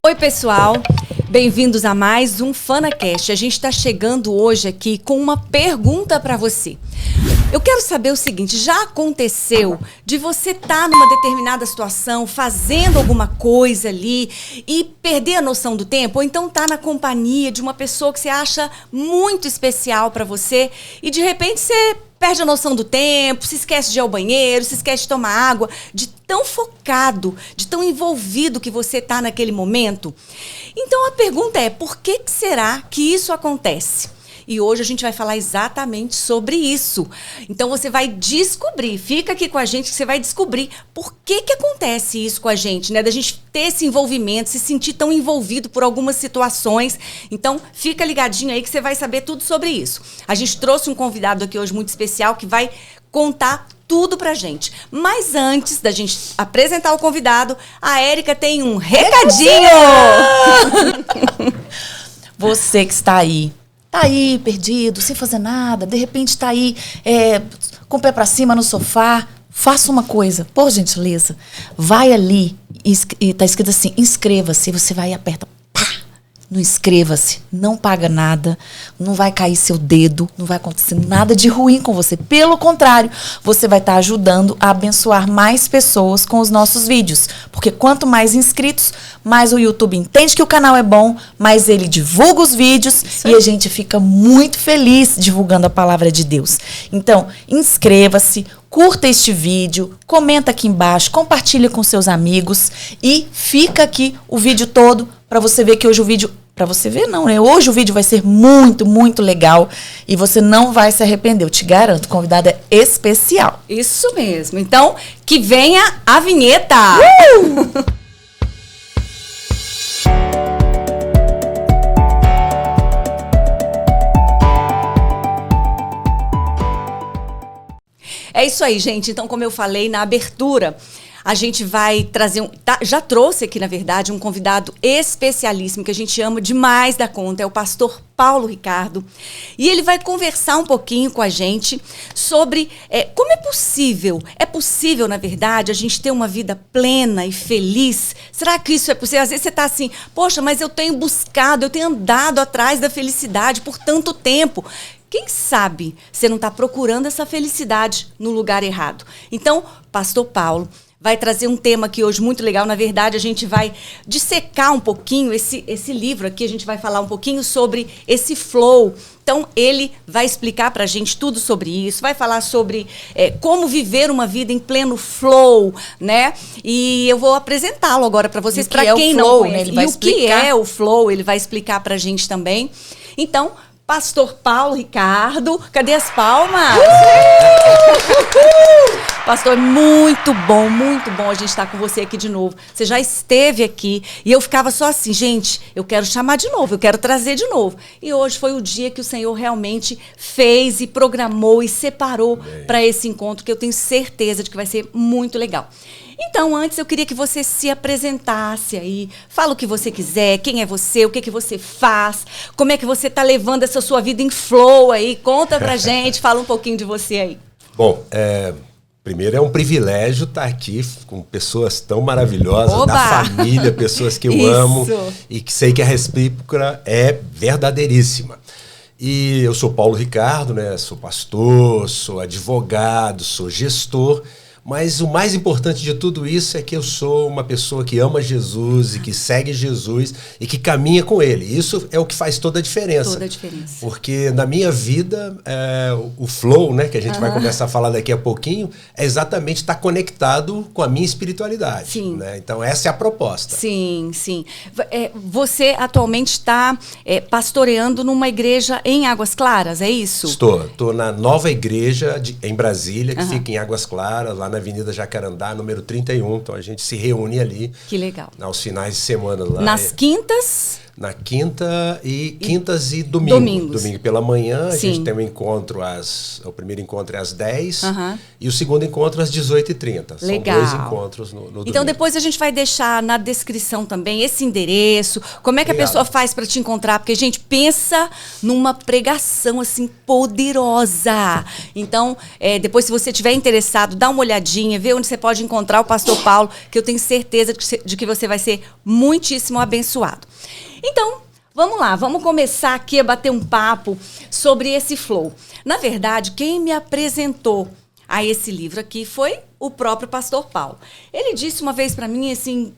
Oi, pessoal. Bem-vindos a mais um FanaCast. A gente está chegando hoje aqui com uma pergunta para você. Eu quero saber o seguinte, já aconteceu de você estar numa determinada situação, fazendo alguma coisa ali e perder a noção do tempo? Ou então estar na companhia de uma pessoa que você acha muito especial para você e de repente você perde a noção do tempo, se esquece de ir ao banheiro, se esquece de tomar água, de tão focado, de tão envolvido que você está naquele momento? Então a pergunta é, por que será que isso acontece? E hoje a gente vai falar exatamente sobre isso. Então você vai descobrir, fica aqui com a gente que você vai descobrir por que acontece isso com a gente, né? Da gente ter esse envolvimento, se sentir tão envolvido por algumas situações. Então fica ligadinho aí que você vai saber tudo sobre isso. A gente trouxe um convidado aqui hoje muito especial que vai contar tudo pra gente. Mas antes da gente apresentar o convidado, a Érica tem um recadinho! Você que está aí. Tá aí, perdido, sem fazer nada, de repente tá aí com o pé pra cima no sofá. Faça uma coisa, por gentileza. Vai ali e tá escrito assim, inscreva-se. Você vai e aperta, pá, no inscreva-se. Não paga nada, não vai cair seu dedo, não vai acontecer nada de ruim com você. Pelo contrário, você vai estar ajudando a abençoar mais pessoas com os nossos vídeos. Porque quanto mais inscritos, mais o YouTube entende que o canal é bom, mais ele divulga os vídeos e a gente fica muito feliz divulgando a palavra de Deus. Então, inscreva-se, curta este vídeo, comenta aqui embaixo, compartilha com seus amigos e fica aqui o vídeo todo para você ver que hoje o vídeo... Para você ver, não, né? Hoje o vídeo vai ser muito, muito legal e você não vai se arrepender. Eu te garanto, o convidado é especial. Isso mesmo. Então, que venha a vinheta! É isso aí, gente. Então, como eu falei na abertura, a gente vai trazer já trouxe aqui, na verdade, um convidado especialíssimo que a gente ama demais da conta, é o pastor Paulo Ricardo. E ele vai conversar um pouquinho com a gente sobre como é possível, na verdade, a gente ter uma vida plena e feliz? Será que isso é possível? Às vezes você está assim, poxa, mas eu tenho buscado, eu tenho andado atrás da felicidade por tanto tempo. Quem sabe você não está procurando essa felicidade no lugar errado? Então, pastor Paulo vai trazer um tema aqui hoje muito legal. Na verdade, a gente vai dissecar um pouquinho esse livro aqui. A gente vai falar um pouquinho sobre esse flow. Então, ele vai explicar pra gente tudo sobre isso. Vai falar sobre como viver uma vida em pleno flow, né? E eu vou apresentá-lo agora para vocês, para quem não conhece. Ele vai explicar. O que é o flow, ele vai explicar pra gente também. Então, pastor Paulo Ricardo, cadê as palmas? Pastor, muito bom a gente estar com você aqui de novo. Você já esteve aqui e eu ficava só assim, gente, eu quero chamar de novo, eu quero trazer de novo. E hoje foi o dia que o Senhor realmente fez e programou e separou para esse encontro, que eu tenho certeza de que vai ser muito legal. Então, antes eu queria que você se apresentasse aí, fala o que você quiser, quem é você, o que você faz, como é que você está levando essa sua vida em flow aí, conta pra gente, fala um pouquinho de você aí. Bom, primeiro é um privilégio estar aqui com pessoas tão maravilhosas, Oba! Da família, pessoas que eu amo e que sei que a recíproca é verdadeiríssima. E eu sou Paulo Ricardo, né? Sou pastor, sou advogado, sou gestor. Mas o mais importante de tudo isso é que eu sou uma pessoa que ama Jesus e que segue Jesus e que caminha com Ele. Isso é o que faz toda a diferença. Toda a diferença. Porque na minha vida, o flow, né, que a gente vai começar a falar daqui a pouquinho, é exatamente estar conectado com a minha espiritualidade. Sim. Né? Então, essa é a proposta. Sim, sim. Você atualmente está pastoreando numa igreja em Águas Claras, é isso? Estou na nova igreja em Brasília, que fica em Águas Claras, lá na Avenida Jacarandá, número 31. Então a gente se reúne ali. Que legal. Aos finais de semana lá. Nas quintas? Na quintas e domingos. Domingo pela manhã, a gente tem o primeiro encontro é às 10 e o segundo encontro às 18h30. Legal. São 2 encontros no domingo. Então depois a gente vai deixar na descrição também esse endereço, como é que a pessoa faz para te encontrar, porque, gente, pensa numa pregação assim poderosa. Então, depois, se você estiver interessado, dá uma olhadinha, vê onde você pode encontrar o pastor Paulo, que eu tenho certeza de que você vai ser muitíssimo abençoado. Então, vamos lá, vamos começar aqui a bater um papo sobre esse flow. Na verdade, quem me apresentou a esse livro aqui foi o próprio pastor Paulo. Ele disse uma vez para mim, assim,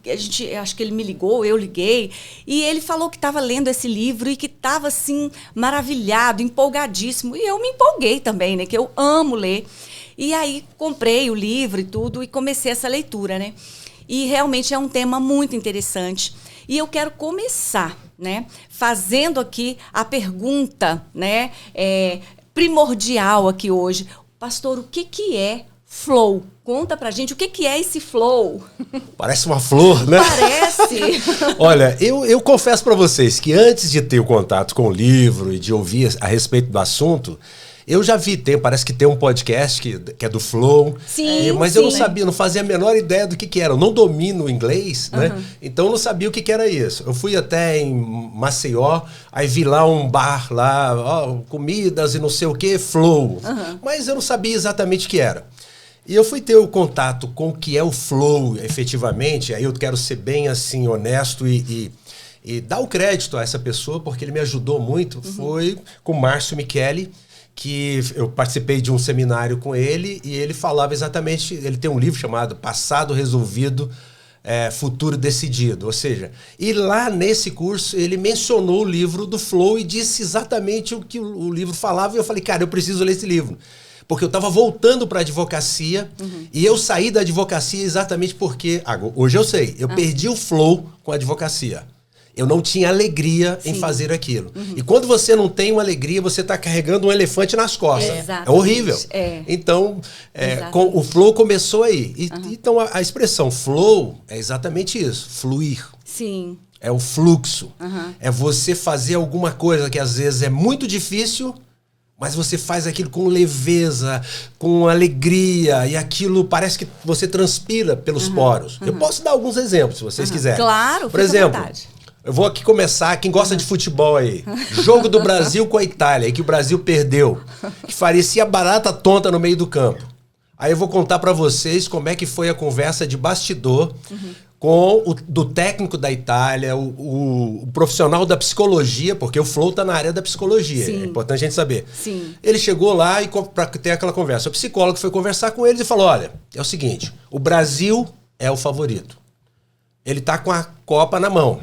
acho que ele me ligou, eu liguei, e ele falou que estava lendo esse livro e que estava, assim, maravilhado, empolgadíssimo. E eu me empolguei também, né, que eu amo ler. E aí comprei o livro e tudo e comecei essa leitura, né? E realmente é um tema muito interessante. E eu quero começar, né, fazendo aqui a pergunta, né, primordial aqui hoje. Pastor, o que é flow? Conta pra gente o que é esse flow. Parece uma flor, né? Parece. Olha, eu confesso para vocês que antes de ter o contato com o livro e de ouvir a respeito do assunto, eu já vi, parece que tem um podcast que é do Flow. Sim, mas eu não sabia, não fazia a menor ideia do que era. Eu não domino o inglês, né? Então eu não sabia o que era isso. Eu fui até em Maceió, aí vi lá um bar lá, comidas e não sei o que, Flow. Mas eu não sabia exatamente o que era. E eu fui ter o contato com o que é o Flow, efetivamente. Aí eu quero ser bem assim, honesto e dar o crédito a essa pessoa, porque ele me ajudou muito. Foi com o Márcio Michele, que eu participei de um seminário com ele e ele falava exatamente, ele tem um livro chamado Passado Resolvido, Futuro Decidido, ou seja, e lá nesse curso ele mencionou o livro do Flow e disse exatamente o que o livro falava e eu falei, cara, eu preciso ler esse livro. Porque eu estava voltando para a advocacia e eu saí da advocacia exatamente porque, hoje eu sei, eu perdi o flow com a advocacia. Eu não tinha alegria em fazer aquilo. E quando você não tem uma alegria, você está carregando um elefante nas costas. É horrível. Então, o flow começou aí. Então, a expressão flow é exatamente isso, fluir. Sim. É o fluxo. É você fazer alguma coisa que às vezes é muito difícil, mas você faz aquilo com leveza, com alegria, e aquilo parece que você transpira pelos poros. Eu posso dar alguos exemplos, se vocês quiserem. Claro, por exemplo, eu vou aqui começar, quem gosta de futebol aí, jogo do Brasil com a Itália, que o Brasil perdeu, que parecia barata tonta no meio do campo. Aí eu vou contar pra vocês como é que foi a conversa de bastidor com do técnico da Itália, o profissional da psicologia, porque o Flow tá na área da psicologia, é importante a gente saber. Ele chegou lá e para ter aquela conversa, o psicólogo foi conversar com eles e falou, olha, é o seguinte, o Brasil é o favorito. Ele tá com a Copa na mão.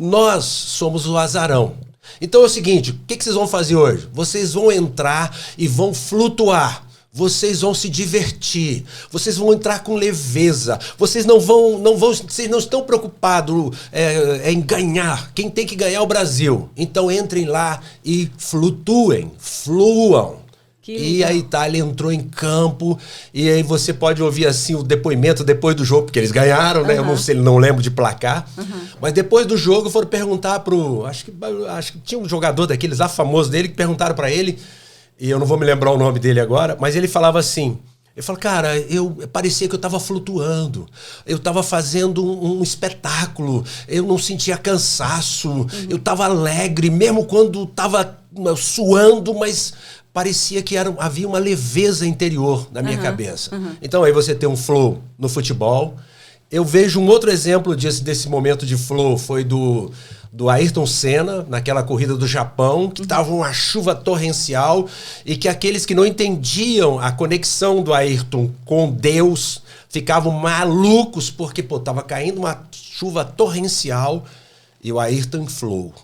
Nós somos o azarão. Então é o seguinte, o que vocês vão fazer hoje? Vocês vão entrar e vão flutuar. Vocês vão se divertir. Vocês vão entrar com leveza. Vocês vocês não estão preocupados em ganhar. Quem tem que ganhar é o Brasil. Então entrem lá e flutuem, fluam. E a Itália entrou em campo e aí você pode ouvir assim o depoimento depois do jogo, porque eles ganharam, né? Eu não lembro de placar. Mas depois do jogo foram perguntar acho que tinha um jogador daqueles lá famoso dele que perguntaram para ele, e eu não vou me lembrar o nome dele agora, mas ele falava assim, ele falou, cara, parecia que eu estava flutuando, eu estava fazendo um espetáculo, eu não sentia cansaço, eu estava alegre, mesmo quando estava suando, mas parecia que havia uma leveza interior na minha cabeça. Então aí você tem um flow no futebol. Eu vejo um outro exemplo desse momento de flow, foi do Ayrton Senna, naquela corrida do Japão, que estava uma chuva torrencial e que aqueles que não entendiam a conexão do Ayrton com Deus ficavam malucos porque estava caindo uma chuva torrencial e o Ayrton flow.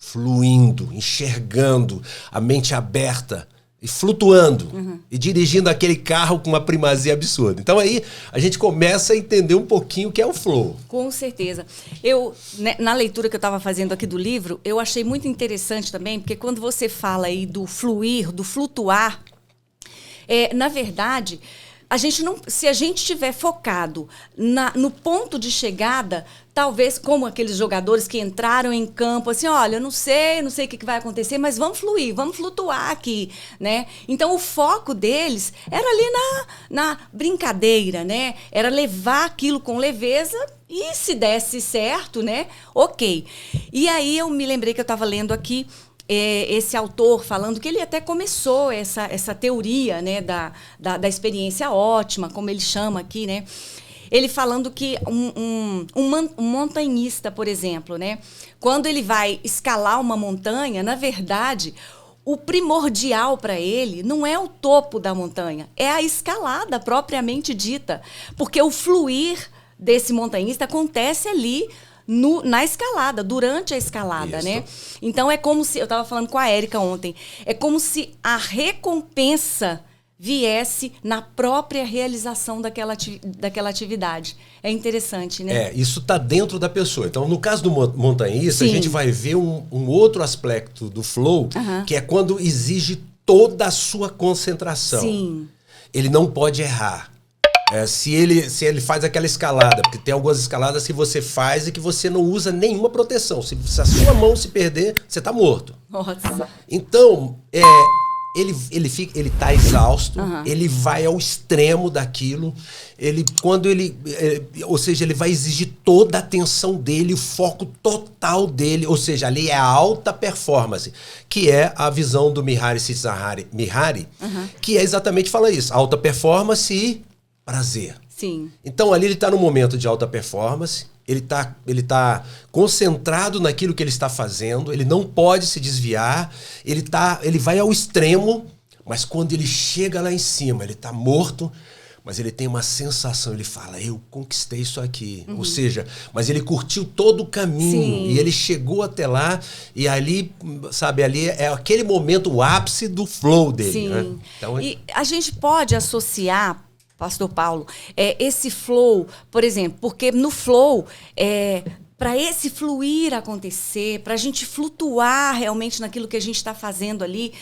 Fluindo, enxergando, a mente aberta e flutuando e dirigindo aquele carro com uma primazia absurda. Então aí a gente começa a entender um pouquinho o que é o flow. Com certeza. Eu, na leitura que eu estava fazendo aqui do livro, eu achei muito interessante também, porque quando você fala aí do fluir, do flutuar, na verdade, se a gente estiver focado no ponto de chegada, talvez como aqueles jogadores que entraram em campo, assim, olha, eu não sei o que vai acontecer, mas vamos fluir, vamos flutuar aqui, né? Então, o foco deles era ali na brincadeira, né? Era levar aquilo com leveza e se desse certo, né? Ok. E aí eu me lembrei que eu estava lendo aqui esse autor falando que ele até começou essa teoria, né, da experiência ótima, como ele chama aqui, né? Ele falando que um montanhista, por exemplo, né, quando ele vai escalar uma montanha, na verdade, o primordial para ele não é o topo da montanha, é a escalada propriamente dita, porque o fluir desse montanhista acontece ali na escalada, durante a escalada, Isso. né? Então, é como se... Eu estava falando com a Érica ontem. É como se a recompensa viesse na própria realização daquela atividade. É interessante, né? Isso está dentro da pessoa. Então, no caso do montanhista, Sim. a gente vai ver um outro aspecto do flow, que é quando exige toda a sua concentração. Sim. Ele não pode errar. Se ele faz aquela escalada, porque tem algumas escaladas que você faz e que você não usa nenhuma proteção. Se a sua mão se perder, você está morto. Nossa. Então, ele tá exausto, ele vai ao extremo daquilo, ou seja, ele vai exigir toda a atenção dele, o foco total dele, ou seja, ali é a alta performance, que é a visão do Mihaly Csikszentmihalyi, que é exatamente fala isso, alta performance e prazer. Sim. Então ali ele está no momento de alta performance, ele tá concentrado naquilo que ele está fazendo, ele não pode se desviar, ele vai ao extremo, mas quando ele chega lá em cima, ele está morto, mas ele tem uma sensação, ele fala, eu conquistei isso aqui. Ou seja, mas ele curtiu todo o caminho. Sim. E ele chegou até lá e ali, sabe, ali é aquele momento, o ápice do flow dele. Sim. Né? Então, E a gente pode associar, Pastor Paulo, esse flow, por exemplo, porque no flow, para esse fluir acontecer, para a gente flutuar realmente naquilo que a gente está fazendo ali,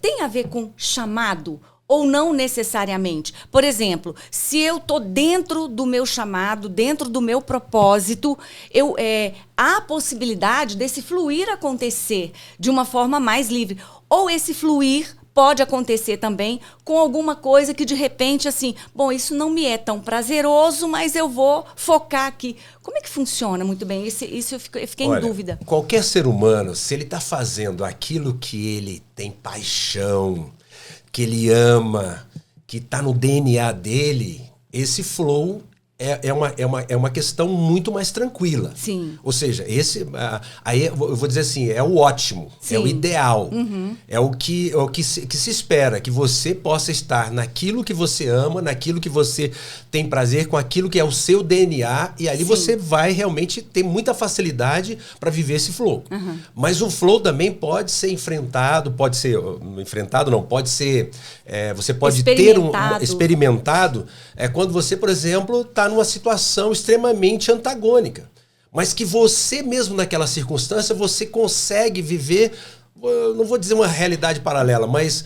tem a ver com chamado ou não necessariamente? Por exemplo, se eu estou dentro do meu chamado, dentro do meu propósito, há a possibilidade desse fluir acontecer de uma forma mais livre. Ou esse fluir pode acontecer também com alguma coisa que de repente, assim, bom, isso não me é tão prazeroso, mas eu vou focar aqui. Como é que funciona muito bem? Isso eu fiquei em dúvida. Qualquer ser humano, se ele está fazendo aquilo que ele tem paixão, que ele ama, que está no DNA dele, esse flow é uma questão muito mais tranquila. Sim. Ou seja, aí eu vou dizer assim, é o ótimo, Sim. é o ideal, é o que se espera, que você possa estar naquilo que você ama, naquilo que você tem prazer, com aquilo que é o seu DNA, e ali Sim. você vai realmente ter muita facilidade para viver esse flow. Mas o flow também pode ser pode ser você pode ter experimentado quando você, por exemplo, está numa situação extremamente antagônica, mas que você mesmo naquela circunstância, você consegue viver, não vou dizer uma realidade paralela, mas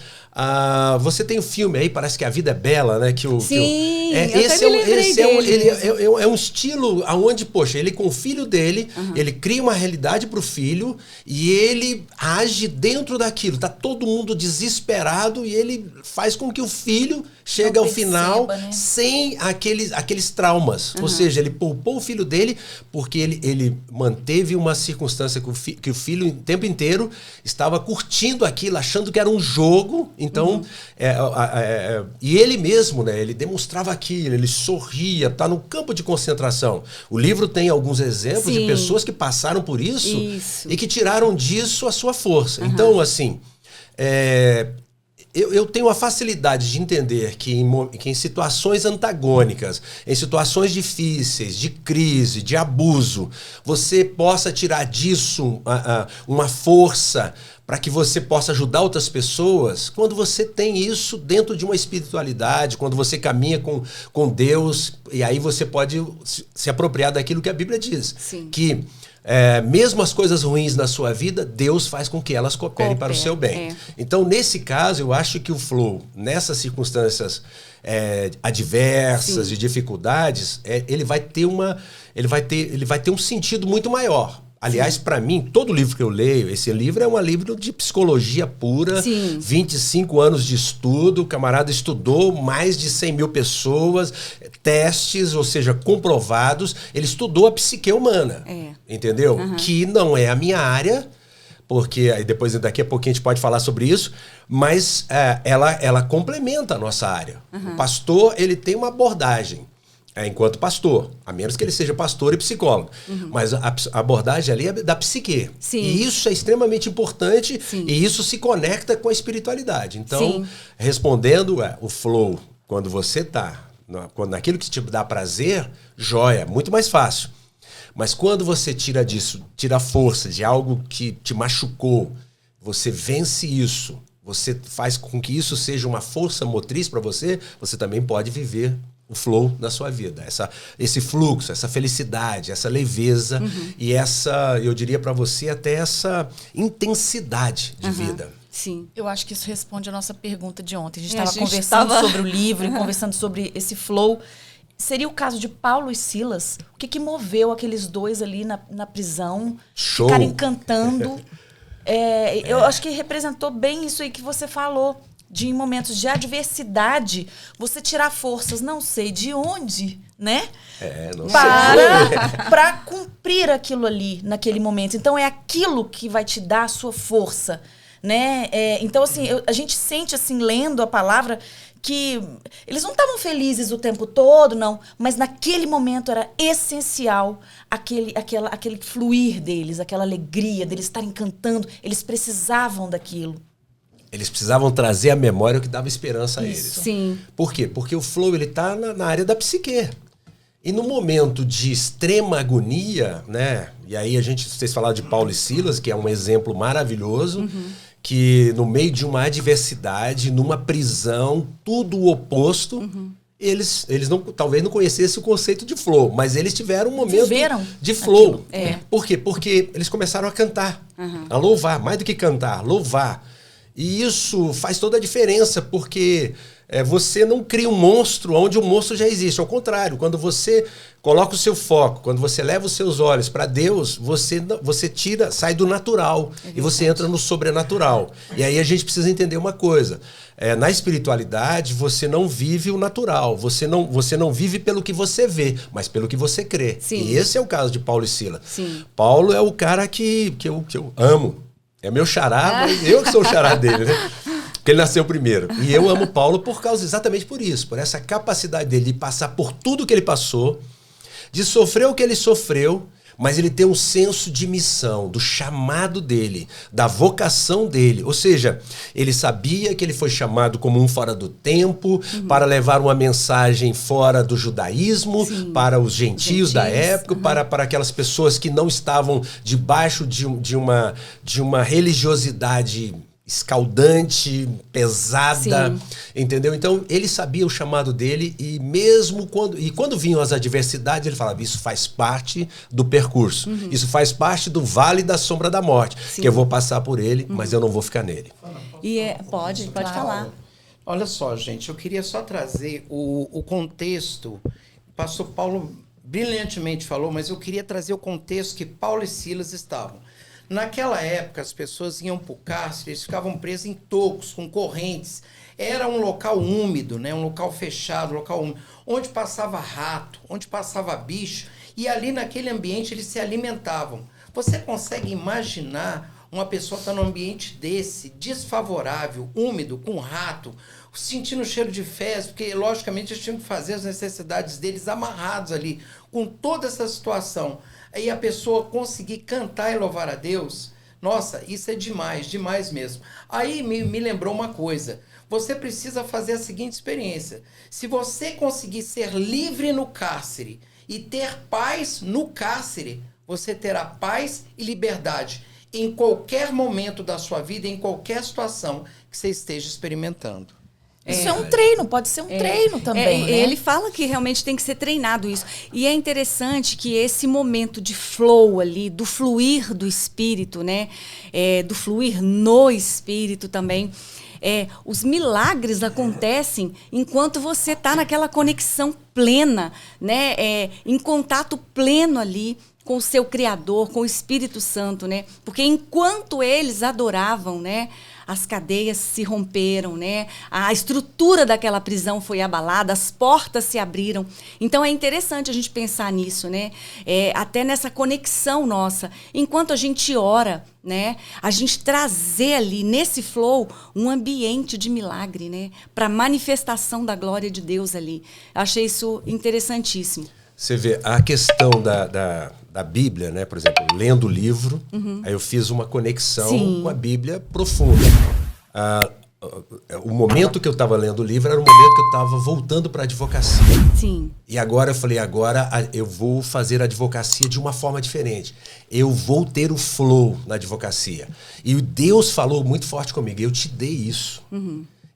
você tem um filme aí, parece que A Vida é Bela, né? Sim, esse é um estilo onde, poxa, ele com o filho dele, ele cria uma realidade para o filho e ele age dentro daquilo. Tá todo mundo desesperado e ele faz com que o filho chegue ao final, né? Sem aqueles traumas. Ou seja, ele poupou o filho dele porque ele manteve uma circunstância que o filho o tempo inteiro estava curtindo aquilo, achando que era um jogo. Então, e ele mesmo, né? Ele demonstrava aquilo, ele sorria, tá no campo de concentração. O livro tem alguns exemplos de pessoas que passaram por isso. E que tiraram disso a sua força. Então, assim, eu tenho a facilidade de entender que em situações antagônicas, em situações difíceis, de crise, de abuso, você possa tirar disso uma força para que você possa ajudar outras pessoas, quando você tem isso dentro de uma espiritualidade, quando você caminha com Deus, e aí você pode se apropriar daquilo que a Bíblia diz. Sim. Que mesmo as coisas ruins na sua vida, Deus faz com que elas cooperem para o seu bem. Então, nesse caso, eu acho que o flow, nessas circunstâncias adversas, de dificuldades, ele vai ter um sentido muito maior. Aliás, para mim, todo livro que eu leio, esse livro é um livro de psicologia pura, 25 anos de estudo, o camarada estudou mais de 100 mil pessoas, testes, ou seja, comprovados, ele estudou a psique humana, entendeu? Que não é a minha área, porque aí depois, daqui a pouquinho a gente pode falar sobre isso, mas ela complementa a nossa área. O pastor, ele tem uma abordagem. Enquanto pastor, a menos que ele seja pastor e psicólogo. Mas a abordagem ali é da psique. E isso é extremamente importante e isso se conecta com a espiritualidade. Então, respondendo, o flow, quando você está naquilo que te dá prazer, joia, muito mais fácil. Mas quando você tira força de algo que te machucou, você vence isso, você faz com que isso seja uma força motriz para você, você também pode viver o flow na sua vida, esse fluxo, essa felicidade, essa leveza e eu diria para você, até essa intensidade de vida. Sim. Eu acho que isso responde a nossa pergunta de ontem. A gente estava conversando sobre o livro e conversando sobre esse flow. Seria o caso de Paulo e Silas? O que moveu aqueles dois ali na prisão? Show. Ficarem cantando? Eu acho que representou bem isso aí que você falou. De em momentos de adversidade, você tirar forças, não sei de onde, né? Não sei. Para cumprir aquilo ali, naquele momento. Então, é aquilo que vai te dar a sua força, né? Então, assim, a gente sente, assim, lendo a palavra, que eles não estavam felizes o tempo todo, não. Mas naquele momento era essencial aquele fluir deles, aquela alegria deles estarem cantando. Eles precisavam daquilo. Eles precisavam trazer à memória o que dava esperança a eles. Sim. Por quê? Porque o flow, ele tá na área da psique. E no momento de extrema agonia, né? E aí vocês falaram de Paulo e Silas, que é um exemplo maravilhoso, que no meio de uma adversidade, numa prisão, tudo o oposto, eles talvez não conhecessem o conceito de flow, mas eles tiveram um momento de flow. Por quê? Porque eles começaram a cantar, a louvar, mais do que cantar, louvar. E isso faz toda a diferença, porque você não cria um monstro onde o monstro já existe. Ao contrário, quando você coloca o seu foco, quando você leva os seus olhos para Deus, você sai do natural e você entra no sobrenatural. E aí a gente precisa entender uma coisa. Na espiritualidade, você não vive o natural. Você não vive pelo que você vê, mas pelo que você crê. E esse é o caso de Paulo e Silas. Paulo é o cara que eu amo. É meu xará, mas eu que sou o xará dele, né? Porque ele nasceu primeiro. E eu amo Paulo exatamente por isso, por essa capacidade dele de passar por tudo que ele passou, de sofrer o que ele sofreu, mas ele tem um senso de missão, do chamado dele, da vocação dele. Ou seja, ele sabia que ele foi chamado como um fora do tempo, para levar uma mensagem fora do judaísmo, para os gentios da época, para aquelas pessoas que não estavam debaixo de uma religiosidade escaldante, pesada, entendeu? Então, ele sabia o chamado dele e mesmo quando vinham as adversidades, ele falava, isso faz parte do percurso, isso faz parte do vale da sombra da morte, que eu vou passar por ele, mas eu não vou ficar nele. E pode falar. Olha só, gente, eu queria só trazer o contexto. O pastor Paulo brilhantemente falou, mas eu queria trazer o contexto que Paulo e Silas estavam. Naquela época, as pessoas iam para o cárcere, eles ficavam presos em tocos, com correntes. Era um local úmido, né? Um local fechado, um local úmido, onde passava rato, onde passava bicho, e ali naquele ambiente eles se alimentavam. Você consegue imaginar uma pessoa estar num ambiente desse, desfavorável, úmido, com rato, sentindo o cheiro de fezes, porque logicamente eles tinham que fazer as necessidades deles amarrados ali, com toda essa situação. Aí a pessoa conseguir cantar e louvar a Deus, nossa, isso é demais, demais mesmo. Aí me lembrou uma coisa, você precisa fazer a seguinte experiência. Se você conseguir ser livre no cárcere e ter paz no cárcere, você terá paz e liberdade em qualquer momento da sua vida, em qualquer situação que você esteja experimentando. Isso é um treino, pode ser um treino também, né? Ele fala que realmente tem que ser treinado isso. E é interessante que esse momento de flow ali, do fluir do espírito, né? Do fluir no espírito também. Os milagres acontecem enquanto você está naquela conexão plena, né? Em contato pleno ali com o seu Criador, com o Espírito Santo, né? Porque enquanto eles adoravam, né? As cadeias se romperam, né? A estrutura daquela prisão foi abalada, as portas se abriram. Então é interessante a gente pensar nisso, né? Até nessa conexão nossa. Enquanto a gente ora, né? A gente trazer ali, nesse flow, um ambiente de milagre, né? Para manifestação da glória de Deus ali. Achei isso interessantíssimo. Você vê, a questão da Bíblia, né? Por exemplo, lendo o livro, aí eu fiz uma conexão com a Bíblia profunda. O momento que eu estava lendo o livro era o momento que eu estava voltando para a advocacia. Sim. E agora eu falei, eu vou fazer a advocacia de uma forma diferente. Eu vou ter o flow na advocacia. E Deus falou muito forte comigo, eu te dei isso.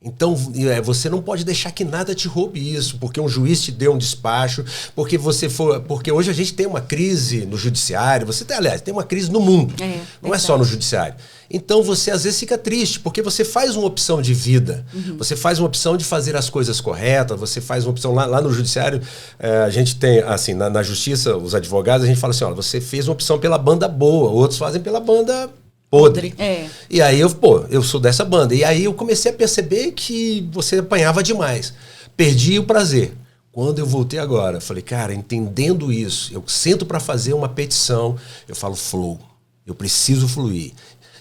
Então, você não pode deixar que nada te roube isso, porque um juiz te deu um despacho, porque hoje a gente tem uma crise no judiciário, aliás, tem uma crise no mundo, não é só no judiciário. Então, você às vezes fica triste, porque você faz uma opção de vida, você faz uma opção de fazer as coisas corretas, você faz uma opção lá no judiciário, a gente tem, assim, na justiça, os advogados, a gente fala assim, olha, você fez uma opção pela banda boa, outros fazem pela banda podre. E aí eu sou dessa banda. E aí eu comecei a perceber que você apanhava demais. Perdi o prazer. Quando eu voltei agora, falei, cara, entendendo isso, eu sento para fazer uma petição, eu falo flow. Eu preciso fluir.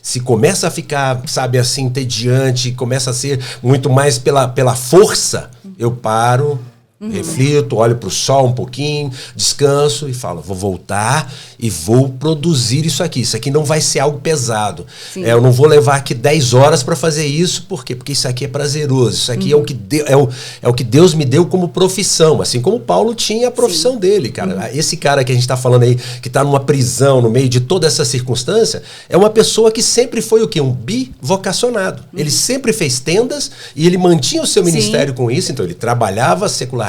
Se começa a ficar, sabe, assim, entediante, começa a ser muito mais pela força, eu paro, reflito, olho para o sol um pouquinho, descanso e falo, vou voltar e vou produzir isso aqui. Isso aqui não vai ser algo pesado. Eu não vou levar aqui 10 horas para fazer isso. Por quê? Porque isso aqui é prazeroso. Isso aqui é o que Deus me deu como profissão. Assim como Paulo tinha a profissão dele, cara. Esse cara que a gente está falando aí, que está numa prisão no meio de toda essa circunstância, é uma pessoa que sempre foi o quê? Um bivocacionado. Ele sempre fez tendas e ele mantinha o seu ministério com isso. Então ele trabalhava secularmente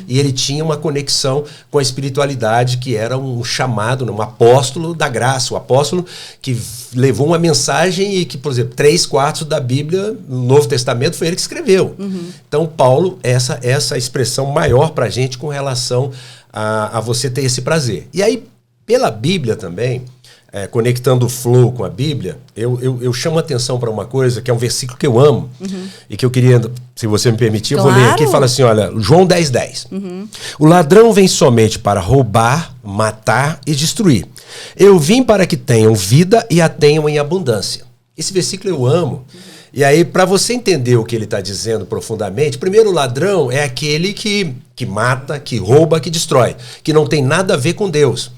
e ele tinha uma conexão com a espiritualidade, que era um chamado, um apóstolo da graça, o apóstolo que levou uma mensagem e que, por exemplo, 3/4 da Bíblia, no Novo Testamento, foi ele que escreveu. Então, Paulo, essa expressão maior para a gente com relação a você ter esse prazer. E aí, pela Bíblia também, conectando o flow com a Bíblia, eu chamo a atenção para uma coisa, que é um versículo que eu amo, e que eu queria, se você me permitir, eu vou ler aqui, fala assim, olha, João 10:10. O ladrão vem somente para roubar, matar e destruir. Eu vim para que tenham vida e a tenham em abundância. Esse versículo eu amo. E aí, para você entender o que ele está dizendo profundamente, primeiro, o ladrão é aquele que mata, que rouba, que destrói, que não tem nada a ver com Deus.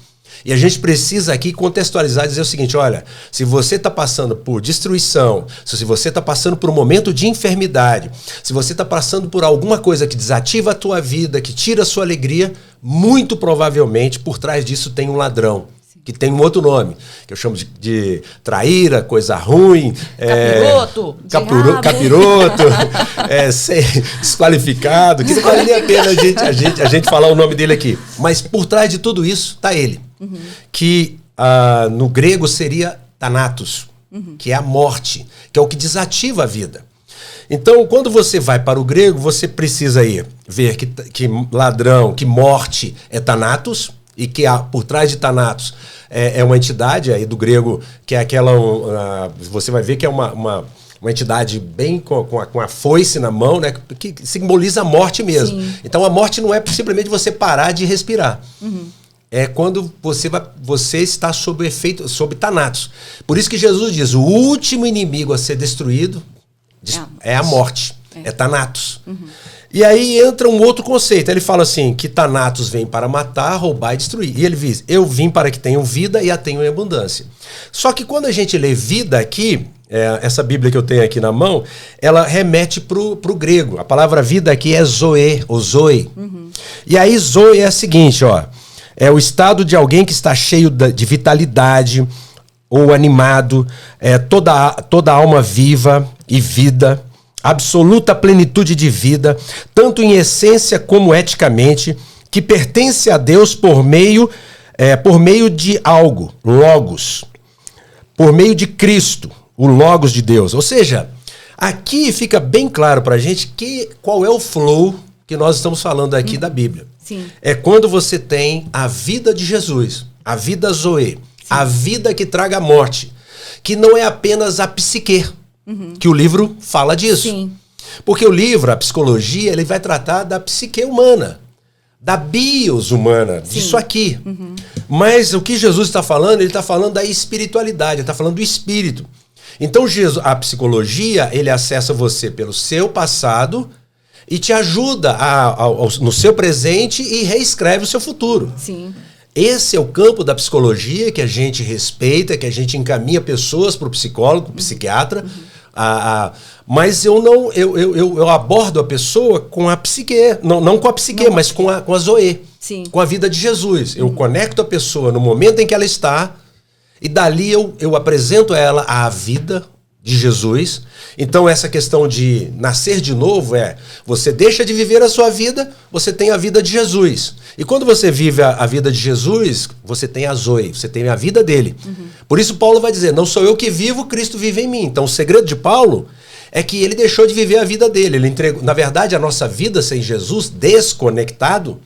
E a gente precisa aqui contextualizar e dizer o seguinte, olha, se você está passando por destruição, se você está passando por um momento de enfermidade, se você está passando por alguma coisa que desativa a tua vida, que tira a sua alegria, muito provavelmente por trás disso tem um ladrão, que tem um outro nome, que eu chamo de traíra, coisa ruim, capiroto, desqualificado, que não vale nem a pena a gente falar o nome dele aqui. Mas por trás de tudo isso está ele, que no grego seria Thanatos, que é a morte, que é o que desativa a vida. Então, quando você vai para o grego, você precisa aí ver que ladrão, que morte é Thanatos, e que por trás de Thanatos é uma entidade aí do grego, que é aquela, você vai ver que é uma entidade bem com a foice na mão, né, que simboliza a morte mesmo. Então a morte não é simplesmente você parar de respirar. É quando você está sob efeito, sob Thanatos. Por isso que Jesus diz, o último inimigo a ser destruído é a morte, é Thanatos. E aí entra um outro conceito. Ele fala assim, que Thanatos vem para matar, roubar e destruir. E ele diz, eu vim para que tenham vida e a tenham em abundância. Só que quando a gente lê vida aqui, essa Bíblia que eu tenho aqui na mão, ela remete pro grego. A palavra vida aqui é zoe, ou zoe. E aí zoe é a seguinte, ó, é o estado de alguém que está cheio de vitalidade ou animado, toda alma viva e vida. absoluta plenitude de vida, tanto em essência como eticamente, que pertence a Deus por meio de algo, logos, por meio de Cristo, o logos de Deus. Ou seja, aqui fica bem claro para a gente qual é o flow que nós estamos falando aqui da Bíblia. Sim. É quando você tem a vida de Jesus, a vida Zoe, a vida que traga a morte, que não é apenas a psique, que o livro fala disso. Sim. Porque o livro, a psicologia, ele vai tratar da psique humana, da bios humana, disso aqui. Mas o que Jesus está falando, ele está falando da espiritualidade, ele está falando do espírito. Então a psicologia, ele acessa você pelo seu passado e te ajuda no seu presente e reescreve o seu futuro. Sim. Esse é o campo da psicologia que a gente respeita, que a gente encaminha pessoas para o psicólogo, para o psiquiatra. Mas eu abordo a pessoa com a psique, não com a psique, mas com a Zoe, Sim. com a vida de Jesus. Eu conecto a pessoa no momento em que ela está e dali eu apresento a ela a vida de Jesus. Então essa questão de nascer de novo você deixa de viver a sua vida, você tem a vida de Jesus. E quando você vive a vida de Jesus, você tem a Zoe, você tem a vida dele. Por isso Paulo vai dizer, não sou eu que vivo, Cristo vive em mim. Então o segredo de Paulo é que ele deixou de viver a vida dele. Ele entregou, na verdade, a nossa vida sem Jesus, desconectado,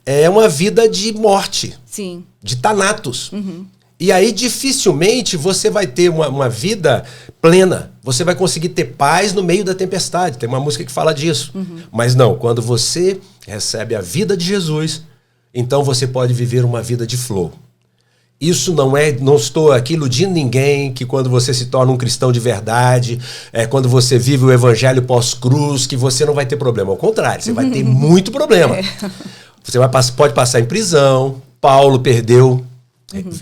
é uma vida de morte, Sim. de thanatos. E aí dificilmente você vai ter uma vida plena. Você vai conseguir ter paz no meio da tempestade. Tem uma música que fala disso. Mas não, quando você recebe a vida de Jesus, então você pode viver uma vida de flow. Isso não estou aqui iludindo ninguém que quando você se torna um cristão de verdade, quando você vive o evangelho pós-cruz, que você não vai ter problema. Ao contrário, você vai ter muito problema. Você pode passar em prisão. Paulo perdeu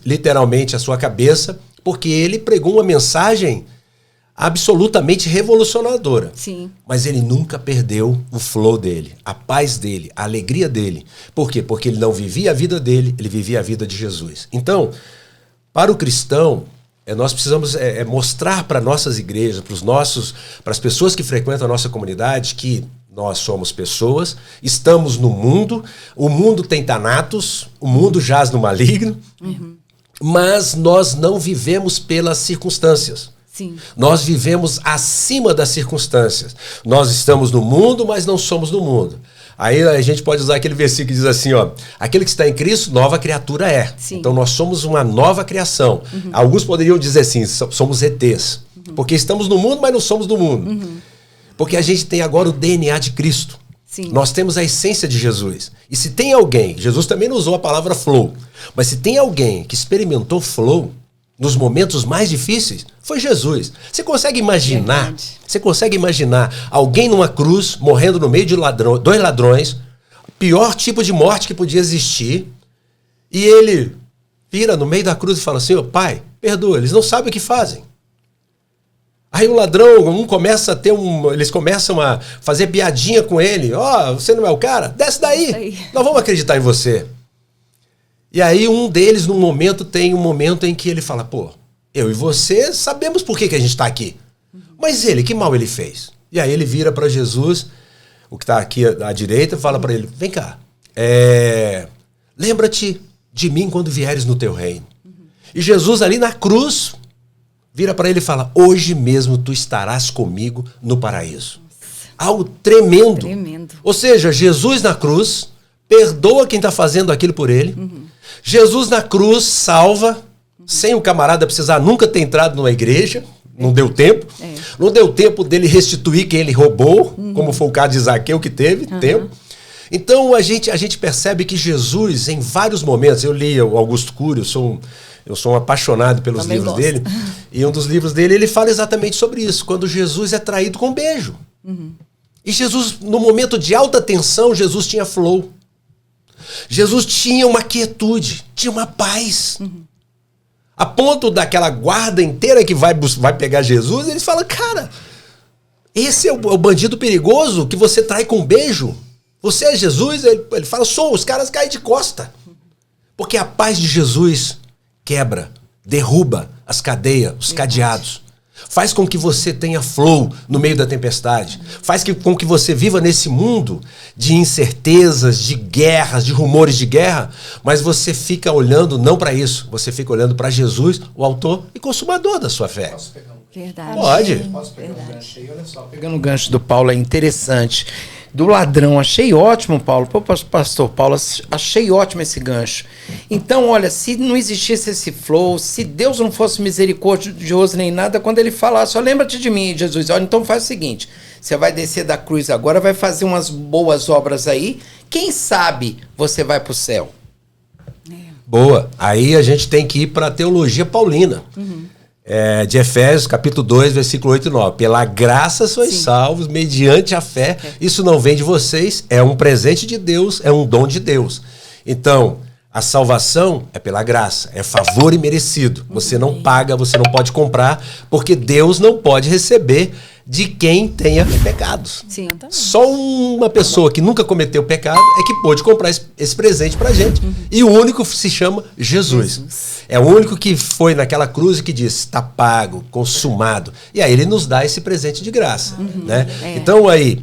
literalmente a sua cabeça, porque ele pregou uma mensagem absolutamente revolucionadora. Sim. Mas ele nunca perdeu o flow dele, a paz dele, a alegria dele. Por quê? Porque ele não vivia a vida dele, ele vivia a vida de Jesus. Então, para o cristão, nós precisamos mostrar para nossas igrejas, para as pessoas que frequentam a nossa comunidade, que nós somos pessoas, estamos no mundo, o mundo tem thanatos, o mundo jaz no maligno, mas nós não vivemos pelas circunstâncias. Sim. Nós vivemos acima das circunstâncias. Nós estamos no mundo, mas não somos do mundo. Aí a gente pode usar aquele versículo que diz assim, aquele que está em Cristo, nova criatura é. Sim. Então nós somos uma nova criação. Alguns poderiam dizer assim, somos ETs. Porque estamos no mundo, mas não somos do mundo. Porque a gente tem agora o DNA de Cristo. Sim. Nós temos a essência de Jesus. E se tem alguém, Jesus também não usou a palavra flow, mas se tem alguém que experimentou flow nos momentos mais difíceis, foi Jesus. Você consegue imaginar? Verdade. Você consegue imaginar alguém numa cruz, morrendo no meio de dois ladrões, pior tipo de morte que podia existir, e ele vira no meio da cruz e fala assim, Pai, perdoa, eles não sabem o que fazem. Aí o ladrão, eles começam a fazer piadinha com ele. Você não é o cara? Desce daí. Nós vamos acreditar em você. E aí um deles, tem um momento em que ele fala, eu e você sabemos por que a gente está aqui. Mas ele, que mal ele fez? E aí ele vira para Jesus, o que está aqui à direita, fala para ele, vem cá, lembra-te de mim quando vieres no teu reino. E Jesus ali na cruz vira para ele e fala, hoje mesmo tu estarás comigo no paraíso. Algo tremendo. Tremendo. Ou seja, Jesus na cruz perdoa quem está fazendo aquilo por ele. Jesus na cruz salva, sem o camarada precisar nunca ter entrado numa igreja. Não deu tempo. Não deu tempo dele restituir quem ele roubou, como foi o caso de Zaqueu, que teve tempo. Então a gente percebe que Jesus, em vários momentos, eu li o Augusto Cury, eu sou um apaixonado pelos Também livros gosto. dele. E um dos livros dele, ele fala exatamente sobre isso. Quando Jesus é traído com um beijo. E Jesus, no momento de alta tensão, Jesus tinha flow. Jesus tinha uma quietude, tinha uma paz. A ponto daquela guarda inteira que vai pegar Jesus, eles falam, cara, esse é o bandido perigoso que você trai com um beijo. Você é Jesus? Ele fala, sou. Os caras caem de costa. Porque a paz de Jesus quebra, derruba as cadeias, os cadeados. Faz com que você tenha flow no meio da tempestade. Faz com que você viva nesse mundo de incertezas, de guerras, de rumores de guerra, mas você fica olhando não para isso. Você fica olhando para Jesus, o autor e consumador da sua fé. Posso pegar um... Verdade. Pode. Posso pegar um gancho aí? Olha só, pegando o gancho do Paulo, é interessante. Do ladrão, achei ótimo, Paulo. Pô, pastor Paulo, achei ótimo esse gancho. Então, olha, se não existisse esse flow, se Deus não fosse misericordioso nem nada, quando ele falasse, ó, lembra-te de mim, Jesus, olha, então faz o seguinte, você vai descer da cruz agora, vai fazer umas boas obras aí, quem sabe você vai pro céu. Boa. Aí a gente tem que ir para a teologia paulina. De Efésios, capítulo 2, versículo 8 e 9. Pela graça sois salvos, mediante a fé. Isso não vem de vocês, é um presente de Deus, é um dom de Deus. Então, a salvação é pela graça, é favor imerecido. Você não paga, você não pode comprar, porque Deus não pode receber de quem tenha pecados. Sim, eu também. Só uma pessoa que nunca cometeu pecado é que pôde comprar esse presente pra gente. E o único se chama Jesus. É o único que foi naquela cruz e que disse, está pago, consumado. E aí ele nos dá esse presente de graça. Né? Então aí,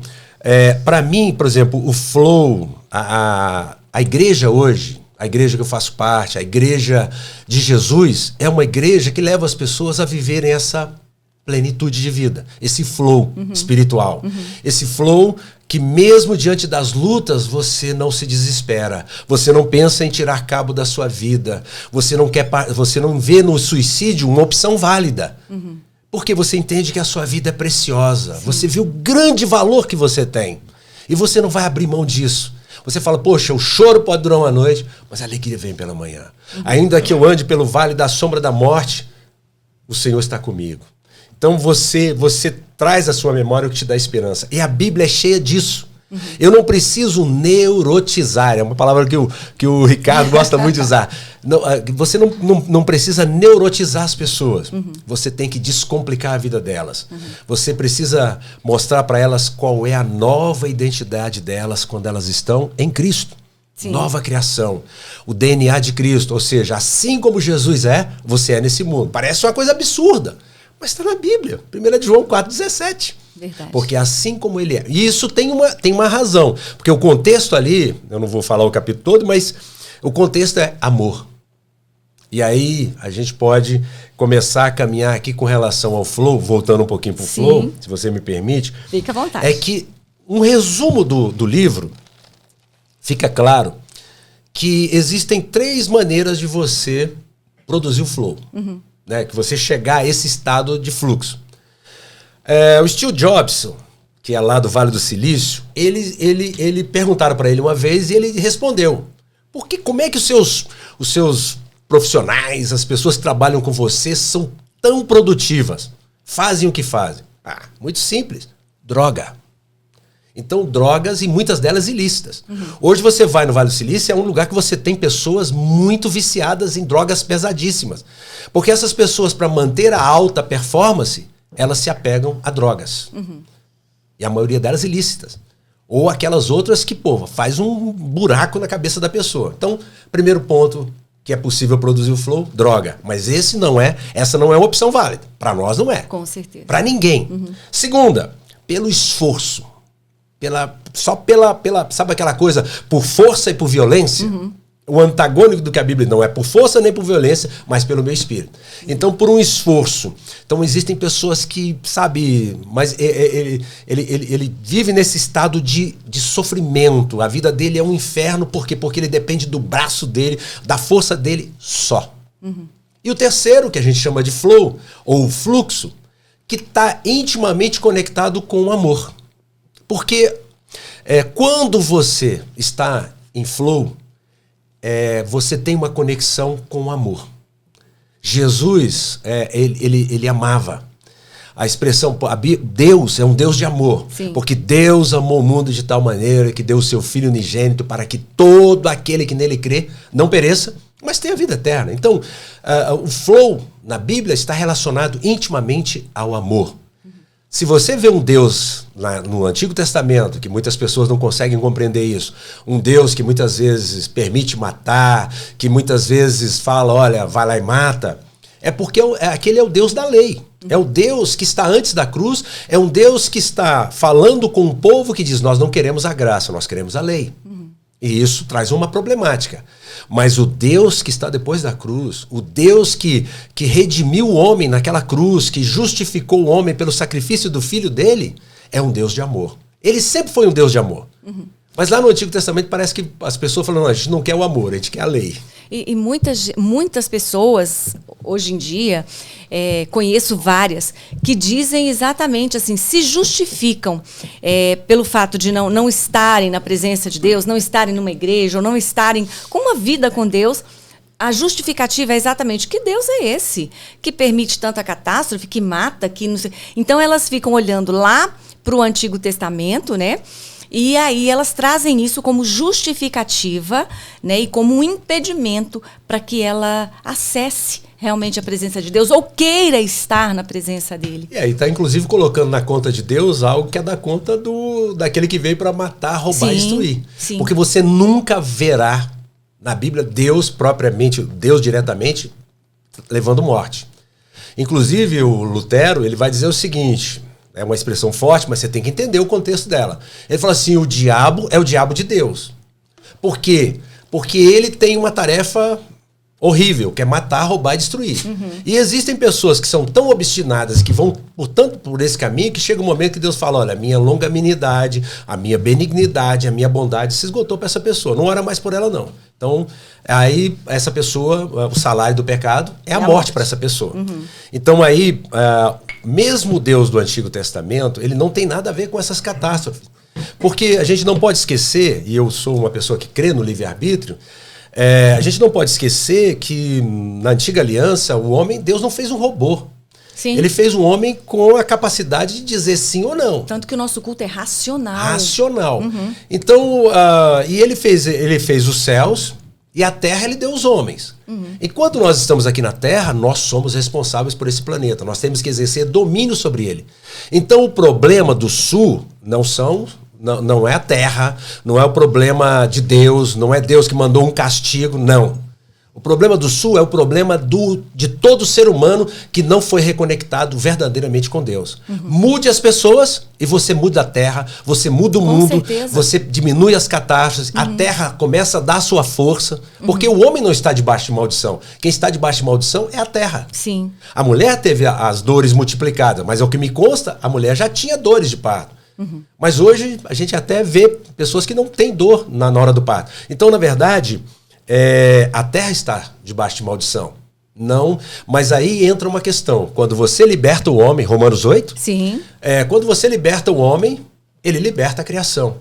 para mim, por exemplo, o flow, a igreja hoje, a igreja que eu faço parte, a igreja de Jesus, é uma igreja que leva as pessoas a viverem essa plenitude de vida, esse flow espiritual, esse flow que mesmo diante das lutas você não se desespera, você não pensa em tirar cabo da sua vida, você não vê no suicídio uma opção válida, porque você entende que a sua vida é preciosa, você vê o grande valor que você tem e você não vai abrir mão disso. Você fala, poxa, o choro pode durar uma noite, mas a alegria vem pela manhã. Ainda que eu ande pelo vale da sombra da morte, o Senhor está comigo. Então você traz à sua memória o que te dá esperança. E a Bíblia é cheia disso. Eu não preciso neurotizar, é uma palavra que o Ricardo gosta muito de usar. Não, você não precisa neurotizar as pessoas. Você tem que descomplicar a vida delas. Você precisa mostrar para elas qual é a nova identidade delas quando elas estão em Cristo. Sim. Nova criação. O DNA de Cristo. Ou seja, assim como Jesus é, você é nesse mundo. Parece uma coisa absurda. Mas está na Bíblia, 1 João 4,17. Verdade. Porque assim como ele é. E isso tem uma razão. Porque o contexto ali, eu não vou falar o capítulo todo, mas o contexto é amor. E aí a gente pode começar a caminhar aqui com relação ao flow, voltando um pouquinho para o flow, se você me permite. Fica à vontade. É que um resumo do livro, fica claro que existem 3 maneiras de você produzir o flow. Né, que você chegar a esse estado de fluxo. O Steve Jobs, que é lá do Vale do Silício, ele perguntaram para ele uma vez e ele respondeu. Como é que os seus profissionais, as pessoas que trabalham com você são tão produtivas? Fazem o que fazem? Muito simples. Droga. Então, drogas e muitas delas ilícitas. Hoje você vai no Vale do Silício, é um lugar que você tem pessoas muito viciadas em drogas pesadíssimas. Porque essas pessoas, para manter a alta performance, elas se apegam a drogas. E a maioria delas ilícitas. Ou aquelas outras que, faz um buraco na cabeça da pessoa. Então, primeiro ponto que é possível produzir o flow, droga. Mas essa não é uma opção válida. Para nós não é. Com certeza. Para ninguém. Segunda, pelo esforço. Sabe aquela coisa, por força e por violência? O antagônico do que a Bíblia não é por força nem por violência, mas pelo meu espírito. Então, por um esforço. Então, existem pessoas que, mas ele vive nesse estado de sofrimento. A vida dele é um inferno, por quê? Porque ele depende do braço dele, da força dele só. E o terceiro, que a gente chama de flow, ou fluxo, que está intimamente conectado com o amor. Porque quando você está em flow, você tem uma conexão com o amor. Jesus, ele amava. A expressão, Deus é um Deus de amor. Sim. Porque Deus amou o mundo de tal maneira que deu o seu Filho unigênito para que todo aquele que nele crê não pereça, mas tenha vida eterna. Então, o flow na Bíblia está relacionado intimamente ao amor. Se você vê um Deus no Antigo Testamento, que muitas pessoas não conseguem compreender isso, um Deus que muitas vezes permite matar, que muitas vezes fala, olha, vai lá e mata, É porque aquele é o Deus da lei. É o Deus que está antes da cruz, é um Deus que está falando com um povo que diz, nós não queremos a graça, nós queremos a lei. E isso traz uma problemática. Mas o Deus que está depois da cruz, o Deus que redimiu o homem naquela cruz, que justificou o homem pelo sacrifício do filho dele, é um Deus de amor. Ele sempre foi um Deus de amor. Mas lá no Antigo Testamento parece que as pessoas falam, não, a gente não quer o amor, a gente quer a lei. E muitas pessoas, hoje em dia, conheço várias, que dizem exatamente assim, se justificam pelo fato de não estarem na presença de Deus, não estarem numa igreja, ou não estarem com uma vida com Deus. A justificativa é exatamente que Deus é esse, que permite tanta catástrofe, que mata, que não sei. Então elas ficam olhando lá para o Antigo Testamento, né? E aí elas trazem isso como justificativa, né, e como um impedimento para que ela acesse realmente a presença de Deus ou queira estar na presença dele. E aí está inclusive colocando na conta de Deus algo que é da conta daquele que veio para matar, roubar e destruir. Sim. Porque você nunca verá na Bíblia Deus propriamente, Deus diretamente, levando morte. Inclusive o Lutero, ele vai dizer o seguinte... É uma expressão forte, mas você tem que entender o contexto dela. Ele fala assim, o diabo é o diabo de Deus. Por quê? Porque ele tem uma tarefa horrível, que é matar, roubar e destruir. E existem pessoas que são tão obstinadas, que vão tanto por esse caminho, que chega um momento que Deus fala, olha, a minha longanimidade, a minha benignidade, a minha bondade se esgotou para essa pessoa. Não ora mais por ela, não. Então, aí essa pessoa, o salário do pecado é a morte para essa pessoa. Então aí, mesmo o Deus do Antigo Testamento, ele não tem nada a ver com essas catástrofes. Porque a gente não pode esquecer, e eu sou uma pessoa que crê no livre-arbítrio, a gente não pode esquecer que na Antiga Aliança, Deus não fez um robô. Sim. Ele fez um homem com a capacidade de dizer sim ou não. Tanto que o nosso culto é racional. Racional. Então, e ele fez os céus e a terra ele deu os homens. Enquanto nós estamos aqui na terra, nós somos responsáveis por esse planeta. Nós temos que exercer domínio sobre ele. Então, o problema do sul não é a terra, não é o problema de Deus, não é Deus que mandou um castigo, não. O problema do sul é o problema de todo ser humano que não foi reconectado verdadeiramente com Deus. Mude as pessoas e você muda a terra, você muda o mundo, certeza. você diminui as catástrofes, a terra começa a dar sua força, porque o homem não está debaixo de maldição. Quem está debaixo de maldição é a terra. Sim. A mulher teve as dores multiplicadas, mas ao que me consta, a mulher já tinha dores de parto. Mas hoje a gente até vê pessoas que não têm dor na hora do parto. Então, na verdade... a terra está debaixo de maldição. Não, mas aí entra uma questão. Quando você liberta o homem, Romanos 8, Sim. Quando você liberta o homem, ele liberta a criação.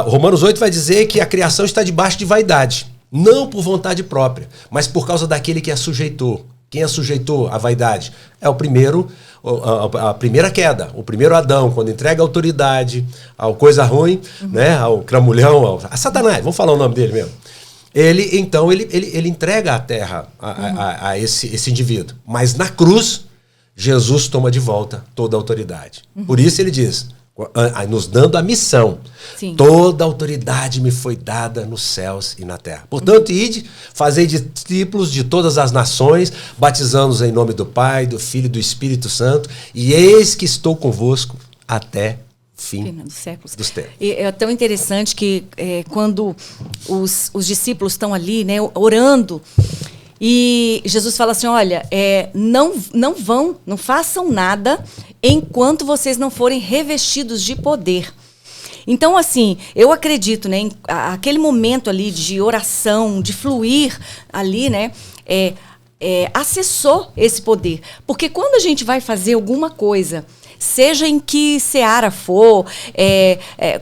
Romanos 8 vai dizer que a criação está debaixo de vaidade. Não por vontade própria, mas por causa daquele que a sujeitou. Quem a sujeitou à vaidade? É a primeira queda, o primeiro Adão, quando entrega a autoridade ao coisa ruim, né, ao cramulhão, a Satanás, vamos falar o nome dele mesmo. Ele entrega a terra a esse indivíduo. Mas na cruz, Jesus toma de volta toda a autoridade. Por isso ele diz, nos dando a missão, Sim. Toda a autoridade me foi dada nos céus e na terra. Portanto, ide, fazei discípulos de todas as nações, batizando-os em nome do Pai, do Filho e do Espírito Santo, e eis que estou convosco até fim dos séculos. Dos tempos. E é tão interessante que quando os discípulos estão ali, né, orando, e Jesus fala assim, olha, não façam nada enquanto vocês não forem revestidos de poder. Então, assim, eu acredito, né, aquele momento ali de oração, de fluir ali, né, acessou esse poder. Porque quando a gente vai fazer alguma coisa, seja em que seara for,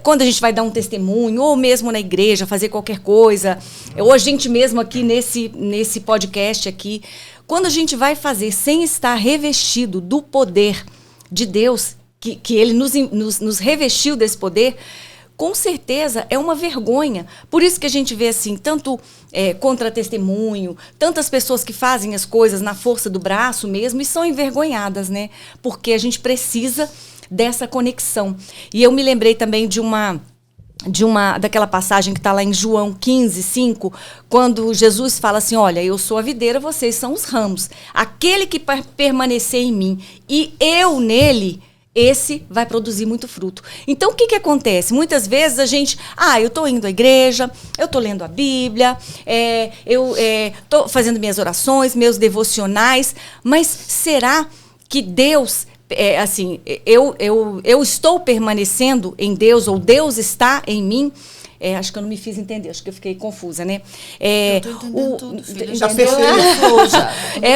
quando a gente vai dar um testemunho, ou mesmo na igreja, fazer qualquer coisa, ou a gente mesmo aqui nesse podcast aqui, quando a gente vai fazer sem estar revestido do poder de Deus, que Ele nos revestiu desse poder, com certeza é uma vergonha. Por isso que a gente vê assim, tanto contra-testemunho, tantas pessoas que fazem as coisas na força do braço mesmo e são envergonhadas, né? Porque a gente precisa dessa conexão. E eu me lembrei também de uma daquela passagem que está lá em João 15, 5, quando Jesus fala assim, olha, eu sou a videira, vocês são os ramos. Aquele que permanecer em mim e eu nele, esse vai produzir muito fruto. Então, o que acontece? Muitas vezes a gente, eu estou indo à igreja, eu estou lendo a Bíblia, eu estou fazendo minhas orações, meus devocionais, mas será que Deus... eu estou permanecendo em Deus, ou Deus está em mim? Acho que eu não me fiz entender, acho que eu fiquei confusa, né? Eu tô entendendo tudo, filha. Já percebi.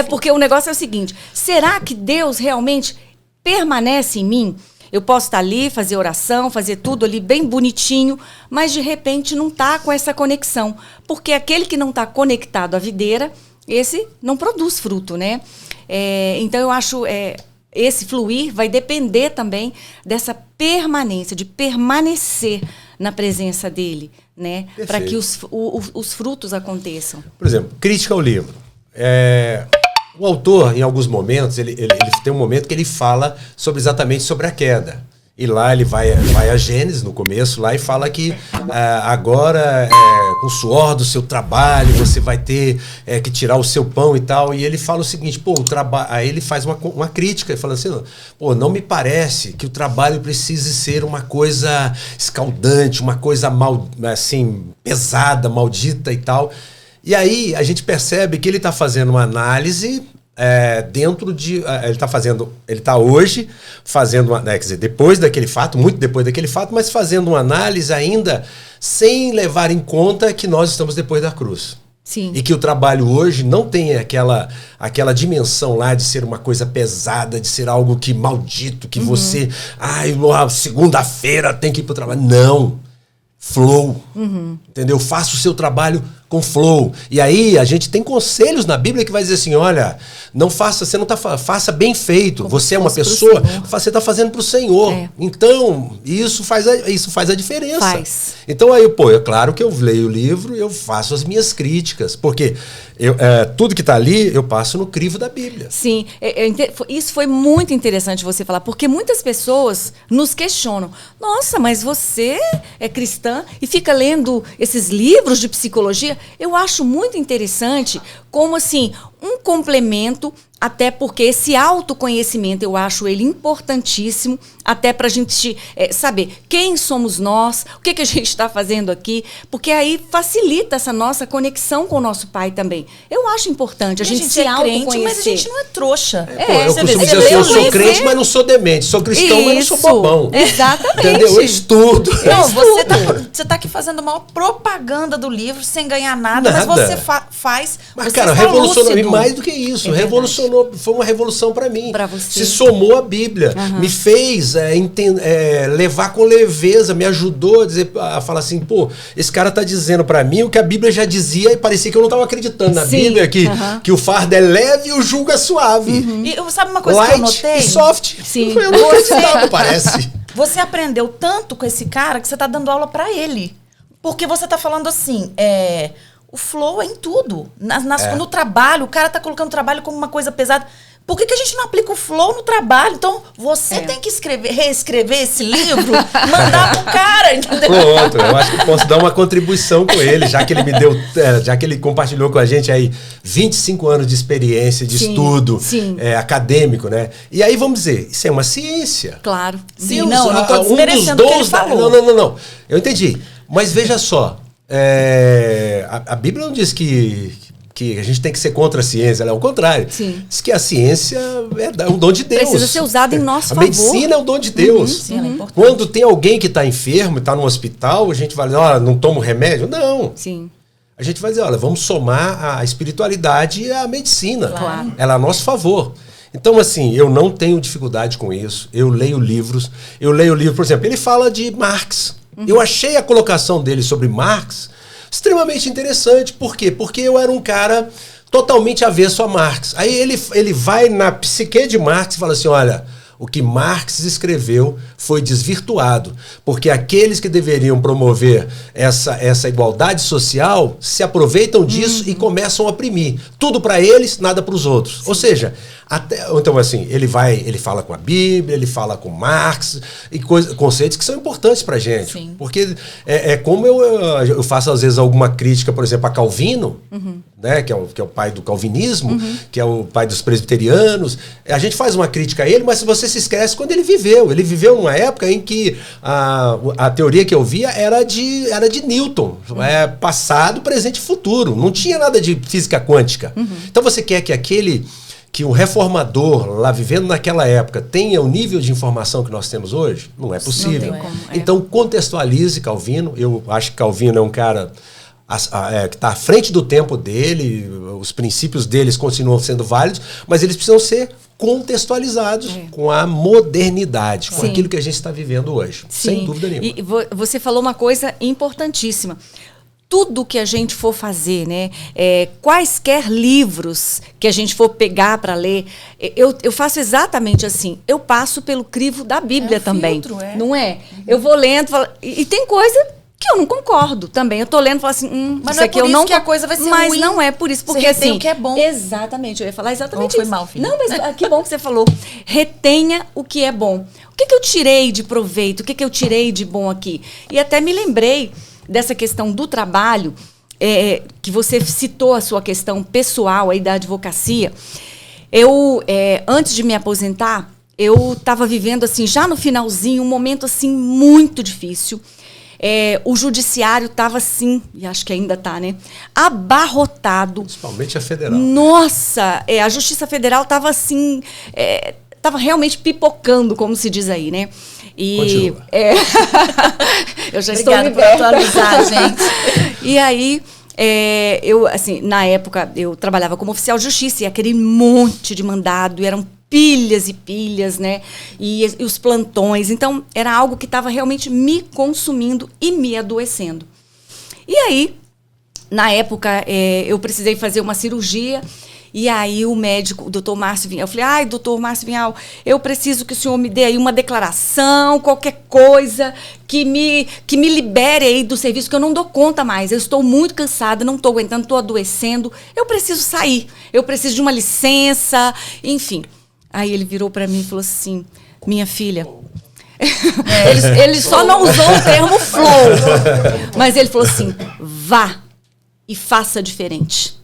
Porque o negócio é o seguinte, será que Deus realmente permanece em mim? Eu posso estar ali, fazer oração, fazer tudo ali bem bonitinho, mas de repente não está com essa conexão. Porque aquele que não está conectado à videira, esse não produz fruto, né? Então eu acho... esse fluir vai depender também dessa permanência, de permanecer na presença dele, né? Para que os frutos aconteçam. Por exemplo, crítica ao livro. O autor, em alguns momentos, ele tem um momento que ele fala exatamente sobre a queda. E lá ele vai a Gênesis, no começo, lá, e fala que agora, com o suor do seu trabalho, você vai ter que tirar o seu pão e tal. E ele fala o seguinte, aí ele faz uma crítica, ele fala assim, não me parece que o trabalho precise ser uma coisa escaldante, uma coisa assim, pesada, maldita e tal. E aí a gente percebe que ele está fazendo uma análise dentro de... Ele está hoje fazendo uma... quer dizer, depois daquele fato, muito depois daquele fato, mas fazendo uma análise ainda sem levar em conta que nós estamos depois da cruz. Sim. E que o trabalho hoje não tem aquela dimensão lá de ser uma coisa pesada, de ser algo que maldito, que você... segunda-feira tem que ir para o trabalho. Não. Flow. Entendeu? Faça o seu trabalho com flow. E aí a gente tem conselhos na Bíblia que vai dizer assim, olha, faça bem feito. Você é uma pessoa, você está fazendo para o Senhor. Então, isso faz a diferença. Faz. Então aí, é claro que eu leio o livro, eu faço as minhas críticas, porque tudo que está ali, eu passo no crivo da Bíblia. Sim, isso foi muito interessante você falar, porque muitas pessoas nos questionam, nossa, mas você é cristã e fica lendo esses livros de psicologia? Eu acho muito interessante como, assim, um complemento, até porque esse autoconhecimento, eu acho ele importantíssimo, até para a gente saber quem somos nós, o que a gente está fazendo aqui, porque aí facilita essa nossa conexão com o nosso Pai também. Eu acho importante a gente se autoconhecer. Mas a gente não é trouxa. Eu costumo dizer assim, eu sou crente, mas não sou demente. Sou cristão, mas não sou bobão. Exatamente. Entendeu? Eu estudo. Não, você tá aqui fazendo a maior propaganda do livro, sem ganhar nada. Mas você faz... Mas, cara, revolucionou mais do que isso. Revolucionou, foi uma revolução para mim. Para você. Se somou à Bíblia. Me fez levar com leveza, me ajudou a falar assim, esse cara tá dizendo para mim o que a Bíblia já dizia e parecia que eu não tava acreditando na Bíblia, que o fardo é leve e o jugo é suave. E sabe uma coisa que eu notei? E soft. Sim. Eu não acreditava, parece. Você aprendeu tanto com esse cara que você tá dando aula para ele. Porque você tá falando assim, o flow é em tudo. No trabalho, o cara tá colocando o trabalho como uma coisa pesada. Por que a gente não aplica o flow no trabalho? Então, você tem que reescrever esse livro, mandar pro cara, entendeu? Pronto, eu acho que posso dar uma contribuição com ele, já que ele me deu, já que ele compartilhou com a gente aí 25 anos de experiência, de estudo acadêmico, né? E aí, vamos dizer, isso é uma ciência. Claro. Sim, não tô desmerecendo o que ele falou. Não. Eu entendi. Mas veja só, a Bíblia não diz que a gente tem que ser contra a ciência, ao contrário. Sim. Diz que a ciência é um dom de Deus. Precisa ser usada em nosso favor. A medicina é um dom de Deus. Sim, ela é importante. Quando tem alguém que está enfermo, está no hospital, a gente vai dizer, não toma remédio? Não. Sim. A gente vai dizer, vamos somar a espiritualidade à medicina. Claro. Ela é a nosso favor. Então, assim, eu não tenho dificuldade com isso. Eu leio livros. Por exemplo, ele fala de Marx. Eu achei a colocação dele sobre Marx extremamente interessante. Por quê? Porque eu era um cara totalmente avesso a Marx. Aí ele vai na psique de Marx e fala assim, olha, o que Marx escreveu foi desvirtuado, porque aqueles que deveriam promover essa igualdade social se aproveitam disso e começam a oprimir. Tudo para eles, nada para os outros. Sim. Ou seja, então assim, ele fala com a Bíblia, ele fala com Marx e conceitos que são importantes para a gente. Sim. Porque como eu faço às vezes alguma crítica, por exemplo, a Calvino, né, que é o pai do calvinismo, que é o pai dos presbiterianos. A gente faz uma crítica a ele, mas você se esquece quando ele viveu. Ele viveu numa época em que a teoria que eu via era de Newton. Passado, presente e futuro. Não tinha nada de física quântica. Então você quer que o reformador, lá vivendo naquela época, tenha o nível de informação que nós temos hoje? Não é possível. Não tem como, Então contextualize Calvino. Eu acho que Calvino é um cara que está à frente do tempo dele, os princípios deles continuam sendo válidos, mas eles precisam ser contextualizados com a modernidade, com aquilo que a gente está vivendo hoje, sem dúvida nenhuma. E você falou uma coisa importantíssima. Tudo que a gente for fazer, né? Quaisquer livros que a gente for pegar para ler, eu faço exatamente assim. Eu passo pelo crivo da Bíblia também. Filtro, não é? Eu vou lendo, e tem coisa que eu não concordo também. Eu tô lendo e falo assim, mas isso aqui eu não... que a coisa vai ser mas ruim. Não é por isso, porque assim... o que é bom. Exatamente, eu ia falar exatamente foi isso. Mal, filho. Não, mas que bom que você falou. Retenha o que é bom. O que eu tirei de proveito? O que eu tirei de bom aqui? E até me lembrei dessa questão do trabalho, que você citou a sua questão pessoal aí da advocacia. Eu, antes de me aposentar, eu estava vivendo, assim, já no finalzinho, um momento, assim, muito difícil. O judiciário estava assim, e acho que ainda está, né? Abarrotado. Principalmente a federal. Nossa, a Justiça Federal estava assim, estava realmente pipocando, como se diz aí, né? E eu já estou Obrigada por atualizar, gente. E aí, eu, assim, na época, eu trabalhava como oficial de justiça, e aquele monte de mandado, eram pilhas e pilhas, né? E os plantões. Então, era algo que estava realmente me consumindo e me adoecendo. E aí, na época, eu precisei fazer uma cirurgia. E aí o médico, o doutor Márcio Vinhal, eu falei, doutor Márcio Vinhal, eu preciso que o senhor me dê aí uma declaração, qualquer coisa, que me libere aí do serviço, que eu não dou conta mais. Eu estou muito cansada, não estou aguentando, estou adoecendo. Eu preciso sair, eu preciso de uma licença, enfim. Aí ele virou para mim e falou assim, minha filha... ele só não usou o termo flow, mas ele falou assim, vá e faça diferente.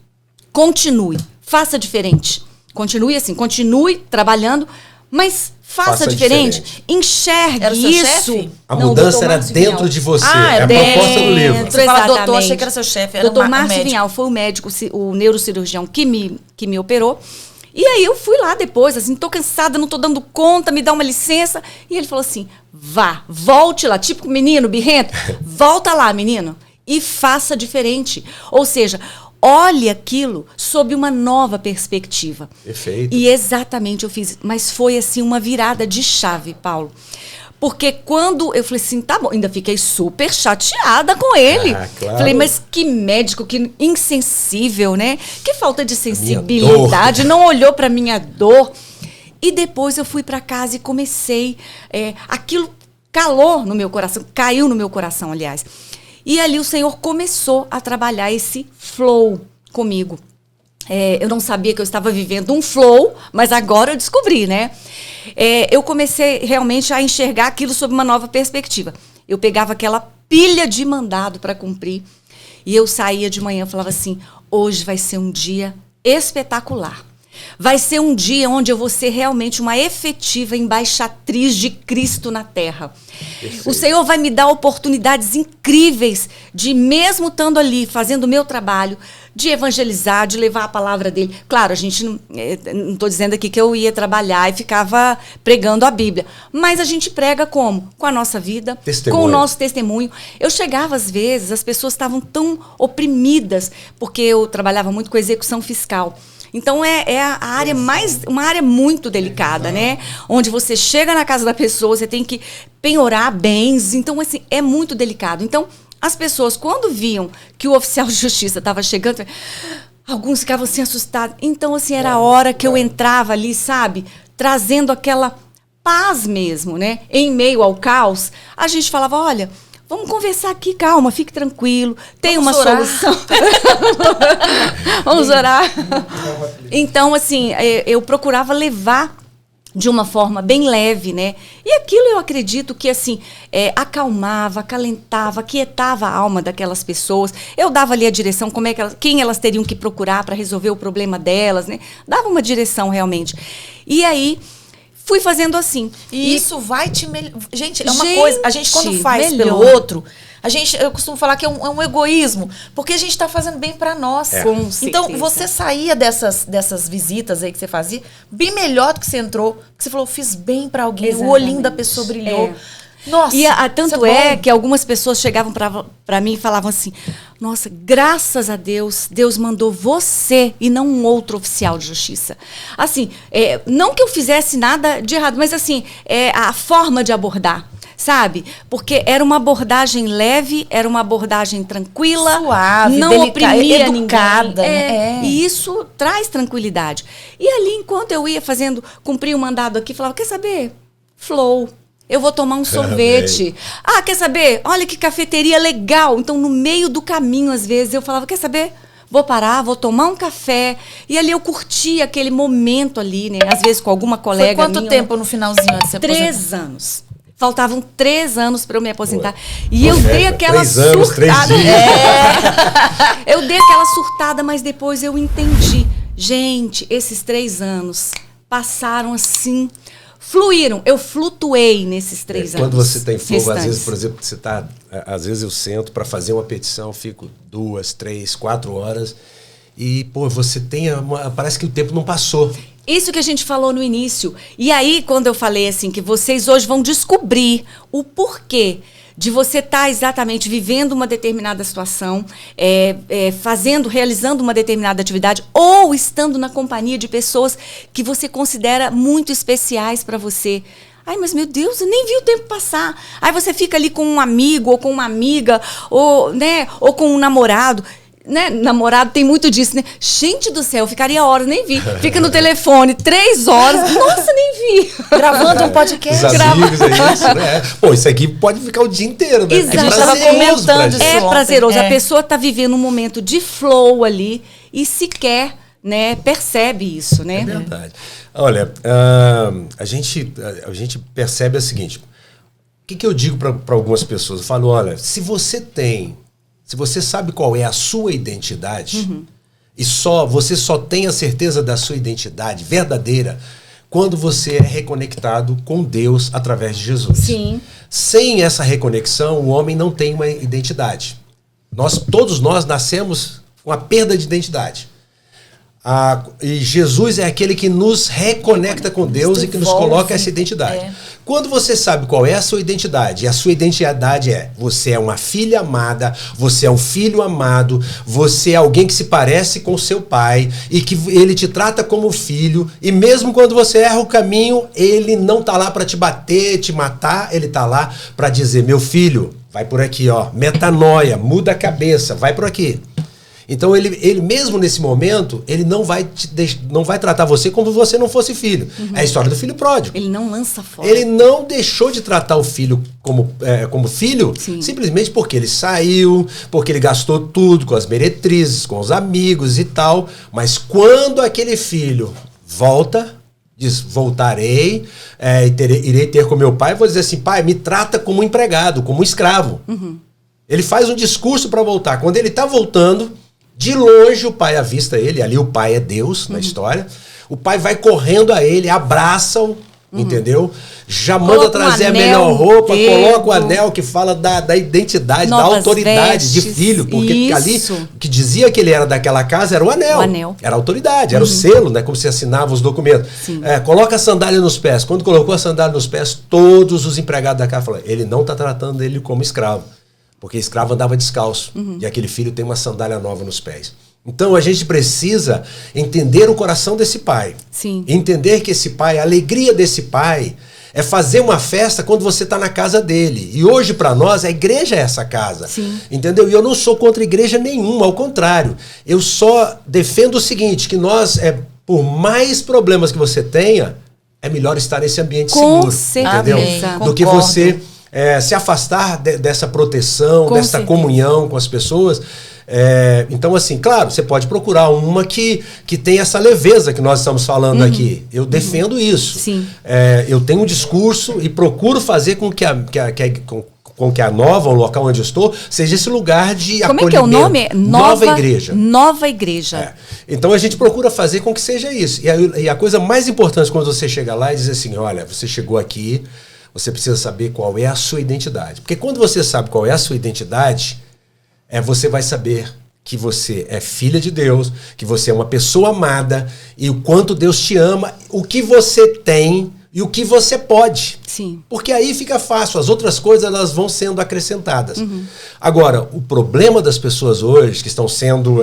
Continue, faça diferente. Continue assim, continue trabalhando, mas faça diferente. Enxergue era seu isso. Chefe? A mudança era dentro de você. É a proposta do livro. Você fala, doutor, achei que era seu chefe. Doutor Márcio Vinhal foi o médico, o neurocirurgião que me operou. E aí eu fui lá depois, assim, tô cansada, não tô dando conta, me dá uma licença. E ele falou assim, volte lá, tipo menino birrento, volta lá, menino, e faça diferente. Ou seja, olhe aquilo sob uma nova perspectiva. Perfeito. E exatamente eu fiz, mas foi assim uma virada de chave, Paulo. Porque quando eu falei assim, tá bom, ainda fiquei super chateada com ele. Claro. Falei, mas que médico, que insensível, né? Que falta de sensibilidade, não olhou pra minha dor. E depois eu fui pra casa e comecei, aquilo calou no meu coração, caiu no meu coração, aliás. E ali o Senhor começou a trabalhar esse flow comigo. Eu não sabia que eu estava vivendo um flow, mas agora eu descobri, né? Eu comecei realmente a enxergar aquilo sob uma nova perspectiva. Eu pegava aquela pilha de mandado para cumprir e eu saía de manhã e falava assim, hoje vai ser um dia espetacular. Vai ser um dia onde eu vou ser realmente uma efetiva embaixatriz de Cristo na Terra. Perfeito. O Senhor vai me dar oportunidades incríveis de, mesmo estando ali, fazendo o meu trabalho, de evangelizar, de levar a palavra dele. Claro, a gente não estou dizendo aqui que eu ia trabalhar e ficava pregando a Bíblia. Mas a gente prega como? Com a nossa vida, com o nosso testemunho. Eu chegava às vezes, as pessoas estavam tão oprimidas, porque eu trabalhava muito com execução fiscal. Então, a área uma área muito delicada, né? Onde você chega na casa da pessoa, você tem que penhorar bens. Então, assim, é muito delicado. Então, as pessoas, quando viam que o oficial de justiça estava chegando, alguns ficavam assim assustados. Então, assim, era a hora que eu entrava ali, sabe? Trazendo aquela paz mesmo, né? Em meio ao caos, a gente falava, olha, vamos conversar aqui, calma, fique tranquilo, tem uma solução. Vamos orar. Então, assim, eu procurava levar de uma forma bem leve, né? E aquilo eu acredito que, assim, acalmava, acalentava, aquietava a alma daquelas pessoas. Eu dava ali a direção, quem elas teriam que procurar para resolver o problema delas, né? Dava uma direção, realmente. E aí, fui fazendo assim. E isso vai te... Gente, é uma coisa... A gente, quando faz pelo outro... eu costumo falar que é um egoísmo, porque a gente está fazendo bem para nós. Com então, certeza. você saía dessas visitas aí que você fazia, bem melhor do que você entrou, que você falou, fiz bem para alguém, Exatamente. o olhinho da pessoa brilhou. Nossa, E tanto que algumas pessoas chegavam para mim e falavam assim, nossa, graças a Deus, Deus mandou você e não um outro oficial de justiça. Assim, não que eu fizesse nada de errado, mas assim, a forma de abordar. Sabe? Porque era uma abordagem leve, era uma abordagem tranquila, suave, não oprimia educada. Ninguém. E isso traz tranquilidade. E ali, enquanto eu ia cumprir o mandado aqui, falava, quer saber? Flow. Eu vou tomar um sorvete. Quer saber? Olha que cafeteria legal. Então, no meio do caminho, às vezes, eu falava, quer saber? Vou parar, vou tomar um café. E ali eu curtia aquele momento ali, né? Às vezes com alguma colega minha. Foi quanto tempo no finalzinho antes de se aposentar? 3 anos. Faltavam 3 anos para eu me aposentar. E eu dei aquela 3 anos, surtada. 3 dias. Eu dei aquela surtada, mas depois eu entendi. Gente, esses 3 anos passaram assim, fluíram. Eu flutuei nesses 3 anos. Quando você tem fogo, restantes. às vezes, por exemplo, às vezes eu sento para fazer uma petição, fico 2, 3, 4 horas e, você tem parece que o tempo não passou. Isso que a gente falou no início. E aí, quando eu falei assim, que vocês hoje vão descobrir o porquê de você estar exatamente vivendo uma determinada situação, realizando uma determinada atividade, ou estando na companhia de pessoas que você considera muito especiais para você. Ai, mas meu Deus, eu nem vi o tempo passar. Aí você fica ali com um amigo, ou com uma amiga, ou com um namorado. Né? Namorado tem muito disso, né? Gente do céu, ficaria horas, nem vi. Fica no telefone 3 horas, nossa, nem vi. Gravando um podcast. Os amigos, é isso, né? Isso aqui pode ficar o dia inteiro, né? Exato. A gente estava comentando isso É ontem. prazeroso. A pessoa está vivendo um momento de flow ali e sequer, né, percebe isso, né? É verdade. Olha, a gente percebe o seguinte, o que eu digo para algumas pessoas? Eu falo, olha, se você sabe qual é a sua identidade, e você só tem a certeza da sua identidade verdadeira quando você é reconectado com Deus através de Jesus. Sim. Sem essa reconexão, o homem não tem uma identidade. Todos nós nascemos com a perda de identidade. E Jesus é aquele que nos reconecta com Deus e que nos coloca essa identidade. Quando você sabe qual é a sua identidade, e a sua identidade você é uma filha amada, você é um filho amado, você é alguém que se parece com seu pai e que ele te trata como filho, e mesmo quando você erra o caminho, ele não está lá para te bater, te matar, ele está lá para dizer, meu filho, vai por aqui, metanoia, muda a cabeça, vai por aqui. Então ele mesmo nesse momento, ele não vai tratar você como se você não fosse filho. É a história do filho pródigo. Ele não lança fora. Ele não deixou de tratar o filho como filho, Sim. simplesmente porque ele saiu, porque ele gastou tudo com as meretrizes, com os amigos e tal. Mas quando aquele filho volta, diz, voltarei, irei ter com meu pai, vou dizer assim, pai, me trata como um empregado, como um escravo. Ele faz um discurso para voltar. Quando ele está voltando, de longe o pai avista ele, ali o pai é Deus na história, o pai vai correndo a ele, abraça-o, entendeu? Já manda trazer a melhor roupa, coloca o anel que fala da identidade, da autoridade de filho, porque ali o que dizia que ele era daquela casa era o anel. Era a autoridade, era o selo, né? Como se assinava os documentos. Coloca a sandália nos pés. Quando colocou a sandália nos pés, todos os empregados da casa falaram, ele não está tratando ele como escravo. Porque escravo andava descalço. E aquele filho tem uma sandália nova nos pés. Então a gente precisa entender o coração desse pai. Sim. Entender que esse pai, a alegria desse pai é fazer uma festa quando você está na casa dele. E hoje para nós a igreja é essa casa. Sim. Entendeu? E eu não sou contra igreja nenhuma, ao contrário. Eu só defendo o seguinte, que nós, por mais problemas que você tenha, é melhor estar nesse ambiente Com seguro, entendeu? certeza. Do que Concordo. você se afastar dessa proteção, Com dessa certeza. comunhão com as pessoas. Então, assim, claro, você pode procurar uma que tem essa leveza que nós estamos falando aqui. Eu defendo isso. Sim. Eu tenho um discurso e procuro fazer com que a Nova, o local onde eu estou, seja esse lugar de Como acolhimento. é que é o nome? Nova Igreja. Nova Igreja. Então a gente procura fazer com que seja isso. E a coisa mais importante quando você chega lá é dizer assim, olha, você chegou aqui, você precisa saber qual é a sua identidade. Porque quando você sabe qual é a sua identidade, você vai saber que você é filha de Deus, que você é uma pessoa amada, e o quanto Deus te ama, o que você tem e o que você pode. Sim. Porque aí fica fácil, as outras coisas elas vão sendo acrescentadas. Agora, o problema das pessoas hoje que estão sendo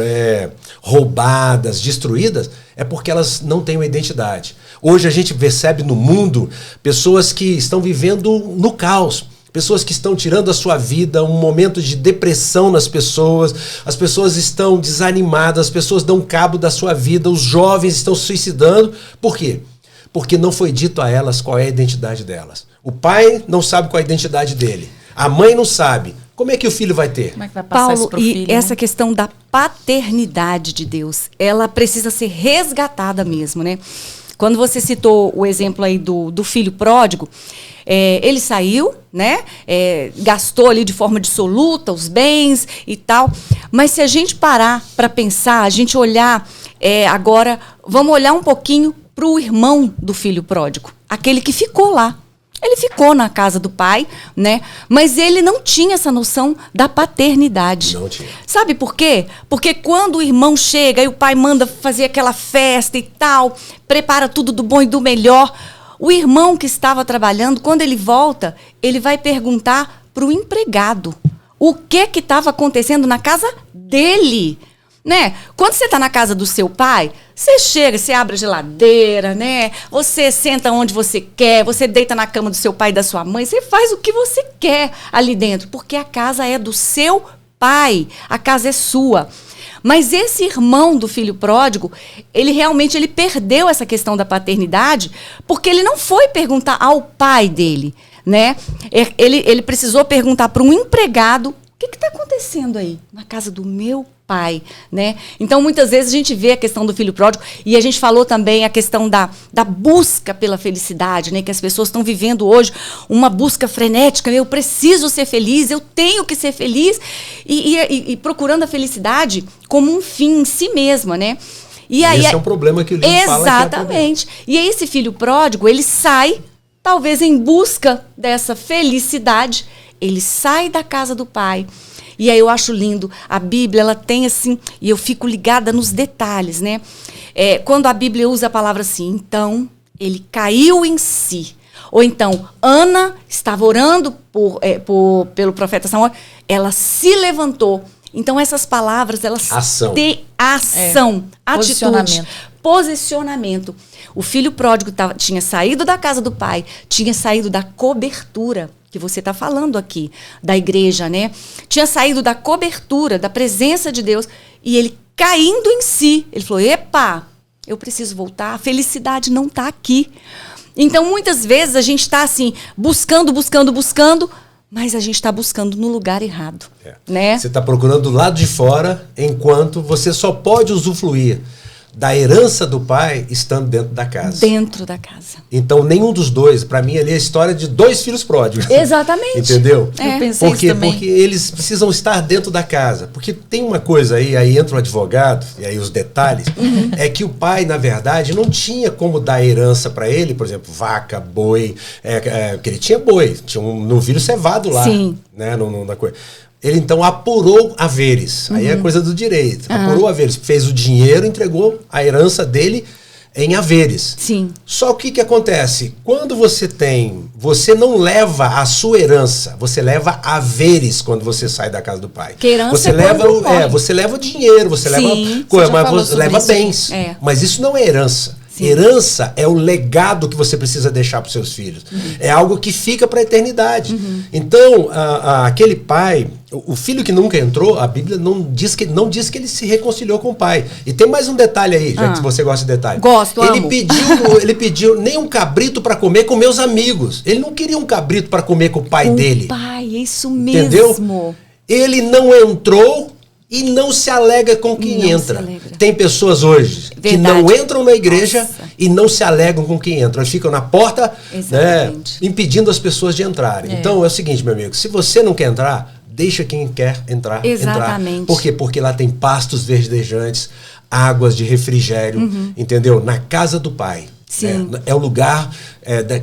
roubadas, destruídas, é porque elas não têm uma identidade. Hoje a gente percebe no mundo pessoas que estão vivendo no caos. Pessoas que estão tirando a sua vida, um momento de depressão nas pessoas, as pessoas estão desanimadas, as pessoas dão cabo da sua vida, os jovens estão se suicidando. Por quê? Porque não foi dito a elas qual é a identidade delas. O pai não sabe qual é a identidade dele. A mãe não sabe. Como é que o filho vai ter? Como é que vai passar isso Paulo, pro e filho? essa questão da paternidade de Deus, ela precisa ser resgatada mesmo, né? Quando você citou o exemplo aí do filho pródigo, ele saiu, né? Gastou ali de forma dissoluta os bens e tal. Mas se a gente parar para pensar, a gente olhar agora, vamos olhar um pouquinho para o irmão do filho pródigo, aquele que ficou lá. Ele ficou na casa do pai, né? Mas ele não tinha essa noção da paternidade. Não tinha. Sabe por quê? Porque quando o irmão chega e o pai manda fazer aquela festa e tal, prepara tudo do bom e do melhor, o irmão que estava trabalhando, quando ele volta, ele vai perguntar para o empregado o que estava acontecendo na casa dele. Né? Quando você está na casa do seu pai, você chega, você abre a geladeira, né? Você senta onde você quer, você deita na cama do seu pai e da sua mãe, você faz o que você quer ali dentro, porque a casa é do seu pai, a casa é sua. Mas esse irmão do filho pródigo, ele realmente perdeu essa questão da paternidade, porque ele não foi perguntar ao pai dele, né? Ele precisou perguntar para um empregado: o que está acontecendo aí na casa do meu pai, né? Então, muitas vezes a gente vê a questão do filho pródigo, e a gente falou também a questão da busca pela felicidade, né? Que as pessoas estão vivendo hoje uma busca frenética, eu preciso ser feliz, eu tenho que ser feliz, e procurando a felicidade como um fim em si mesma, né? E aí, esse é um problema que o livro fala. Exatamente. E aí esse filho pródigo, ele sai, talvez em busca dessa felicidade, ele sai da casa do pai. E aí eu acho lindo, a Bíblia, ela tem assim, e eu fico ligada nos detalhes, né? Quando a Bíblia usa a palavra assim, então ele caiu em si. Ou então, Ana estava orando pelo profeta Samuel, ela se levantou. Então essas palavras, elas têm ação, atitude, posicionamento. O filho pródigo tinha saído da casa do pai, tinha saído da cobertura que você está falando aqui, da igreja, né? Tinha saído da cobertura, da presença de Deus, e ele caindo em si, ele falou: epa, eu preciso voltar, a felicidade não está aqui. Então, muitas vezes, a gente está assim, buscando, mas a gente está buscando no lugar errado, né? Você está procurando do lado de fora, enquanto você só pode usufruir da herança do pai estando dentro da casa. Dentro da casa. Então, nenhum dos dois, para mim, ali é a história de dois filhos pródigos. Exatamente. Entendeu? Eu pensei Por quê? isso também. Porque eles precisam estar dentro da casa. Porque tem uma coisa aí entra o advogado, e aí os detalhes, é que o pai, na verdade, não tinha como dar herança para ele, por exemplo, vaca, boi, porque ele tinha boi, tinha um novilho cevado lá. Sim. Né, na coisa. Ele então apurou haveres. Aí é coisa do direito. Apurou haveres. Fez o dinheiro, entregou a herança dele em haveres. Sim. Só que o que acontece? Quando você não leva a sua herança, você leva haveres quando você sai da casa do pai. Que herança você é leva quando morre. você leva o dinheiro, você Sim, leva você coisa, já mas falou você sobre leva isso. bens. É. Mas isso não é herança. Sim. Herança é o legado que você precisa deixar para os seus filhos. É algo que fica para a eternidade. Então, aquele pai, o filho que nunca entrou, a Bíblia não diz que ele se reconciliou com o pai. E tem mais um detalhe aí, já que você gosta de detalhe. Gosto, amo. Ele pediu nem um cabrito para comer com meus amigos. Ele não queria um cabrito para comer com o pai dele. Pai, é isso mesmo. Entendeu? Ele não entrou e não se alega com quem entra. Tem pessoas hoje que não entram na igreja e não se alegam com quem entra. Eles ficam na porta, né, impedindo as pessoas de entrarem. Então é o seguinte, meu amigo, se você não quer entrar, deixa quem quer entrar. Exatamente. Por quê? Porque lá tem pastos verdejantes, águas de refrigério, entendeu? Na casa do Pai. Sim. É o lugar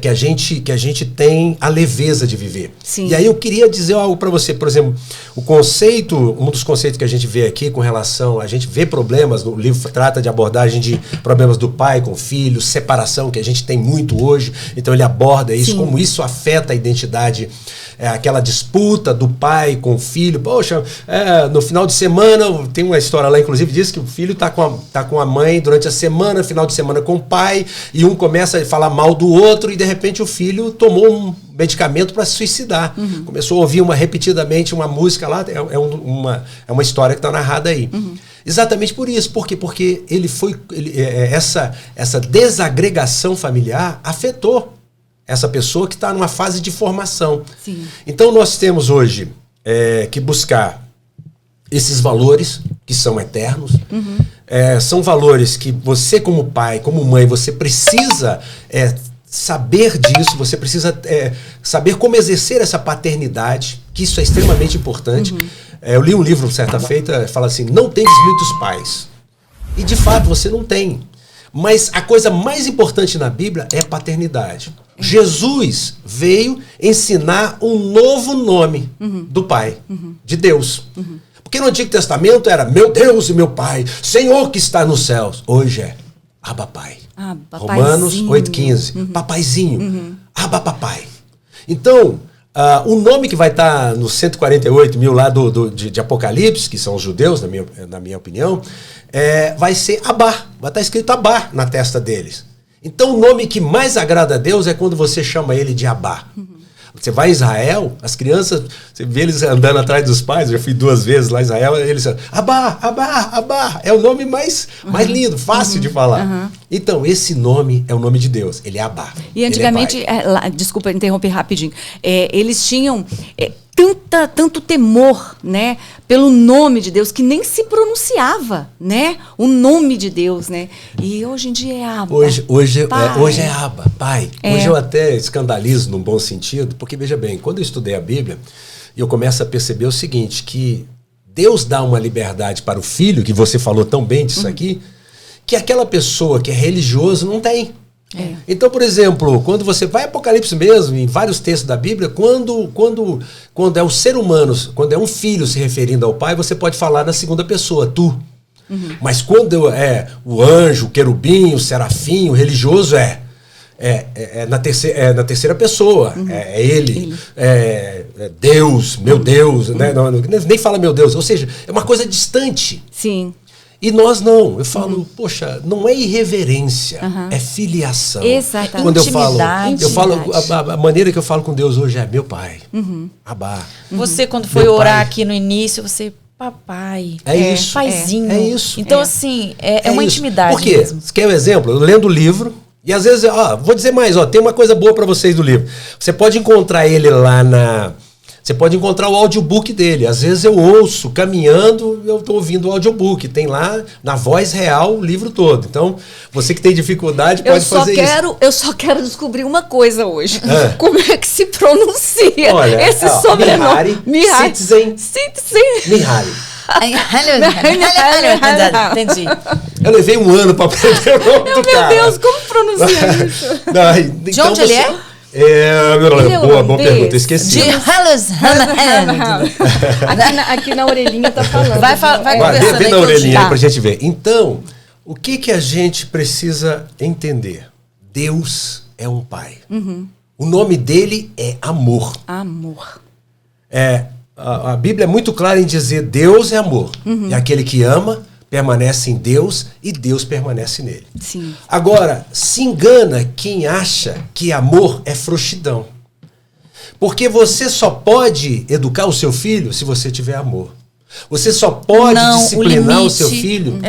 que a gente tem a leveza de viver. Sim. E aí eu queria dizer algo para você, por exemplo, um dos conceitos que a gente vê aqui com relação, a gente vê problemas, o livro trata de abordagem de problemas do pai com filho, separação, que a gente tem muito hoje, então ele aborda isso, como isso afeta a identidade, aquela disputa do pai com o filho. Poxa, no final de semana, tem uma história lá, inclusive, diz que o filho tá com a mãe durante a semana, final de semana com o pai, e um começa a falar mal do outro, e de repente o filho tomou um medicamento para se suicidar. Começou a ouvir repetidamente uma música lá, é uma história que está narrada aí. Exatamente por isso. Por quê? Porque essa desagregação familiar afetou essa pessoa que está numa fase de formação. Sim. Então nós temos hoje que buscar esses valores que são eternos. São valores que você, como pai, como mãe, você precisa saber disso, você precisa saber como exercer essa paternidade, que isso é extremamente importante. Eu li um livro certa feita, fala assim, não tendes muitos pais. E de fato você não tem. Mas a coisa mais importante na Bíblia é a paternidade. Jesus veio ensinar um novo nome do Pai, de Deus. Porque no Antigo Testamento era meu Deus e meu Pai, Senhor que está nos céus. Hoje é Abba Pai. Romanos 8,15. Papaizinho. Abba Papai. Então, o nome que vai estar nos 148 mil lá de Apocalipse, que são os judeus, na minha opinião, vai ser Abba. Vai estar escrito Abba na testa deles. Então, o nome que mais agrada a Deus é quando você chama ele de Abba. Você vai a Israel, as crianças, você vê eles andando atrás dos pais, eu já fui 2 vezes lá em Israel, eles falam, Abba, Abba, Abba, é o nome mais lindo, fácil de falar. Então, esse nome é o nome de Deus, ele é Abba. E antigamente, desculpa interromper rapidinho, eles tinham tanto temor, né, pelo nome de Deus, que nem se pronunciava, né, o nome de Deus, né, e hoje em dia é Abba. Hoje é Abba, Pai. Hoje eu até escandalizo num bom sentido, porque veja bem, quando eu estudei a Bíblia, eu começo a perceber o seguinte, que Deus dá uma liberdade para o filho, que você falou tão bem disso aqui, que aquela pessoa que é religioso não tem. Então, por exemplo, quando você vai Apocalipse mesmo, em vários textos da Bíblia, quando é o ser humano, quando é um filho se referindo ao pai, você pode falar na segunda pessoa, tu. Mas quando é o anjo, o querubim, o serafim, o religioso, na terceira pessoa. É ele. É Deus, meu Deus. Né? Não, nem fala meu Deus. Ou seja, é uma coisa distante. Sim. E nós não. Eu falo, poxa, não é irreverência, é filiação. Exatamente. Quando eu falo, a maneira que eu falo com Deus hoje é meu pai, Abba. Você, quando foi orar aqui no início, você, papai, isso, paizinho. É isso. Então, assim, é uma intimidade. Por quê? Mesmo. Você quer um exemplo? Eu lendo o livro, e às vezes, vou dizer mais, tem uma coisa boa para vocês do livro. Você pode encontrar ele lá Você pode encontrar o audiobook dele. Às vezes eu ouço, caminhando, eu estou ouvindo o audiobook. Tem lá, na voz real, o livro todo. Então, você que tem dificuldade pode fazer isso. Eu só quero descobrir uma coisa hoje. Como é que se pronuncia esse sobrenome? Mihaly. Citizen. Mihaly. Entendi. Eu levei 1 ano para aprender o nome do cara. Meu Deus, como pronuncia isso? De onde ele é? Boa pergunta, esqueci. Aqui na orelhinha tá falando. Vai conversando. Vê na orelhinha aí pra gente ver. Então, o que a gente precisa entender? Deus é um pai. O nome dele é amor. Amor. A Bíblia é muito clara em dizer Deus é amor. E aquele que ama permanece em Deus e Deus permanece nele. Sim. Agora, se engana quem acha que amor é frouxidão. Porque você só pode educar o seu filho se você tiver amor. Você só pode disciplinar o seu filho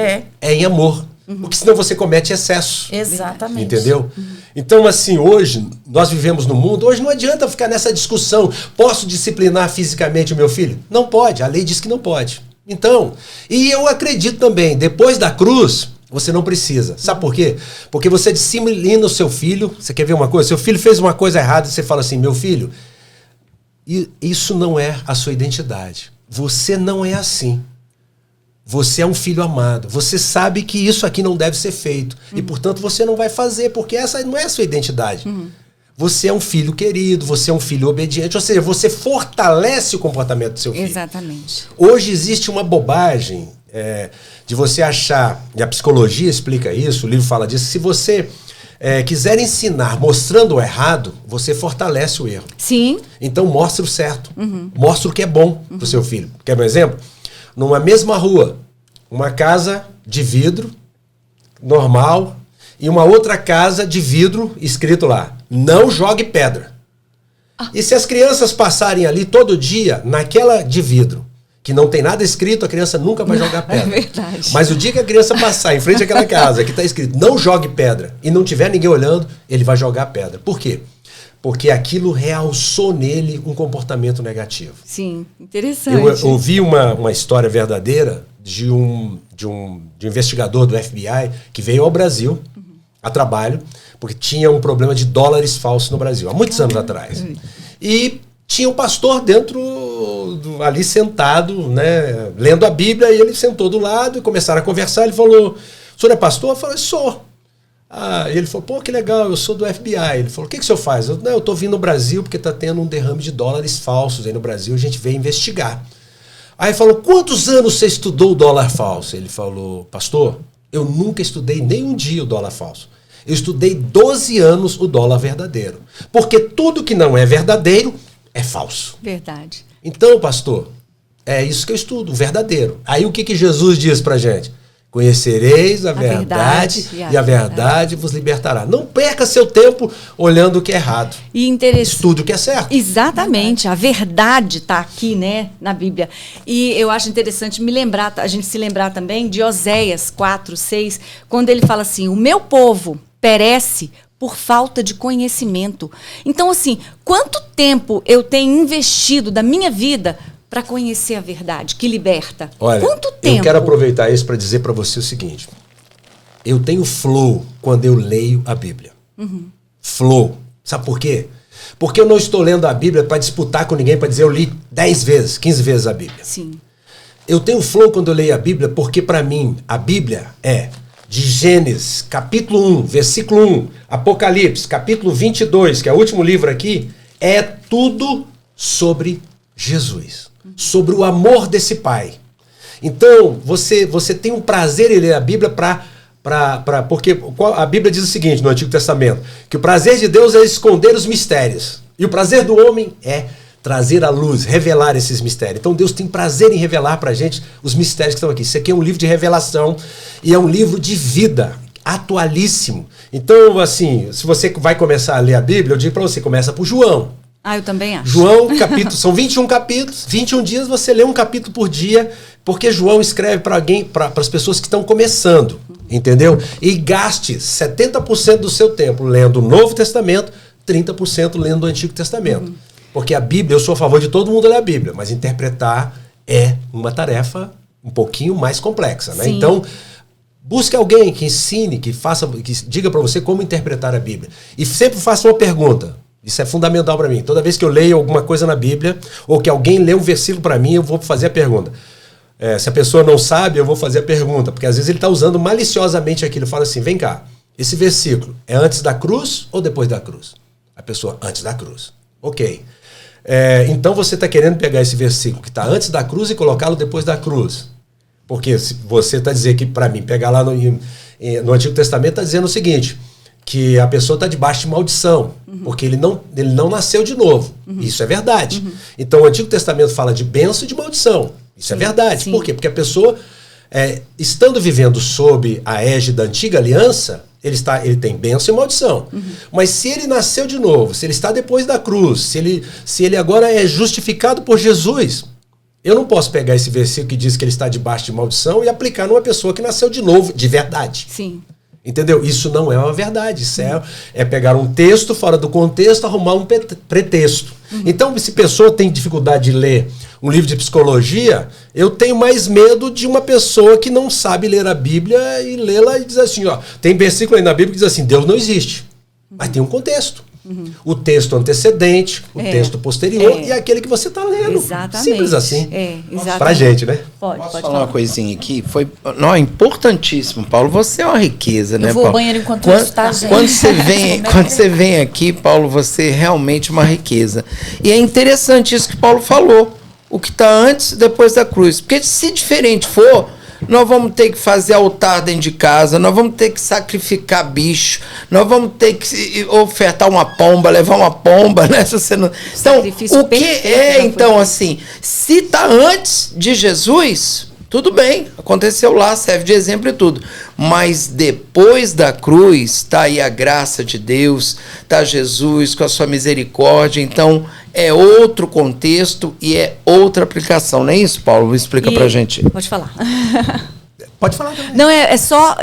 em amor. Porque senão você comete excesso. Exatamente. Entendeu? Então, assim, hoje, nós vivemos no mundo, hoje não adianta ficar nessa discussão. Posso disciplinar fisicamente o meu filho? Não pode, a lei diz que não pode. Então, e eu acredito também, depois da cruz, você não precisa. Sabe por quê? Porque você disciplina o seu filho. Você quer ver uma coisa? Seu filho fez uma coisa errada e você fala assim, meu filho, isso não é a sua identidade. Você não é assim. Você é um filho amado. Você sabe que isso aqui não deve ser feito. E, portanto, você não vai fazer, porque essa não é a sua identidade. Você é um filho querido, você é um filho obediente. Ou seja, você fortalece o comportamento do seu filho. Exatamente. Hoje existe uma bobagem de você achar, e a psicologia explica isso, o livro fala disso, se você quiser ensinar mostrando o errado, você fortalece o erro. Sim. Então mostre o certo. Mostre o que é bom pro seu filho. Quer um exemplo? Numa mesma rua, uma casa de vidro, normal, e uma outra casa de vidro, escrito lá, não jogue pedra. E se as crianças passarem ali todo dia, naquela de vidro, que não tem nada escrito, a criança nunca vai jogar pedra. É verdade. Mas o dia que a criança passar em frente àquela casa, que está escrito, não jogue pedra, e não tiver ninguém olhando, ele vai jogar pedra. Por quê? Porque aquilo realçou nele um comportamento negativo. Sim, interessante. Eu ouvi uma história verdadeira de um investigador do FBI que veio ao Brasil a trabalho, porque tinha um problema de dólares falsos no Brasil, há muitos anos atrás. E tinha um pastor ali sentado, né, lendo a Bíblia, e ele sentou do lado e começaram a conversar. Ele falou, o senhor é pastor? Eu falei, sou. E ele falou, pô, que legal, eu sou do FBI. Ele falou, o que o senhor faz? Eu estou vindo no Brasil porque está tendo um derrame de dólares falsos aí no Brasil, a gente veio investigar. Aí ele falou, quantos anos você estudou o dólar falso? Ele falou, pastor, eu nunca estudei nem um dia o dólar falso. Eu estudei 12 anos o dólar verdadeiro. Porque tudo que não é verdadeiro é falso. Verdade. Então, pastor, é isso que eu estudo, o verdadeiro. Aí o que Jesus diz pra gente? Conhecereis a verdade e a verdade vos libertará. Não perca seu tempo olhando o que é errado. E estude o que é certo. Exatamente. A verdade está aqui, né, na Bíblia. E eu acho interessante a gente se lembrar também de Oséias 4:6, quando ele fala assim, o meu povo perece por falta de conhecimento. Então, assim, quanto tempo eu tenho investido da minha vida para conhecer a verdade, que liberta? Olha, quanto tempo? Eu quero aproveitar isso para dizer para você o seguinte. Eu tenho flow quando eu leio a Bíblia. Flow. Sabe por quê? Porque eu não estou lendo a Bíblia para disputar com ninguém, para dizer eu li 10 vezes, 15 vezes a Bíblia. Sim. Eu tenho flow quando eu leio a Bíblia, porque para mim a Bíblia é de Gênesis, capítulo 1, versículo 1, Apocalipse, capítulo 22, que é o último livro aqui, é tudo sobre Jesus. Sobre o amor desse Pai. Então, você tem um prazer em ler a Bíblia porque a Bíblia diz o seguinte no Antigo Testamento, que o prazer de Deus é esconder os mistérios. E o prazer do homem é trazer à luz, revelar esses mistérios. Então Deus tem prazer em revelar pra gente os mistérios que estão aqui. Isso aqui é um livro de revelação e é um livro de vida, atualíssimo. Então, assim, se você vai começar a ler a Bíblia, eu digo pra você, começa por João. Eu também acho. João, são 21 capítulos, 21 dias você lê um capítulo por dia, porque João escreve para as pessoas que estão começando, entendeu? E gaste 70% do seu tempo lendo o Novo Testamento, 30% lendo o Antigo Testamento. Porque a Bíblia, eu sou a favor de todo mundo ler a Bíblia, mas interpretar é uma tarefa um pouquinho mais complexa, né? Sim. Então, busque alguém que ensine, que diga para você como interpretar a Bíblia. E sempre faça uma pergunta. Isso é fundamental para mim. Toda vez que eu leio alguma coisa na Bíblia, ou que alguém lê um versículo para mim, eu vou fazer a pergunta. Se a pessoa não sabe, eu vou fazer a pergunta, porque às vezes ele está usando maliciosamente aquilo. Fala assim, vem cá, esse versículo é antes da cruz ou depois da cruz? A pessoa, antes da cruz. Ok. Então você está querendo pegar esse versículo que está antes da cruz e colocá-lo depois da cruz. Porque se você está dizendo que, para mim, pegar lá no Antigo Testamento, está dizendo o seguinte, que a pessoa está debaixo de maldição, porque ele não nasceu de novo. Isso é verdade. Então o Antigo Testamento fala de bênção e de maldição. Isso é verdade. Sim. Por quê? Porque a pessoa estando vivendo sob a égide da antiga aliança, ele tem bênção e maldição. Mas se ele nasceu de novo, se ele está depois da cruz, se ele agora é justificado por Jesus, eu não posso pegar esse versículo que diz que ele está debaixo de maldição e aplicar numa pessoa que nasceu de novo, de verdade. Sim. Entendeu? Isso não é uma verdade. Isso é pegar um texto fora do contexto, arrumar um pretexto. Então, se a pessoa tem dificuldade de ler um livro de psicologia, eu tenho mais medo de uma pessoa que não sabe ler a Bíblia e lê-la e diz assim, ó, tem versículo aí na Bíblia que diz assim, Deus não existe. Mas tem um contexto. O texto antecedente, o texto posterior e aquele que você está lendo. Exatamente. Simples assim. Exatamente. Pra gente, né? Posso falar uma coisinha aqui? Não, é importantíssimo, Paulo. Você é uma riqueza, né, Eu vou Paulo? ao banheiro enquanto isso, tá, gente? Quando você vem aqui, Paulo, você é realmente uma riqueza. E é interessante isso que Paulo falou. O que está antes e depois da cruz. Porque se diferente for, nós vamos ter que fazer altar dentro de casa, nós vamos ter que sacrificar bicho, nós vamos ter que ofertar uma pomba, levar uma pomba, né? Se você não... Então, o que é, então, assim, se está antes de Jesus, tudo bem, aconteceu lá, serve de exemplo e tudo. Mas depois da cruz, está aí a graça de Deus, está Jesus com a sua misericórdia, então é outro contexto e é outra aplicação, não é isso, Paulo? Explica pra gente. Pode falar. Pode falar também. Não, é só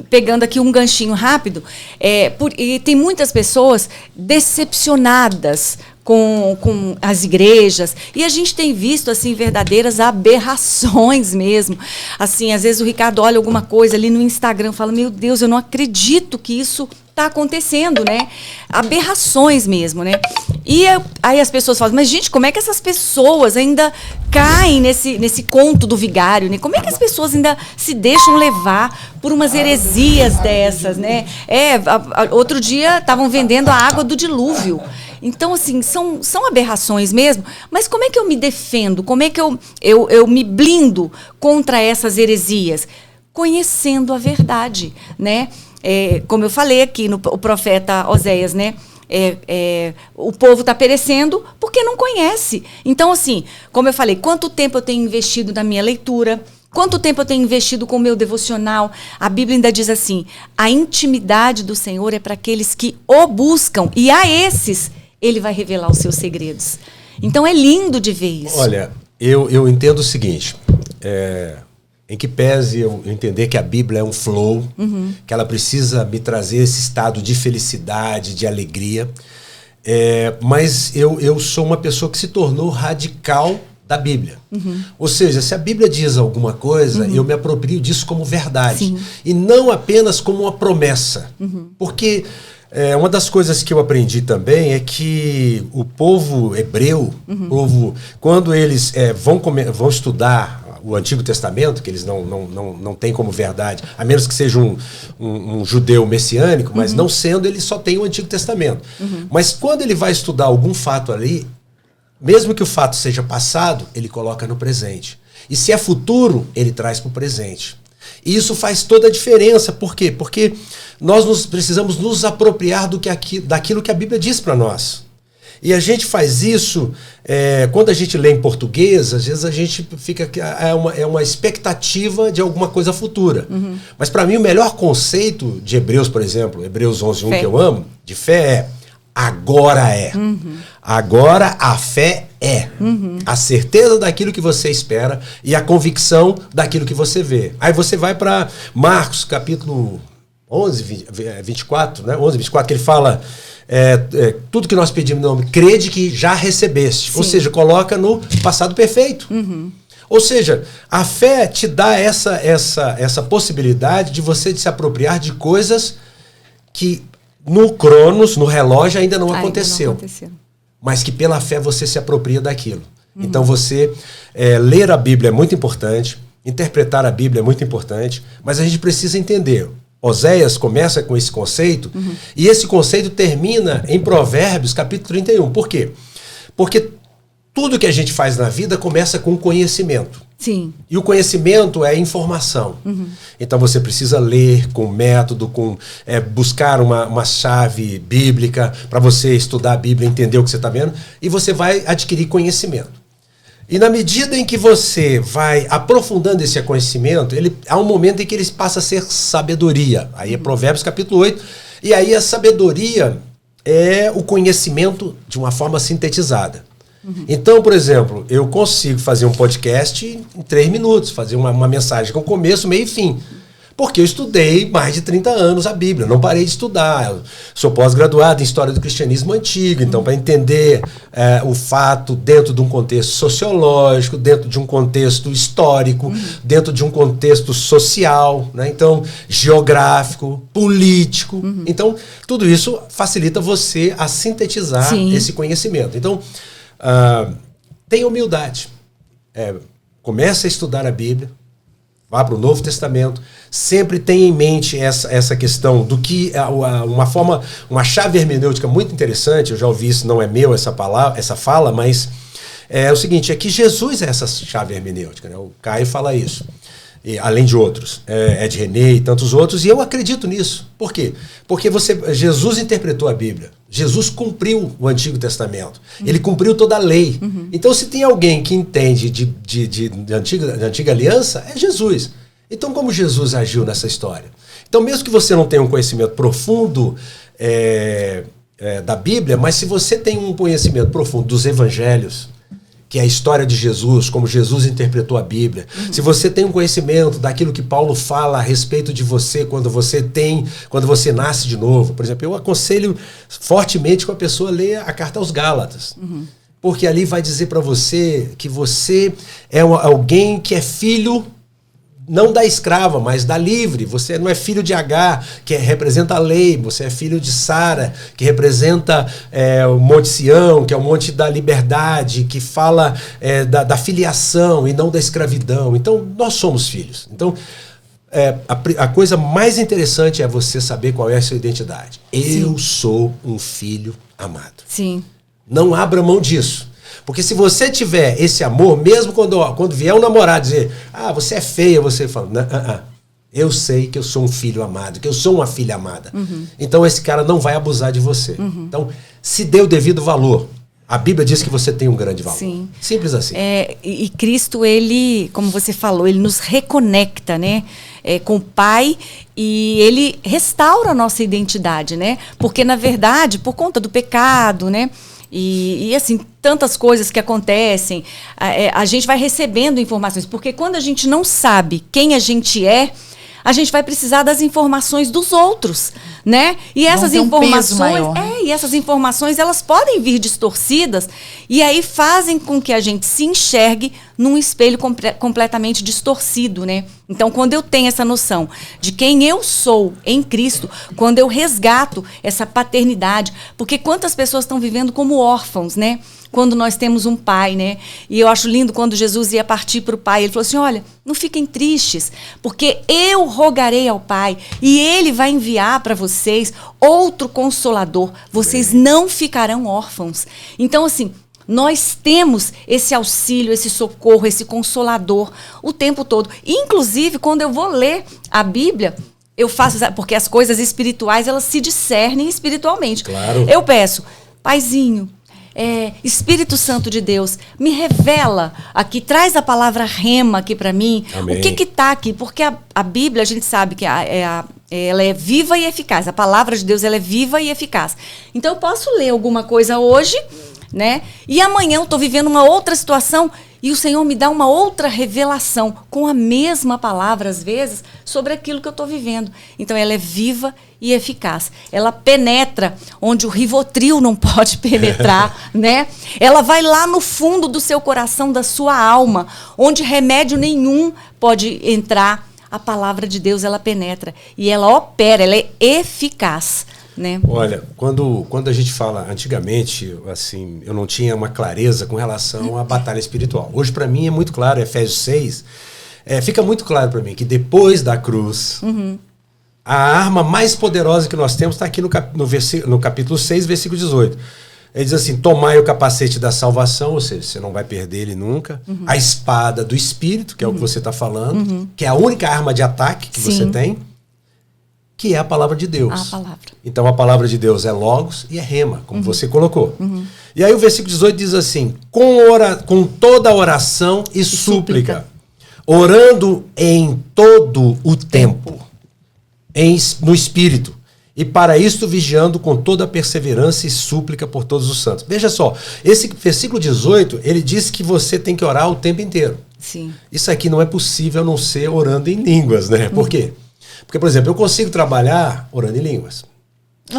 pegando aqui um ganchinho rápido, e tem muitas pessoas decepcionadas com as igrejas, e a gente tem visto, assim, verdadeiras aberrações mesmo. Assim, às vezes o Ricardo olha alguma coisa ali no Instagram e fala, meu Deus, eu não acredito que isso está acontecendo, né? Aberrações mesmo, né? E aí as pessoas falam, mas gente, como é que essas pessoas ainda caem nesse conto do vigário, né? Como é que as pessoas ainda se deixam levar por umas heresias dessas, né? Outro dia estavam vendendo a água do dilúvio. Então, assim, são aberrações mesmo, mas como é que eu me defendo? Como é que eu me blindo contra essas heresias? Conhecendo a verdade, né? Como eu falei aqui o profeta Oséias, né? O povo está perecendo porque não conhece. Então, assim, como eu falei, quanto tempo eu tenho investido na minha leitura? Quanto tempo eu tenho investido com o meu devocional? A Bíblia ainda diz assim, a intimidade do Senhor é para aqueles que o buscam, e a esses Ele vai revelar os seus segredos. Então é lindo de ver isso. Olha, eu entendo o seguinte, em que pese eu entender que a Bíblia é um flow, que ela precisa me trazer esse estado de felicidade, de alegria, mas eu sou uma pessoa que se tornou radical da Bíblia. Ou seja, se a Bíblia diz alguma coisa, eu me aproprio disso como verdade. Sim. E não apenas como uma promessa. Porque uma das coisas que eu aprendi também é que o povo hebreu, quando eles vão estudar o Antigo Testamento, que eles não têm como verdade, a menos que seja um judeu messiânico, mas não sendo, ele só tem o Antigo Testamento. Mas quando ele vai estudar algum fato ali, mesmo que o fato seja passado, ele coloca no presente. E se é futuro, ele traz para o presente. E isso faz toda a diferença. Por quê? Porque nós precisamos nos apropriar daquilo que a Bíblia diz para nós. E a gente faz isso, quando a gente lê em português, às vezes a gente fica... É uma expectativa de alguma coisa futura. Mas para mim o melhor conceito de Hebreus, por exemplo, Hebreus 11:1, que eu amo, de fé agora é. Agora a fé é. A certeza daquilo que você espera e a convicção daquilo que você vê. Aí você vai para Marcos, capítulo 11, 24, né? 11, 24, que ele fala... tudo que nós pedimos no nome, crede que já recebeste. Sim. Ou seja, coloca no passado perfeito. Ou seja, a fé te dá essa possibilidade de você se apropriar de coisas que no Cronos, no relógio, ainda não aconteceu. Mas que pela fé você se apropria daquilo. Então você ler a Bíblia é muito importante, interpretar a Bíblia é muito importante, mas a gente precisa entender. Oséias começa com esse conceito, e esse conceito termina em Provérbios, capítulo 31. Por quê? Porque tudo que a gente faz na vida começa com conhecimento. Sim. E o conhecimento é informação. Então você precisa ler com método, buscar uma chave bíblica para você estudar a Bíblia, entender o que você está vendo, e você vai adquirir conhecimento. E na medida em que você vai aprofundando esse conhecimento, há um momento em que ele passa a ser sabedoria. Aí é Provérbios capítulo 8. E aí a sabedoria é o conhecimento de uma forma sintetizada. Então, por exemplo, eu consigo fazer um podcast em 3 minutos, fazer uma mensagem com começo, meio e fim. Porque eu estudei mais de 30 anos a Bíblia, não parei de estudar. Eu sou pós-graduado em História do Cristianismo Antigo, então para entender o fato dentro de um contexto sociológico, dentro de um contexto histórico, dentro de um contexto social, né? Então geográfico, político. Então tudo isso facilita você a sintetizar esse conhecimento. Então tenha humildade. Comece a estudar a Bíblia. Vá para o Novo Testamento, sempre tenha em mente essa questão do que uma chave hermenêutica muito interessante. Eu já ouvi isso, não é meu essa fala, mas é o seguinte, é que Jesus é essa chave hermenêutica, né? O Caio fala isso, e, além de outros, Ed René e tantos outros, e eu acredito nisso. Por quê? Porque Jesus interpretou a Bíblia, Jesus cumpriu o Antigo Testamento, ele cumpriu toda a lei. Então, se tem alguém que entende de antiga aliança, é Jesus. Então, como Jesus agiu nessa história? Então, mesmo que você não tenha um conhecimento profundo da Bíblia, mas se você tem um conhecimento profundo dos evangelhos, que é a história de Jesus, como Jesus interpretou a Bíblia. Se você tem um conhecimento daquilo que Paulo fala a respeito de você quando você nasce de novo. Por exemplo, eu aconselho fortemente que a pessoa leia a carta aos Gálatas. Porque ali vai dizer para você que você é alguém que é filho, não da escrava, mas da livre. Você não é filho de Agar, que representa a lei. Você é filho de Sara, que representa o Monte Sião, que é o Monte da Liberdade, que fala da filiação e não da escravidão. Então, nós somos filhos. Então, a coisa mais interessante é você saber qual é a sua identidade. Eu sou um filho amado. Sim. Não abra mão disso. Porque se você tiver esse amor, mesmo quando vier um namorado dizer, você é feia, você fala, eu sei que eu sou um filho amado, que eu sou uma filha amada. Então esse cara não vai abusar de você. Então, se dê o devido valor. A Bíblia diz que você tem um grande valor. Sim. Simples assim. E Cristo, ele, como você falou, ele nos reconecta, né? Com o Pai, e ele restaura a nossa identidade, né? Porque, na verdade, por conta do pecado, né? E assim, tantas coisas que acontecem, a gente vai recebendo informações, porque quando a gente não sabe quem a gente gente vai precisar das informações dos outros, né? E essas informações, elas podem vir distorcidas e aí fazem com que a gente se enxergue num espelho completamente distorcido, né? Então, quando eu tenho essa noção de quem eu sou em Cristo, quando eu resgato essa paternidade, porque quantas pessoas estão vivendo como órfãos, né? Quando nós temos um pai, né? E eu acho lindo quando Jesus ia partir para o pai, ele falou assim, olha, não fiquem tristes, porque eu rogarei ao Pai e ele vai enviar para vocês outro Consolador. Vocês não ficarão órfãos. Então, assim, nós temos esse auxílio, esse socorro, esse Consolador o tempo todo. Inclusive, quando eu vou ler a Bíblia, eu faço, porque as coisas espirituais, elas se discernem espiritualmente. Claro. Eu peço, Paizinho, Espírito Santo de Deus, me revela aqui, traz a palavra rema aqui para mim. Amém. O que está aqui? Porque a Bíblia, a gente sabe que ela é viva e eficaz. A palavra de Deus, ela é viva e eficaz. Então, eu posso ler alguma coisa hoje, né? E amanhã eu estou vivendo uma outra situação e o Senhor me dá uma outra revelação com a mesma palavra, às vezes, sobre aquilo que eu estou vivendo. Então, ela é viva e eficaz. Ela penetra onde o Rivotril não pode penetrar, né? Ela vai lá no fundo do seu coração, da sua alma, onde remédio nenhum pode entrar. A palavra de Deus, ela penetra e ela opera, ela é eficaz, né? Olha, quando a gente fala antigamente, assim, eu não tinha uma clareza com relação à batalha espiritual. Hoje, para mim, é muito claro, Efésios 6, fica muito claro para mim que depois da cruz, a arma mais poderosa que nós temos está aqui no capítulo 6, versículo 18. Ele diz assim, tomai o capacete da salvação, ou seja, você não vai perder ele nunca. A espada do Espírito, que é o que você está falando, que é a única arma de ataque que você tem. que é a palavra de Deus. A palavra. Então a palavra de Deus é logos e é rema, como você colocou. E aí o versículo 18 diz assim: com toda oração e súplica, orando em todo o tempo, no Espírito, e para isto vigiando com toda perseverança e súplica por todos os santos. Veja só, esse versículo 18, ele diz que você tem que orar o tempo inteiro. Sim. Isso aqui não é possível a não ser orando em línguas, né? Por quê? Porque, por exemplo, eu consigo trabalhar orando em línguas,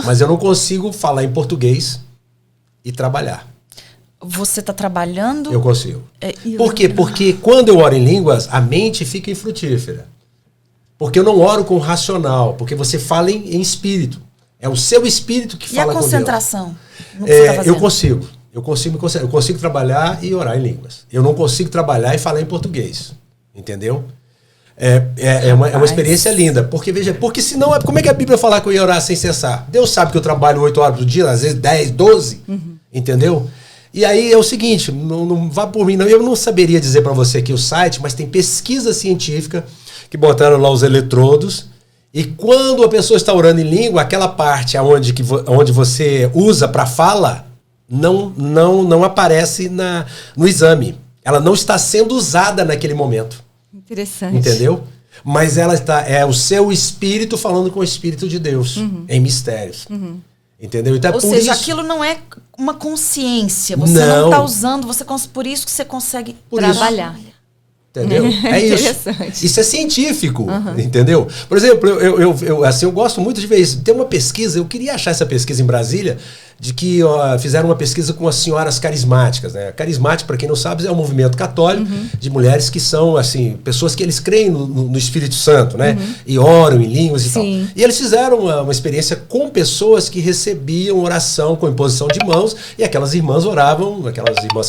mas eu não consigo falar em português e trabalhar. Você está trabalhando? Eu consigo. Por quê? Porque quando eu oro em línguas, a mente fica infrutífera. Porque eu não oro com racional, porque você fala em espírito. É o seu espírito que fala com Deus. E a concentração? No que você tá fazendo? Eu consigo trabalhar e orar em línguas. Eu não consigo trabalhar e falar em português. Entendeu? É uma experiência linda. Porque, veja, porque senão, como é que a Bíblia fala que eu ia orar sem cessar? Deus sabe que eu trabalho 8 horas por dia, às vezes 10, 12. Entendeu? E aí é o seguinte, não vá por mim, não. Eu não saberia dizer para você aqui o site, mas tem pesquisa científica que botaram lá os eletrodos, e quando a pessoa está orando em língua, aquela parte onde você usa para fala não aparece no exame. Ela não está sendo usada naquele momento. Interessante. Entendeu? Mas ela é o seu espírito falando com o Espírito de Deus, em mistérios. Entendeu? Então, Ou seja, aquilo não é uma consciência. Você não está usando, por isso que você consegue trabalhar. Entendeu? É isso. Isso é científico, entendeu? Por exemplo, eu gosto muito de ver isso. Tem uma pesquisa, eu queria achar essa pesquisa em Brasília, de que fizeram uma pesquisa com as senhoras carismáticas, né? Carismático, para quem não sabe, é um movimento católico de mulheres que são, assim, pessoas que eles creem no Espírito Santo, né? E oram em línguas e tal. E eles fizeram uma experiência com pessoas que recebiam oração com imposição de mãos, e aquelas irmãs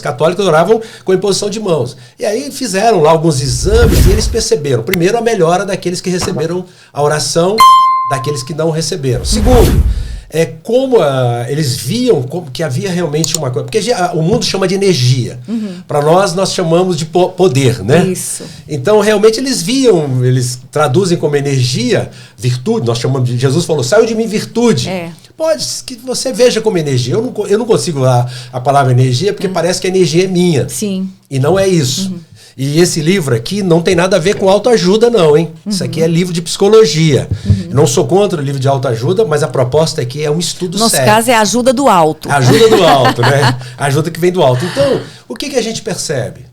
católicas oravam com imposição de mãos. E aí fizeram lá alguns exames e eles perceberam, primeiro, a melhora daqueles que receberam a oração, daqueles que não receberam. Segundo, como eles viam que havia realmente uma coisa. Porque o mundo chama de energia. Para nós chamamos de poder, né? Isso. Então, realmente, eles traduzem como energia, virtude. Nós chamamos de. Jesus falou: saiu de mim virtude. Pode que você veja como energia. Eu não consigo usar a palavra energia porque parece que a energia é minha. Sim. E não é isso. E esse livro aqui não tem nada a ver com autoajuda, não, hein? Isso aqui é livro de psicologia. Eu não sou contra o livro de autoajuda, mas a proposta aqui é um estudo sério. Nosso caso é a ajuda do alto. Ajuda do alto, né? Ajuda que vem do alto. Então, o que a gente percebe?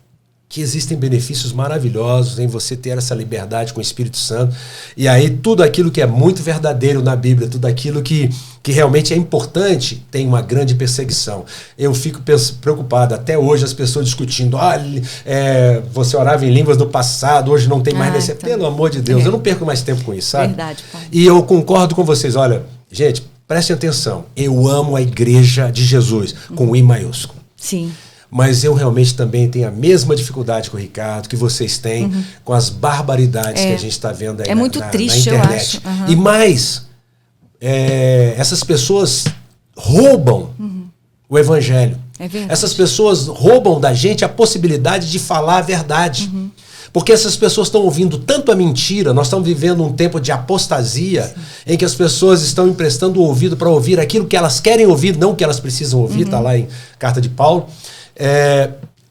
Que existem benefícios maravilhosos em você ter essa liberdade com o Espírito Santo. E aí tudo aquilo que é muito verdadeiro na Bíblia, tudo aquilo que realmente é importante, tem uma grande perseguição. Eu fico preocupado, até hoje as pessoas discutindo, você orava em línguas no passado, hoje não tem mais necessidade. Pelo amor de Deus, eu não perco mais tempo com isso, sabe? Verdade, pai. E eu concordo com vocês, olha, gente, prestem atenção, eu amo a Igreja de Jesus, com I maiúsculo. Sim. Mas eu realmente também tenho a mesma dificuldade com o Ricardo, que vocês têm, com as barbaridades que a gente está vendo aí muito triste, na internet. Eu acho. E mais, essas pessoas roubam o Evangelho. Essas pessoas roubam da gente a possibilidade de falar a verdade. Porque essas pessoas estão ouvindo tanto a mentira, nós estamos vivendo um tempo de apostasia, em que as pessoas estão emprestando o ouvido para ouvir aquilo que elas querem ouvir, não o que elas precisam ouvir, está lá em Carta de Paulo.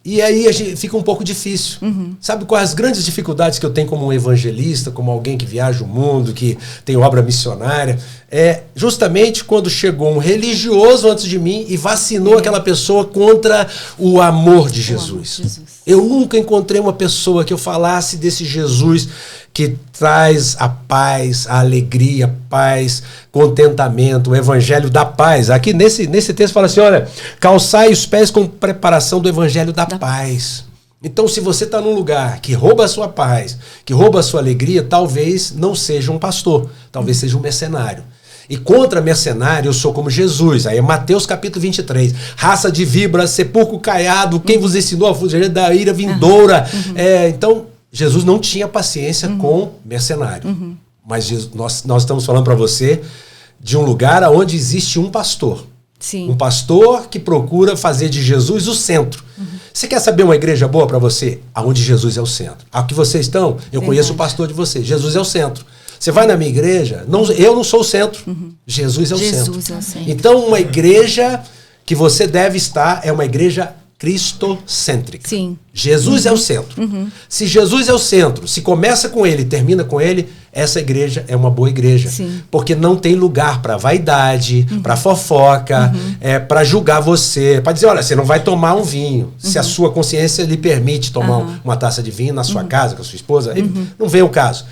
E aí fica um pouco difícil. Sabe quais as grandes dificuldades que eu tenho como um evangelista, como alguém que viaja o mundo, que tem obra missionária? Justamente quando chegou um religioso antes de mim e vacinou aquela pessoa contra o amor de Jesus. Eu nunca encontrei uma pessoa que eu falasse desse Jesus que traz a paz, a alegria, paz, contentamento, o evangelho da paz. Aqui nesse texto fala assim, olha, calçai os pés com preparação do evangelho da paz. Então, se você está num lugar que rouba a sua paz, que rouba a sua alegria, talvez não seja um pastor, talvez seja um mercenário. E contra mercenário eu sou como Jesus. Aí é Mateus capítulo 23. Raça de víboras, sepulcro caiado, quem vos ensinou a fugir da ira vindoura. Então, Jesus não tinha paciência com mercenário. Mas nós estamos falando para você de um lugar onde existe um pastor. Sim. Um pastor que procura fazer de Jesus o centro. Você quer saber uma igreja boa para você? Aonde Jesus é o centro. Aqui vocês estão, eu conheço o pastor de vocês. Jesus é o centro. Você vai na minha igreja, eu não sou o centro. Jesus é o centro. Jesus é o centro. Então, uma igreja que você deve estar é uma igreja cristocêntrica. Sim. Jesus é o centro. Se Jesus é o centro, se começa com ele e termina com ele, essa igreja é uma boa igreja. Sim. Porque não tem lugar para vaidade, para fofoca, para julgar você, para dizer, olha, você não vai tomar um vinho. Se a sua consciência lhe permite tomar uma taça de vinho na sua casa, com a sua esposa, aí não vem o caso.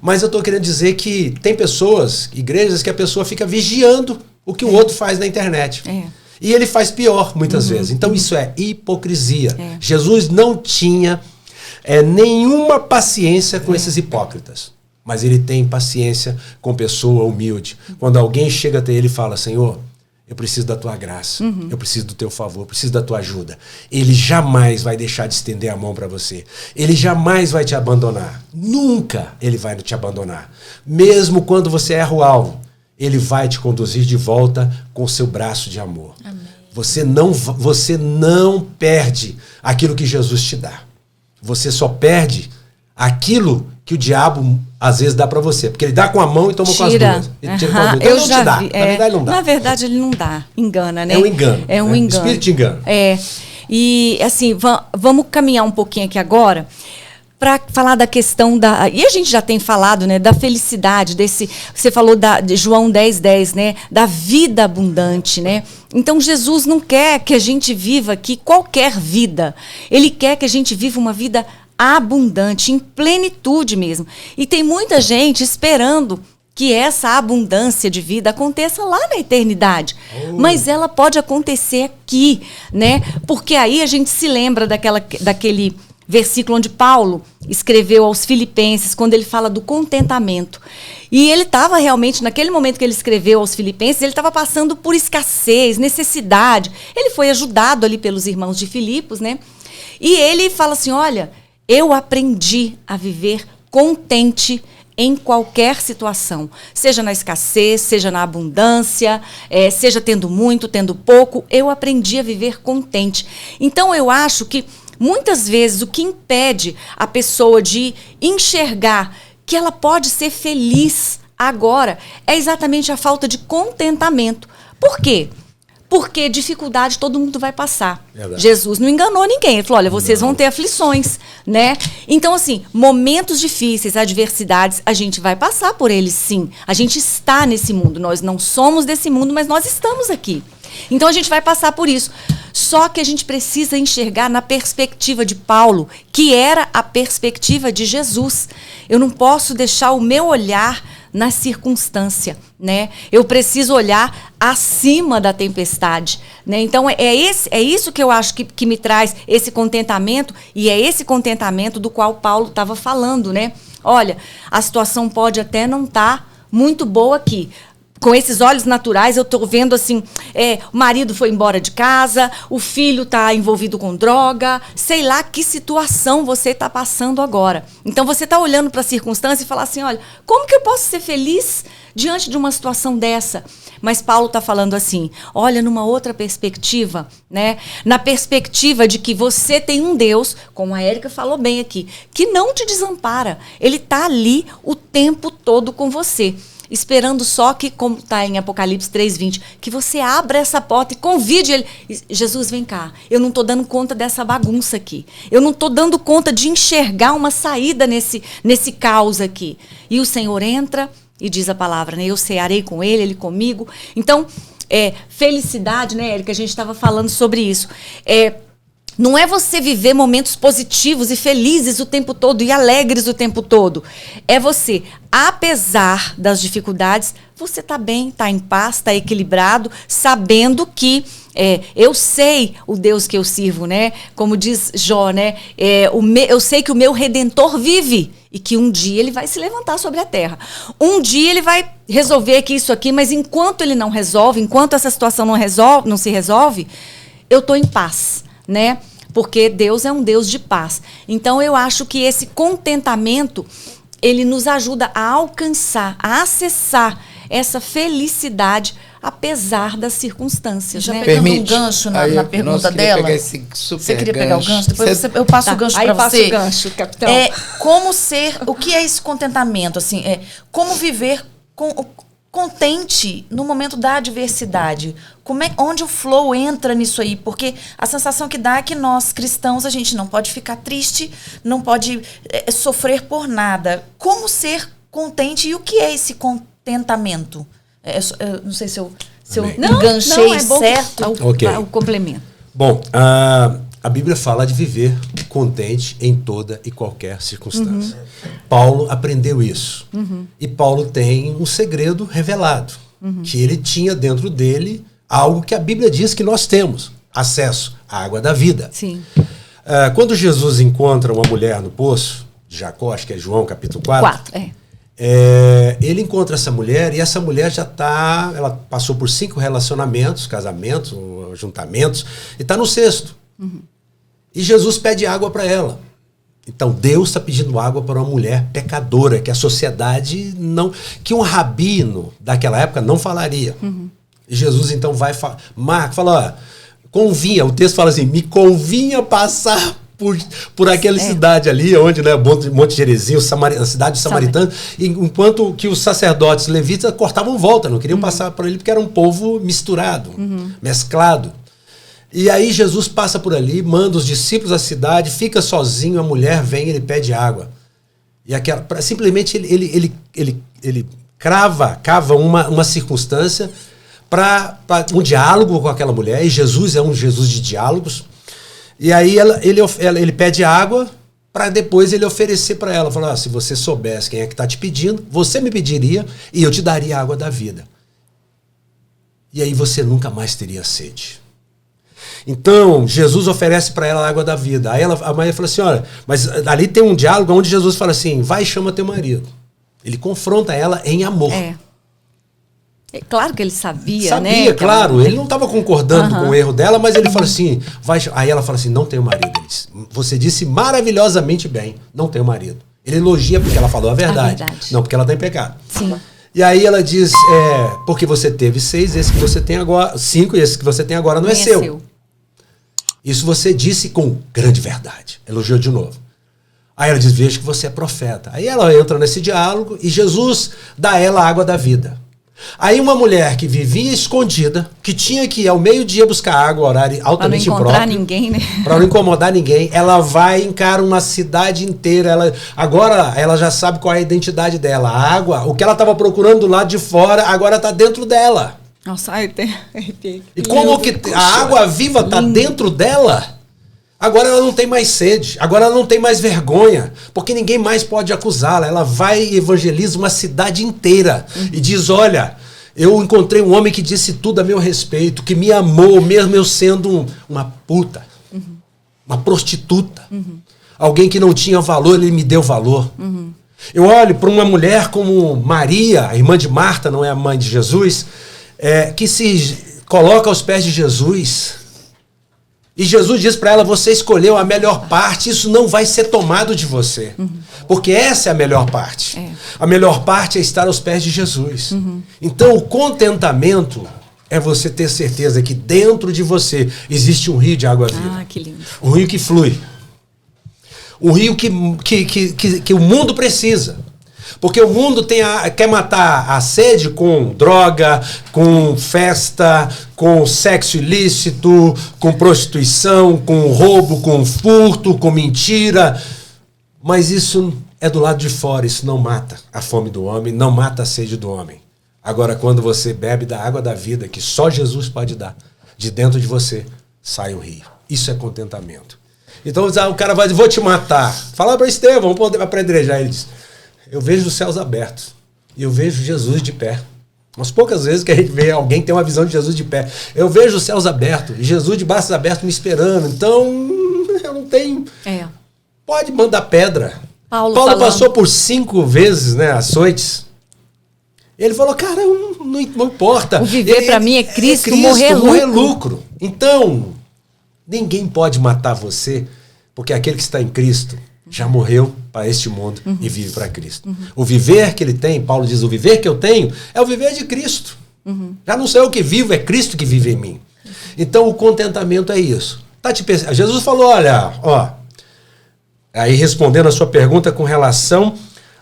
Mas eu estou querendo dizer que tem pessoas, igrejas, que a pessoa fica vigiando o que o outro faz na internet. E ele faz pior, muitas vezes. Então, isso é hipocrisia. Jesus não tinha nenhuma paciência com esses hipócritas. Mas ele tem paciência com pessoa humilde. Quando alguém chega até ele e fala, Senhor, eu preciso da tua graça, eu preciso do teu favor, eu preciso da tua ajuda. Ele jamais vai deixar de estender a mão para você. Ele jamais vai te abandonar. Nunca ele vai te abandonar. Mesmo quando você erra o alvo, ele vai te conduzir de volta com o seu braço de amor. Amém. Você não perde aquilo que Jesus te dá. Você só perde aquilo que o diabo às vezes dá para você. Porque ele dá com a mão e toma com as duas. Ele tira com as duas. Então, não te dá. Na verdade, ele não dá. Na verdade, ele não dá. Engana, né? É um engano. É um engano. O espírito engana. E, assim, vamos caminhar um pouquinho aqui agora para falar da questão da... E a gente já tem falado, né, da felicidade, desse... Você falou de João 10:10, né? Da vida abundante, né? Então, Jesus não quer que a gente viva aqui qualquer vida. Ele quer que a gente viva uma vida abundante, em plenitude mesmo. E tem muita gente esperando que essa abundância de vida aconteça lá na eternidade. Mas ela pode acontecer aqui, né? Porque aí a gente se lembra daquele versículo onde Paulo escreveu aos Filipenses, quando ele fala do contentamento. E ele estava realmente, naquele momento que ele escreveu aos Filipenses, ele estava passando por escassez, necessidade. Ele foi ajudado ali pelos irmãos de Filipos, né? E ele fala assim, olha, eu aprendi a viver contente em qualquer situação, seja na escassez, seja na abundância, seja tendo muito, tendo pouco, eu aprendi a viver contente. Então eu acho que muitas vezes o que impede a pessoa de enxergar que ela pode ser feliz agora é exatamente a falta de contentamento. Por quê? Porque dificuldade todo mundo vai passar. Verdade. Jesus não enganou ninguém. Ele falou, olha, vocês vão ter aflições, né? Então, assim, momentos difíceis, adversidades, a gente vai passar por eles, sim. A gente está nesse mundo. Nós não somos desse mundo, mas nós estamos aqui. Então, a gente vai passar por isso. Só que a gente precisa enxergar na perspectiva de Paulo, que era a perspectiva de Jesus. Eu não posso deixar o meu olhar na circunstância, né? Eu preciso olhar acima da tempestade, né? Então, é isso que eu acho que me traz esse contentamento, e é esse contentamento do qual Paulo estava falando, né? Olha, a situação pode até não estar muito boa aqui. Com esses olhos naturais, eu estou vendo assim, o marido foi embora de casa, o filho está envolvido com droga, sei lá que situação você está passando agora. Então, você está olhando para a circunstância e falar assim, olha, como que eu posso ser feliz diante de uma situação dessa? Mas Paulo está falando assim, olha, numa outra perspectiva, né? Na perspectiva de que você tem um Deus, como a Érica falou bem aqui, que não te desampara. Ele está ali o tempo todo com você. Esperando só que, como está em Apocalipse 3:20, que você abra essa porta e convide ele. Jesus, vem cá, eu não estou dando conta dessa bagunça aqui. Eu não estou dando conta de enxergar uma saída nesse caos aqui. E o Senhor entra e diz a palavra, né? Eu cearei com ele comigo. Então, felicidade, né, Érica? A gente estava falando sobre isso. Não é você viver momentos positivos e felizes o tempo todo e alegres o tempo todo. É você, apesar das dificuldades, você está bem, está em paz, está equilibrado, sabendo que eu sei o Deus que eu sirvo, né? Como diz Jó, né? Eu sei que o meu Redentor vive e que um dia ele vai se levantar sobre a terra. Um dia ele vai resolver aqui isso aqui, mas enquanto ele não resolve, enquanto essa situação não se resolve, eu estou em paz, né? Porque Deus é um Deus de paz. Então, eu acho que esse contentamento, ele nos ajuda a alcançar, a acessar essa felicidade apesar das circunstâncias, Já né? pegando um gancho na pergunta dela. Você queria pegar o gancho? Depois eu passo o gancho para você. Aí passa o gancho, capitão. O que é esse contentamento? Assim, como viver contente no momento da adversidade? Onde o flow entra nisso aí? Porque a sensação que dá é que nós, cristãos, a gente não pode ficar triste, não pode sofrer por nada. Como ser contente e o que é esse contentamento? Não sei se eu enganchei certo. O complemento. Bom, a Bíblia fala de viver contente em toda e qualquer circunstância. Paulo aprendeu isso. E Paulo tem um segredo revelado, que ele tinha dentro dele algo que a Bíblia diz que nós temos, acesso à água da vida. Sim. Quando Jesus encontra uma mulher no poço de Jacó, acho que é João capítulo 4, ele encontra essa mulher e essa mulher ela passou por 5 relacionamentos, casamentos, juntamentos, e está no 6º. E Jesus pede água para ela. Então Deus está pedindo água para uma mulher pecadora, que a sociedade que um rabino daquela época não falaria. E Jesus então vai Marco fala, convinha, o texto fala assim, me convinha passar por aquela cidade ali, onde, né, Monte Gerizim, a cidade de Samaritana, enquanto que os sacerdotes levitas cortavam volta, não queriam passar por ali porque era um povo misturado, mesclado. E aí Jesus passa por ali, manda os discípulos à cidade, fica sozinho, a mulher vem, ele pede água. E simplesmente ele cava uma circunstância para um diálogo com aquela mulher, e Jesus é um Jesus de diálogos. E aí ele pede água para depois ele oferecer para ela. Falar, se você soubesse quem é que está te pedindo, você me pediria e eu te daria a água da vida. E aí você nunca mais teria sede. Então, Jesus oferece para ela a água da vida. Aí a Maria fala assim, olha, mas ali tem um diálogo onde Jesus fala assim, vai e chama teu marido. Ele confronta ela em amor. É claro que ele sabia, né? Sabia, claro. Ele não estava concordando com o erro dela, mas ele fala assim, aí ela fala assim, não tenho marido. Ele diz, você disse maravilhosamente bem, não tenho marido. Ele elogia porque ela falou a verdade. Não porque ela está em pecado. Sim. E aí ela diz, porque você teve 6, esse que você tem agora, 5, e esse que você tem agora não é seu. Isso você disse com grande verdade. Elogiou de novo. Aí ela diz, veja que você é profeta. Aí ela entra nesse diálogo e Jesus dá a ela a água da vida. Aí uma mulher que vivia escondida, que tinha que ir ao meio-dia buscar água, horário altamente impróprio. Para não encontrar ninguém, né? Para não incomodar ninguém. Ela vai e encara uma cidade inteira. Agora ela já sabe qual é a identidade dela. A água, o que ela estava procurando do lado de fora, agora está dentro dela. Nossa, e como que a água viva está dentro dela, agora ela não tem mais sede, agora ela não tem mais vergonha, porque ninguém mais pode acusá-la. Ela vai e evangeliza uma cidade inteira e diz, olha, eu encontrei um homem que disse tudo a meu respeito, que me amou, mesmo eu sendo uma puta, uma prostituta, alguém que não tinha valor, ele me deu valor. Eu olho para uma mulher como Maria, a irmã de Marta, não é a mãe de Jesus, que se coloca aos pés de Jesus. E Jesus diz para ela, você escolheu a melhor parte, isso não vai ser tomado de você. Porque essa é a melhor parte. A melhor parte é estar aos pés de Jesus. Então o contentamento é você ter certeza que dentro de você existe um rio de água viva. Ah, que lindo. Um rio que flui. Um rio que o mundo precisa. Porque o mundo quer matar a sede com droga, com festa, com sexo ilícito, com prostituição, com roubo, com furto, com mentira. Mas isso é do lado de fora, isso não mata a fome do homem, não mata a sede do homem. Agora, quando você bebe da água da vida, que só Jesus pode dar, de dentro de você sai um rio. Isso é contentamento. Então o cara vai dizer, vou te matar. Fala para Estevão, vamos apedrejar eles. Eu vejo os céus abertos e eu vejo Jesus de pé. Umas poucas vezes que a gente vê alguém ter uma visão de Jesus de pé. Eu vejo os céus abertos e Jesus de braços abertos me esperando. Então, eu não tenho... Pode mandar pedra. Paulo passou por 5 vezes, né, açoites. Ele falou, cara, não importa. O viver para mim é Cristo, morrer é lucro. Então, ninguém pode matar você, porque aquele que está em Cristo já morreu para este mundo e vive para Cristo. O viver que ele tem, Paulo diz, o viver que eu tenho é o viver de Cristo. Já não sou eu que vivo, é Cristo que vive em mim. Então o contentamento é isso. Jesus falou, olha, ó, aí respondendo a sua pergunta com relação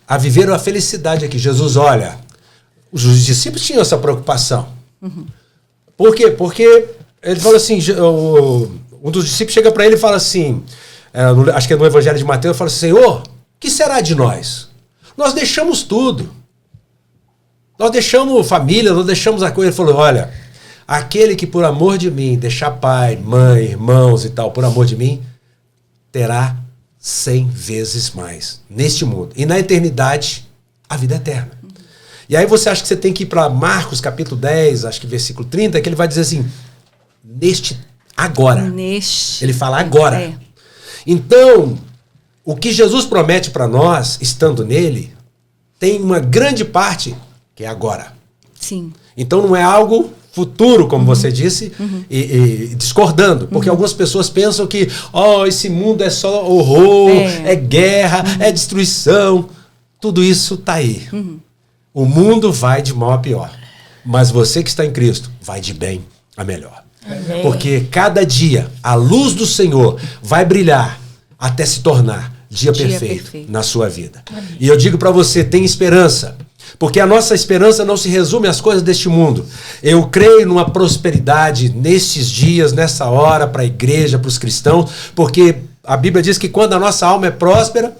a viver a felicidade aqui. Jesus, olha, os discípulos tinham essa preocupação. Por quê? Porque ele falou assim, um dos discípulos chega para ele e fala assim, acho que é no Evangelho de Mateus, fala assim, Senhor, o que será de nós? Nós deixamos tudo. Nós deixamos família, nós deixamos a coisa. Ele falou, olha, aquele que por amor de mim deixar pai, mãe, irmãos e tal, por amor de mim, terá 100 vezes mais neste mundo. E na eternidade, a vida eterna. E aí você acha que você tem que ir para Marcos capítulo 10, acho que versículo 30, que ele vai dizer assim, agora. Ele fala agora. Então, o que Jesus promete para nós, estando nele, tem uma grande parte que é agora. Sim. Então não é algo futuro, como você disse, e discordando. Porque algumas pessoas pensam que esse mundo é só horror, é guerra, é destruição. Tudo isso está aí. O mundo vai de mal a pior. Mas você que está em Cristo vai de bem a melhor. Amém. Porque cada dia a luz do Senhor vai brilhar até se tornar dia perfeito na sua vida. Amém. E eu digo para você, tem esperança. Porque a nossa esperança não se resume às coisas deste mundo. Eu creio numa prosperidade nestes dias, nessa hora, para a igreja, para os cristãos, porque a Bíblia diz que quando a nossa alma é próspera,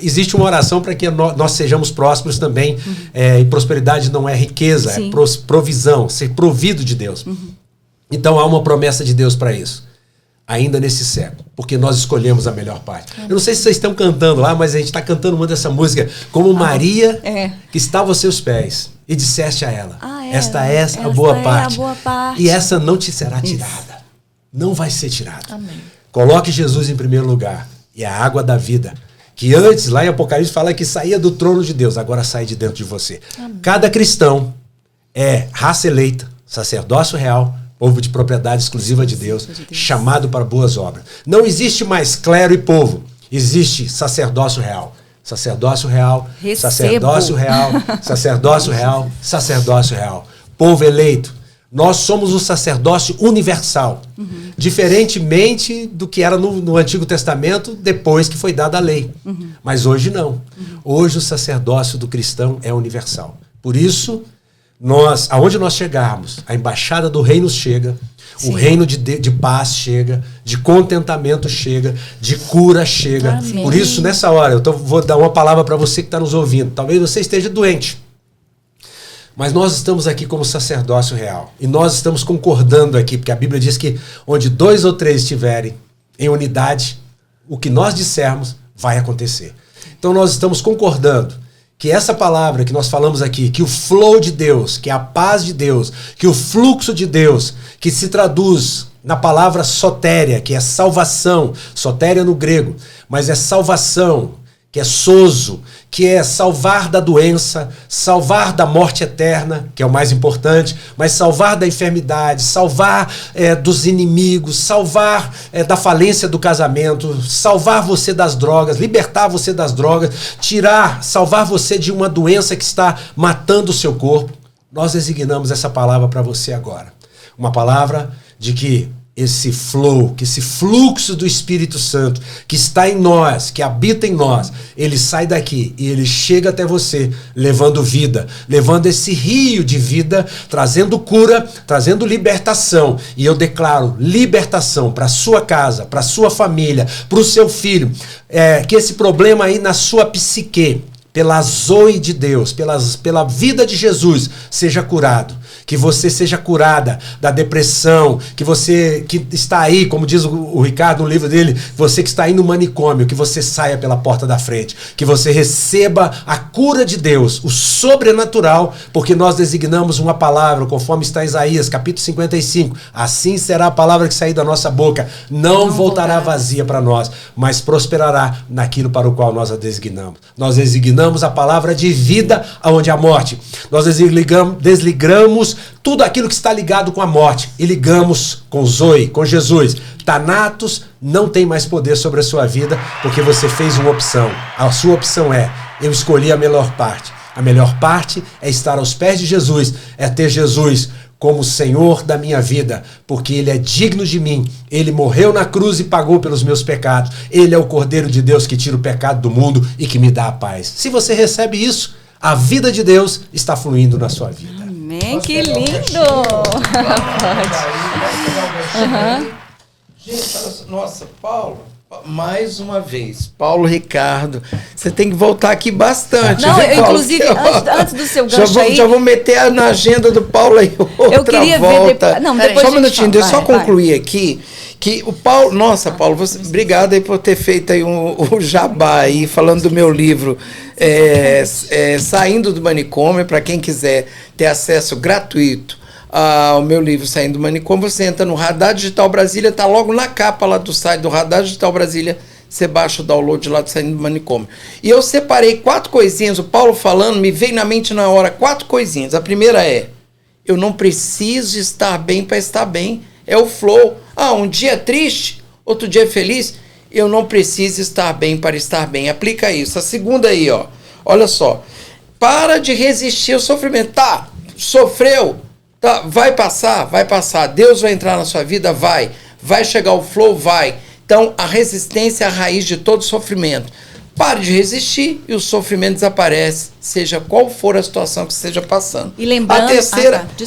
existe uma oração para que nós sejamos prósperos também. E prosperidade não é riqueza, é provisão, ser provido de Deus. Então há uma promessa de Deus para isso. Ainda nesse século, porque nós escolhemos a melhor parte. Eu não sei se vocês estão cantando lá, mas a gente está cantando muito essa música, como Maria, que estava aos seus pés, e disseste a ela, esta é a boa parte, e essa não te será tirada. Não vai ser tirada. Amém. Coloque Jesus em primeiro lugar, e a água da vida, que antes, lá em Apocalipse, fala que saía do trono de Deus, agora sai de dentro de você. Amém. Cada cristão é raça eleita, sacerdócio real, povo de propriedade exclusiva de Deus, chamado para boas obras. Não existe mais clero e povo. Existe sacerdócio real. Sacerdócio real, sacerdócio real, sacerdócio real, sacerdócio real. Povo eleito. Nós somos um sacerdócio universal. Diferentemente do que era no Antigo Testamento, depois que foi dada a lei. Mas hoje não. Hoje o sacerdócio do cristão é universal. Por isso, aonde nós chegarmos, a embaixada do reino chega, o reino de paz chega, de contentamento chega, de cura chega. Amém. Por isso, nessa hora, eu vou dar uma palavra para você que está nos ouvindo. Talvez você esteja doente, mas nós estamos aqui como sacerdócio real. E nós estamos concordando aqui, porque a Bíblia diz que onde 2 ou 3 estiverem em unidade, o que nós dissermos vai acontecer. Então nós estamos concordando que essa palavra que nós falamos aqui, que o flow de Deus, que a paz de Deus, que o fluxo de Deus, que se traduz na palavra sotéria, que é salvação, sotéria no grego, mas é salvação, que é sozo, que é salvar da doença, salvar da morte eterna, que é o mais importante, mas salvar da enfermidade, salvar dos inimigos, salvar da falência do casamento, salvar você das drogas, libertar você das drogas, salvar você de uma doença que está matando o seu corpo. Nós designamos essa palavra para você agora. Uma palavra de que esse flow, que esse fluxo do Espírito Santo que está em nós, que habita em nós, ele sai daqui e ele chega até você levando vida, levando esse rio de vida, trazendo cura, trazendo libertação. E eu declaro libertação para sua casa, para sua família, para o seu filho, que esse problema aí na sua psique, pela zoe de Deus, pela vida de Jesus, seja curado. Que você seja curada da depressão, que você que está aí, como diz o Ricardo no livro dele, você que está aí no manicômio, que você saia pela porta da frente, que você receba a cura de Deus, o sobrenatural, porque nós designamos uma palavra, conforme está em Isaías, capítulo 55, assim será a palavra que sair da nossa boca, não voltará vazia para nós, mas prosperará naquilo para o qual nós a designamos. Nós designamos a palavra de vida aonde há morte. Nós desligamos tudo aquilo que está ligado com a morte e ligamos com Zoe, com Jesus. Thanatos não tem mais poder sobre a sua vida porque você fez uma opção. A sua opção é: eu escolhi a melhor parte. A melhor parte é estar aos pés de Jesus, é ter Jesus como Senhor da minha vida, porque Ele é digno de mim. Ele morreu na cruz e pagou pelos meus pecados. Ele é o Cordeiro de Deus que tira o pecado do mundo e que me dá a paz. Se você recebe isso, a vida de Deus está fluindo na sua vida. Amém, que lindo! Gente, nossa, Paulo, mais uma vez, Paulo Ricardo, você tem que voltar aqui bastante. Não, viu, Paulo? inclusive, antes do seu gancho aí... Já vou meter na agenda do Paulo aí outra eu queria volta. Ver... Não, depois só um minutinho, deixa eu só concluir vai. aqui. Que o Paulo, nossa, Paulo, você, obrigado aí por ter feito aí o jabá aí, falando do meu livro Saindo do Manicômio, para quem quiser ter acesso gratuito ao meu livro Saindo do Manicômio, você entra no Radar Digital Brasília, tá logo na capa lá do site do Radar Digital Brasília, você baixa o download lá do Saindo do Manicômio. E eu separei 4 coisinhas, o Paulo falando, me veio na mente na hora 4 coisinhas. A primeira é, eu não preciso estar bem para estar bem, é o flow. Um dia é triste, outro dia é feliz. Eu não preciso estar bem para estar bem. Aplica isso. A segunda aí, ó. Olha só. Para de resistir ao sofrimento. Tá, sofreu. Tá, vai passar. Deus vai entrar na sua vida? Vai. Vai chegar o flow? Vai. Então, a resistência é a raiz de todo sofrimento. Pare de resistir e o sofrimento desaparece, seja qual for a situação que você esteja passando. E lembrando...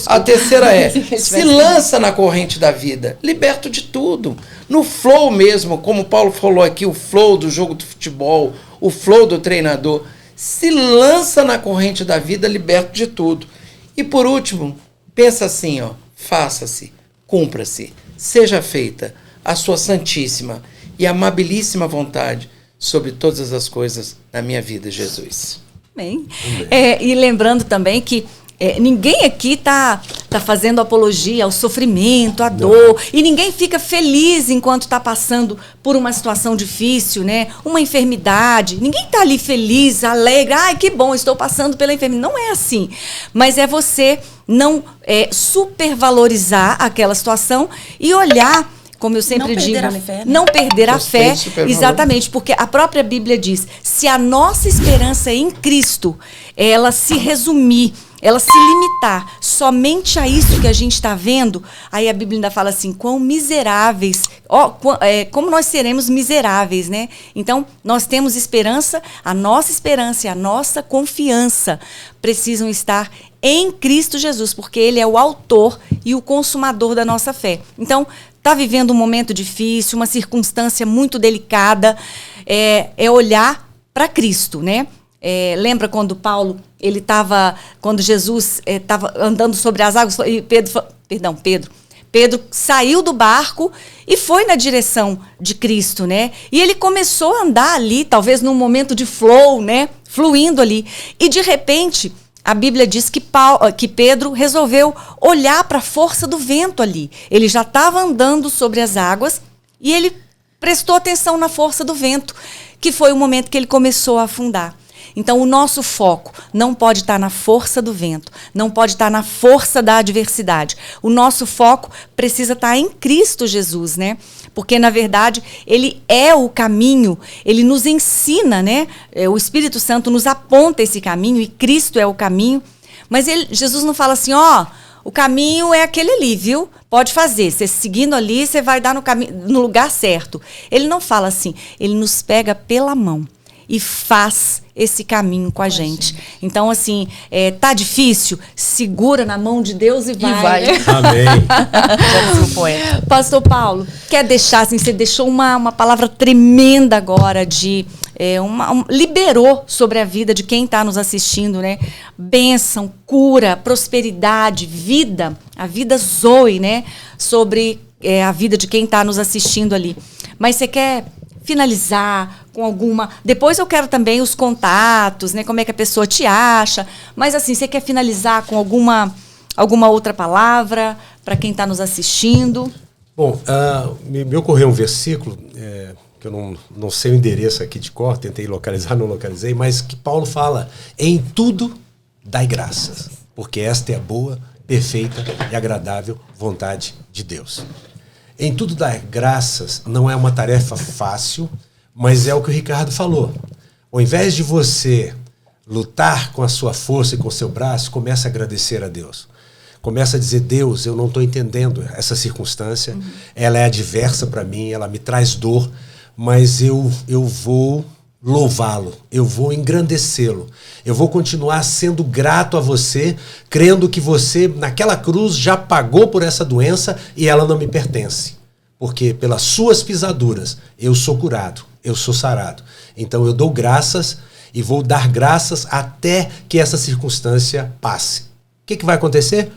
A terceira é, se lança na corrente da vida, liberto de tudo. No flow mesmo, como o Paulo falou aqui, o flow do jogo de futebol, o flow do treinador, se lança na corrente da vida, liberto de tudo. E por último, pensa assim, ó, faça-se, cumpra-se, seja feita a sua santíssima e amabilíssima vontade sobre todas as coisas na minha vida, Jesus. Bem. E lembrando também que ninguém aqui tá fazendo apologia ao sofrimento, à dor, e ninguém fica feliz enquanto está passando por uma situação difícil, né? Uma enfermidade. Ninguém está ali feliz, alegre, ai, que bom, estou passando pela enfermidade. Não é assim. Mas é você não supervalorizar aquela situação e olhar, como eu sempre digo, não perder a fé, exatamente, porque a própria Bíblia diz, se a nossa esperança em Cristo, ela se resumir, ela se limitar somente a isso que a gente está vendo, aí a Bíblia ainda fala assim, quão miseráveis, como nós seremos miseráveis, né? Então, nós temos esperança e a nossa confiança precisam estar em Cristo Jesus, porque Ele é o autor e o consumador da nossa fé. Então, está vivendo um momento difícil, uma circunstância muito delicada, é olhar para Cristo, né? Lembra quando quando Jesus estava andando sobre as águas e Pedro saiu do barco e foi na direção de Cristo, né? E ele começou a andar ali, talvez num momento de flow, né? Fluindo ali. E de repente, a Bíblia diz que Pedro resolveu olhar para a força do vento ali. Ele já estava andando sobre as águas e ele prestou atenção na força do vento, que foi o momento que ele começou a afundar. Então, o nosso foco não pode estar na força do vento, não pode estar na força da adversidade. O nosso foco precisa estar em Cristo Jesus, né? Porque, na verdade, Ele é o caminho, Ele nos ensina, né? O Espírito Santo nos aponta esse caminho e Cristo é o caminho. Mas Jesus não fala assim, o caminho é aquele ali, viu? Pode fazer, você seguindo ali, você vai dar no lugar certo. Ele não fala assim, Ele nos pega pela mão e faz esse caminho com a gente. Então, assim, tá difícil? Segura na mão de Deus e vai. Né? Amém. Pastor Paulo, quer deixar, assim, você deixou uma palavra tremenda agora liberou sobre a vida de quem está nos assistindo, né? Bênção, cura, prosperidade, vida, a vida zoe, né? Sobre a vida de quem está nos assistindo ali. Mas você quer finalizar com alguma... Depois eu quero também os contatos, né? Como é que a pessoa te acha. Mas assim, você quer finalizar com alguma outra palavra para quem está nos assistindo? Bom, me ocorreu um versículo, que eu não sei o endereço aqui de cor, tentei localizar, não localizei, mas que Paulo fala, em tudo dai graças, porque esta é a boa, perfeita e agradável vontade de Deus. Em tudo dar graças não é uma tarefa fácil, mas é o que o Ricardo falou. Ao invés de você lutar com a sua força e com o seu braço, comece a agradecer a Deus. Começa a dizer, Deus, eu não estou entendendo essa circunstância, ela é adversa para mim, ela me traz dor, mas eu vou louvá-lo, eu vou engrandecê-lo, eu vou continuar sendo grato a você, crendo que você, naquela cruz, já pagou por essa doença e ela não me pertence. Porque pelas suas pisaduras eu sou curado, eu sou sarado. Então eu dou graças e vou dar graças até que essa circunstância passe. O que vai acontecer?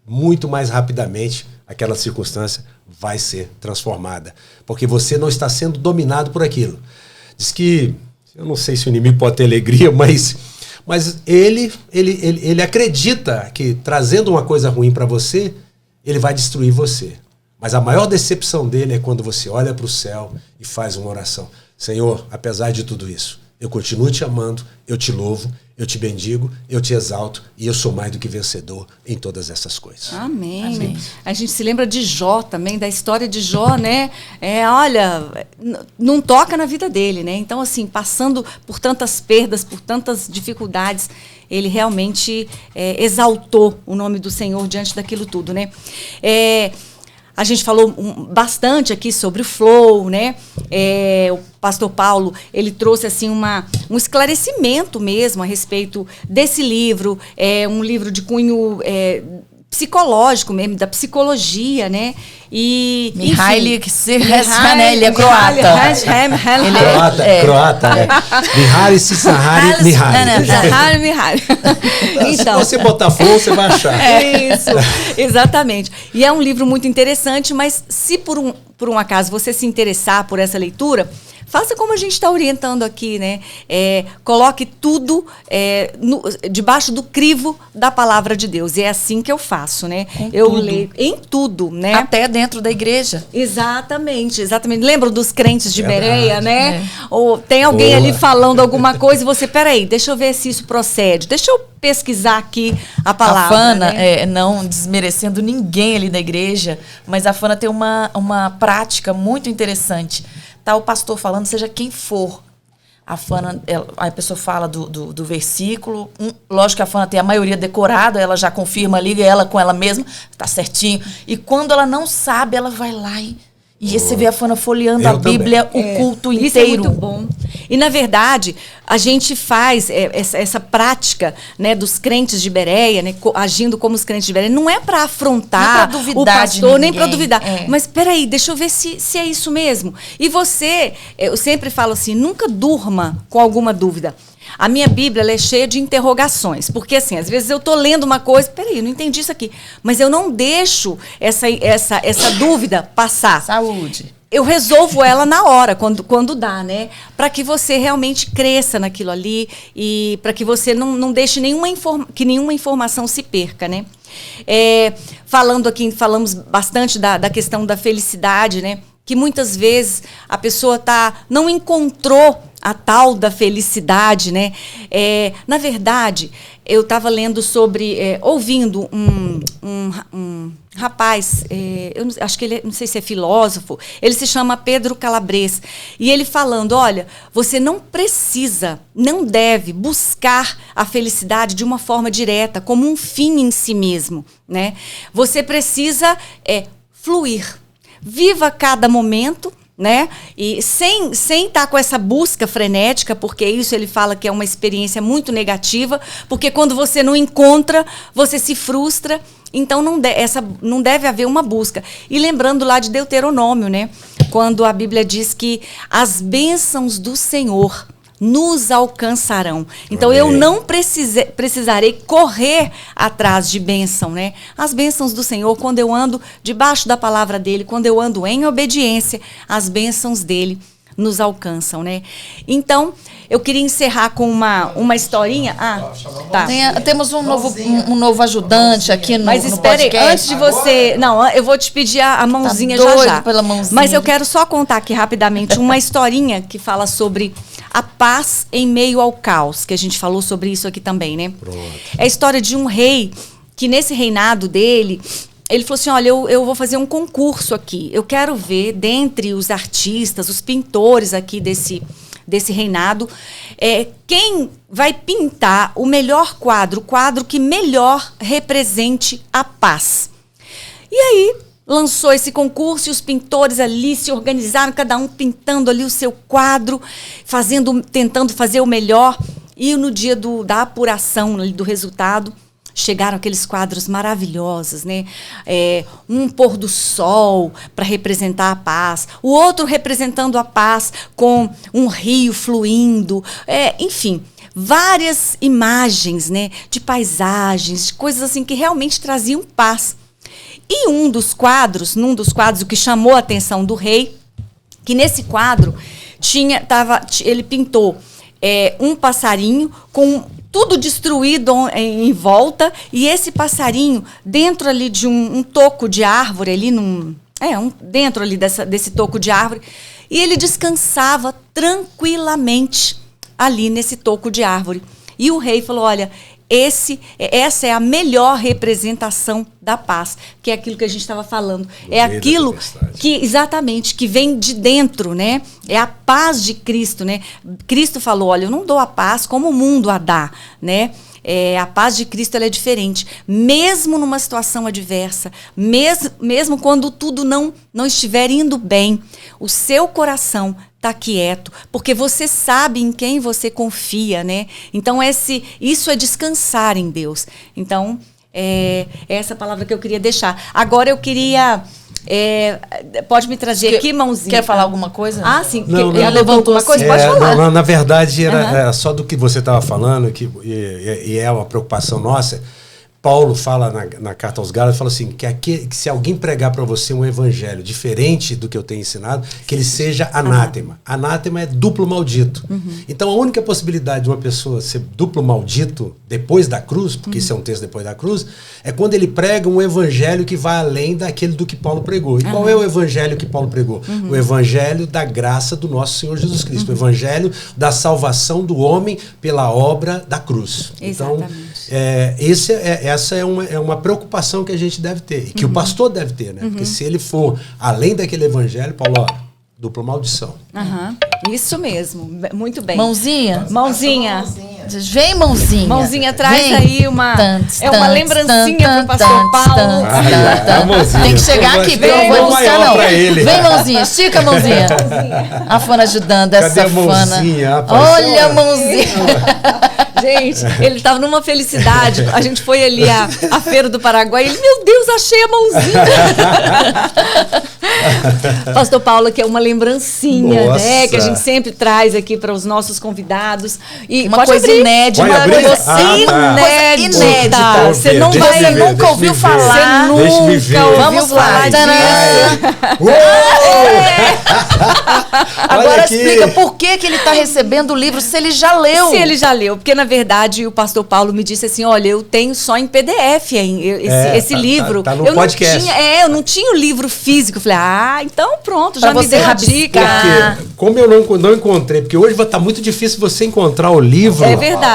Muito mais rapidamente aquela circunstância vai ser transformada. Porque você não está sendo dominado por aquilo. Diz que, eu não sei se o inimigo pode ter alegria, mas ele acredita que trazendo uma coisa ruim para você, ele vai destruir você. Mas a maior decepção dele é quando você olha para o céu e faz uma oração. Senhor, apesar de tudo isso, eu continuo te amando, eu te louvo, eu te bendigo, eu te exalto e eu sou mais do que vencedor em todas essas coisas. Amém. Amém. A gente se lembra de Jó também, da história de Jó, né? Olha, não toca na vida dele, né? Então, assim, passando por tantas perdas, por tantas dificuldades, ele realmente exaltou o nome do Senhor diante daquilo tudo, né? A gente falou bastante aqui sobre o flow, né? O pastor Paulo, ele trouxe assim um esclarecimento mesmo a respeito desse livro, um livro de cunho psicológico mesmo, da psicologia, né? E Mihaly Csikszentmihalyi, ele é croata. Croata. Mihaly Csikszentmihalyi. Então, se você botar flow, você vai achar. Isso, exatamente. E é um livro muito interessante, mas se por um acaso você se interessar por essa leitura, faça como a gente está orientando aqui, né? Coloque tudo debaixo do crivo da palavra de Deus. E é assim que eu faço, né? Eu leio em tudo, né? Até dentro da igreja. Exatamente. Lembram dos crentes de Bereia, né? Ou tem alguém ali falando alguma coisa e você, peraí, deixa eu ver se isso procede. Deixa eu pesquisar aqui a palavra. A Fana, né? Não desmerecendo ninguém ali da igreja, mas a Fana tem uma prática muito interessante. Tá o pastor falando, seja quem for. A Fana, a pessoa fala do versículo. Lógico que a Fana tem a maioria decorada, ela já confirma, liga ela com ela mesma, tá certinho. E quando ela não sabe, ela vai lá e você vê a Fana folheando a Bíblia o culto inteiro. Isso é muito bom. E, na verdade, a gente faz essa prática, né, dos crentes de Bereia, né, agindo como os crentes de Bereia, não é para afrontar o pastor, nem para duvidar. Mas, peraí, deixa eu ver se é isso mesmo. E você, eu sempre falo assim, nunca durma com alguma dúvida. A minha Bíblia ela é cheia de interrogações, porque assim, às vezes eu estou lendo uma coisa, peraí, eu não entendi isso aqui, mas eu não deixo essa dúvida passar. Saúde. Eu resolvo ela na hora, quando dá, né? Para que você realmente cresça naquilo ali e para que você não deixe que nenhuma informação se perca, né? Falamos bastante da questão da felicidade, né? Que muitas vezes a pessoa não encontrou a tal da felicidade, né? Na verdade, eu estava lendo ouvindo um rapaz, eu acho que não sei se é filósofo, ele se chama Pedro Calabres, e ele falando, olha, você não deve buscar a felicidade de uma forma direta, como um fim em si mesmo, né? Você precisa fluir. Viva cada momento, né? E sem estar com essa busca frenética, porque isso ele fala que é uma experiência muito negativa, porque quando você não encontra, você se frustra, então não deve haver uma busca. E lembrando lá de Deuteronômio, né? Quando a Bíblia diz que as bênçãos do Senhor nos alcançarão. Então, eu não precisarei correr atrás de bênção, né? As bênçãos do Senhor, quando eu ando debaixo da palavra dele, quando eu ando em obediência, as bênçãos dele nos alcançam, né? Então, eu queria encerrar com uma historinha. Tá. Temos um novo ajudante aqui no podcast. Mas espere, antes de você... Não, eu vou te pedir a mãozinha já. Pela mãozinha. Mas eu quero só contar aqui rapidamente uma historinha que fala sobre a paz em meio ao caos, que a gente falou sobre isso aqui também, né? Pronto. É a história de um rei que nesse reinado dele... Ele falou assim, olha, eu vou fazer um concurso aqui. Eu quero ver, dentre os artistas, os pintores aqui desse reinado. Quem vai pintar o melhor quadro, o quadro que melhor represente a paz? E aí lançou esse concurso e os pintores ali se organizaram, cada um pintando ali o seu quadro, tentando fazer o melhor. E no dia da apuração do resultado, chegaram aqueles quadros maravilhosos, né? Um pôr do sol para representar a paz, o outro representando a paz com um rio fluindo, enfim, várias imagens, né? De paisagens, de coisas assim que realmente traziam paz. E num dos quadros, o que chamou a atenção do rei, que nesse quadro ele pintou um passarinho com tudo destruído em volta, e esse passarinho dentro ali de um toco de árvore, ali dentro ali desse toco de árvore, e ele descansava tranquilamente ali nesse toco de árvore. E o rei falou, olha, essa é a melhor representação da paz, que é aquilo que a gente estava falando. É aquilo exatamente, que vem de dentro, né? É a paz de Cristo, né? Cristo falou, olha, eu não dou a paz como o mundo a dá, né? A paz de Cristo, ela é diferente. Mesmo numa situação adversa, mesmo quando tudo não estiver indo bem, o seu coração está quieto, porque você sabe em quem você confia, né? Então, isso é descansar em Deus. Então, é essa palavra que eu queria deixar. Agora, eu queria... pode me trazer aqui, mãozinha. Quer falar alguma coisa? Ah, sim. Não, ela levantou uma coisa, pode falar. Não, na verdade, era só do que você estava falando, e é uma preocupação nossa. Paulo fala na carta aos Gálatas, fala assim, que se alguém pregar para você um evangelho diferente do que eu tenho ensinado, que ele seja anátema. Anátema é duplo maldito. Então, a única possibilidade de uma pessoa ser duplo maldito depois da cruz, porque isso é um texto depois da cruz, é quando ele prega um evangelho que vai além daquele do que Paulo pregou. E qual é o evangelho que Paulo pregou? O evangelho da graça do nosso Senhor Jesus Cristo. O evangelho da salvação do homem pela obra da cruz. Exatamente. Então, essa é uma preocupação que a gente deve ter, e que o pastor deve ter, né? Porque se ele for além daquele evangelho, Paulo, dupla maldição. Isso mesmo, muito bem. Mãozinha? Mãozinha. Vem, mãozinha. Mãozinha, traz Vem. aí uma lembrancinha pro pastor Paulo. Tem que chegar aqui, eu não vou buscar não. Ele. Vem, mãozinha, estica a mãozinha. A Fana ajudando, essa Fana. Olha a mãozinha. Gente, ele estava numa felicidade. A gente foi ali à Feira do Paraguai e ele, meu Deus, achei a mãozinha. Pastor Paulo, que é uma lembrancinha, né? Que a gente sempre traz aqui para os nossos convidados. E uma coisa inédita. Uma coisa inédita. Você nunca ouviu falar. Você nunca ouviu falar disso. Agora explica por que ele está recebendo o livro se ele já leu. Se ele já leu, porque na verdade o pastor Paulo me disse assim, olha, eu tenho só em PDF esse livro. Tá no podcast. Eu não tinha o livro físico. Eu falei, então pronto, já me deu a dica. Porque, como eu não encontrei, porque hoje vai estar muito difícil você encontrar o livro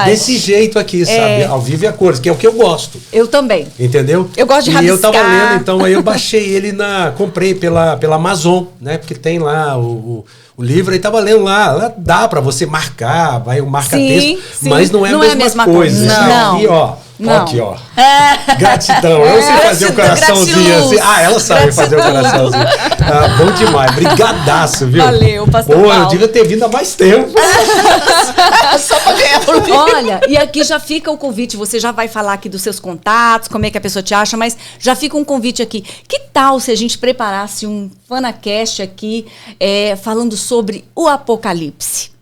desse jeito aqui, sabe? Ao vivo e a cores, que é o que eu gosto. Eu também. Entendeu? Eu gosto de rabiscar. E eu tava lendo, então aí eu baixei ele comprei pela Amazon, né? Porque tem lá o livro, aí tava lendo lá dá pra você marcar, vai o marca-texto, mas não é a mesma coisa. Não. Aqui, ó. Aqui, ó. Gratidão. Eu sei fazer o coraçãozinho assim. Ela sabe fazer o coraçãozinho. Bom demais. Brigadaço, viu? Valeu, pastor Paulo. Eu devia ter vindo há mais tempo. Só pra ganhar o livro. Olha, e aqui já fica o convite. Você já vai falar aqui dos seus contatos, como é que a pessoa te acha, mas já fica um convite aqui. Que tal se a gente preparasse um FanaCast aqui falando sobre o Apocalipse?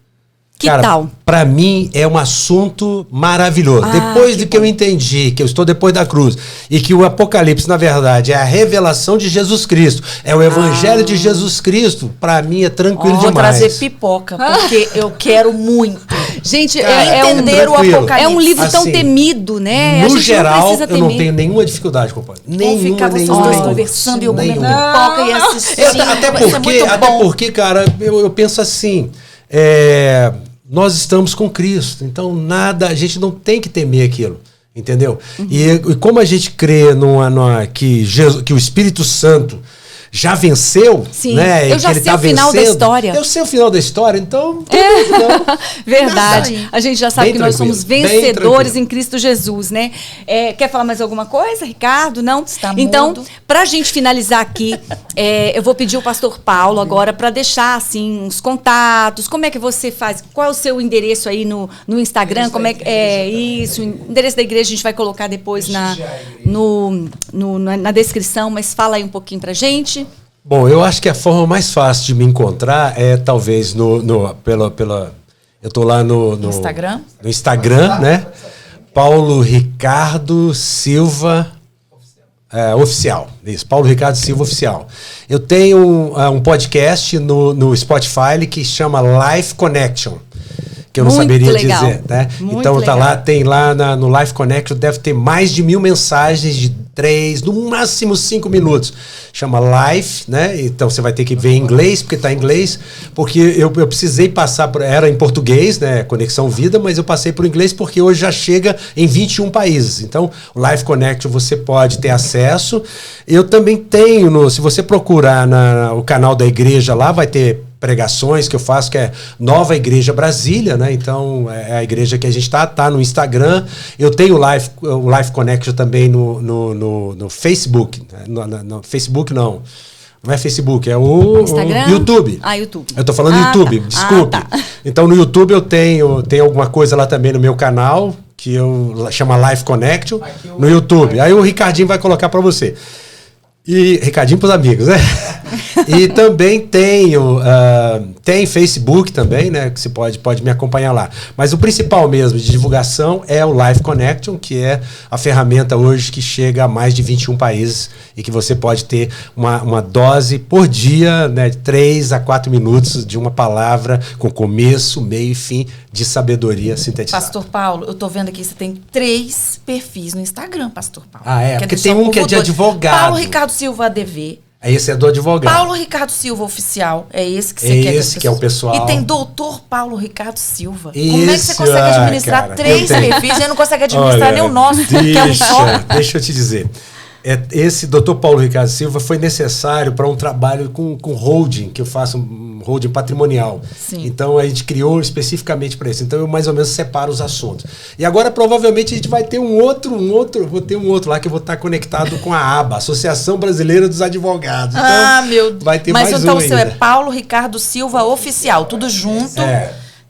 Que tal? Para mim é um assunto maravilhoso. Depois de que eu entendi que eu estou depois da cruz e que o Apocalipse, na verdade, é a revelação de Jesus Cristo, é o Evangelho de Jesus Cristo, para mim é tranquilo demais. Vou trazer pipoca, porque eu quero muito. Gente, entender o Apocalipse. É um livro tão temido, né? No geral, eu não tenho nenhuma dificuldade, compadre. Vamos ficar vocês dois conversando e eu comendo pipoca e assistindo. Até porque, cara, eu penso assim... nós estamos com Cristo, então a gente não tem que temer aquilo, entendeu? E como a gente crê que o Espírito Santo já venceu, Sim, né? eu já sei o final da história. Eu sei o final da história, então... Verdade. A gente já sabe Bem que nós tranquilo, somos bem vencedores tranquilo. em Cristo Jesus, né? Quer falar mais alguma coisa, Ricardo? Não? Está Então, mudo. pra gente finalizar aqui, eu vou pedir o pastor Paulo agora para deixar, assim, uns contatos. Como é que você faz? Qual é o seu endereço aí no Instagram? Como é que isso? O endereço da igreja a gente vai colocar depois na descrição, mas fala aí um pouquinho pra gente. Bom, eu acho que a forma mais fácil de me encontrar é talvez eu tô lá no Instagram? No Instagram, né? Paulo Ricardo Silva Oficial. Isso, Paulo Ricardo Silva Oficial. Eu tenho um podcast no Spotify que chama Life Connection, que eu não Muito saberia legal. dizer, né? Muito Então tá legal. lá, tem lá no Life Connection, deve ter mais de 1000 mensagens de 3, no máximo 5 minutos. Chama Life, né? Então você vai ter que ver em inglês, porque tá em inglês, porque eu precisei passar era em português, né? Conexão Vida, mas eu passei por inglês porque hoje já chega em 21 países. Então, o Life Connection você pode ter acesso. Eu também tenho, se você procurar o canal da igreja lá, vai ter pregações que eu faço, que é Nova Igreja Brasília, né? Então, é a igreja que a gente tá no Instagram. Eu tenho o Life Connection também no Facebook. No Facebook, não é Facebook, é o Instagram? YouTube. YouTube. Eu tô falando YouTube, tá. desculpe. Tá. Então, no YouTube eu tenho alguma coisa lá também no meu canal, que chama Life Connection, no YouTube. Aí o Ricardinho vai colocar para você. E Ricardinho pros amigos, né? E também tem Facebook também, né? Que você pode me acompanhar lá. Mas o principal mesmo de divulgação é o Life Connection, que é a ferramenta hoje que chega a mais de 21 países e que você pode ter uma dose por dia, né? De 3 a 4 minutos de uma palavra com começo, meio e fim de sabedoria sintetizada. Pastor Paulo, eu tô vendo aqui, você tem 3 perfis no Instagram, Pastor Paulo. Porque tem um que é de advogado. Paulo Ricardo Silva ADV. Esse é do advogado. Paulo Ricardo Silva Oficial. É esse que você quer. Esse que é o pessoal. E tem Doutor Paulo Ricardo Silva. Isso, como é que você consegue administrar cara, 3 perfis? A gente não consegue administrar nem o nosso, que é um só. Deixa eu te dizer. Esse Dr. Paulo Ricardo Silva foi necessário para um trabalho com holding, que eu faço um holding patrimonial. Sim. Então a gente criou especificamente para isso. Então eu mais ou menos separo os assuntos. E agora provavelmente a gente vai ter vou ter um outro lá que eu vou estar conectado com a ABA, Associação Brasileira dos Advogados. Então, meu Deus. vai ter Mas mais então um o seu ainda. é Paulo Ricardo Silva Oficial, tudo junto.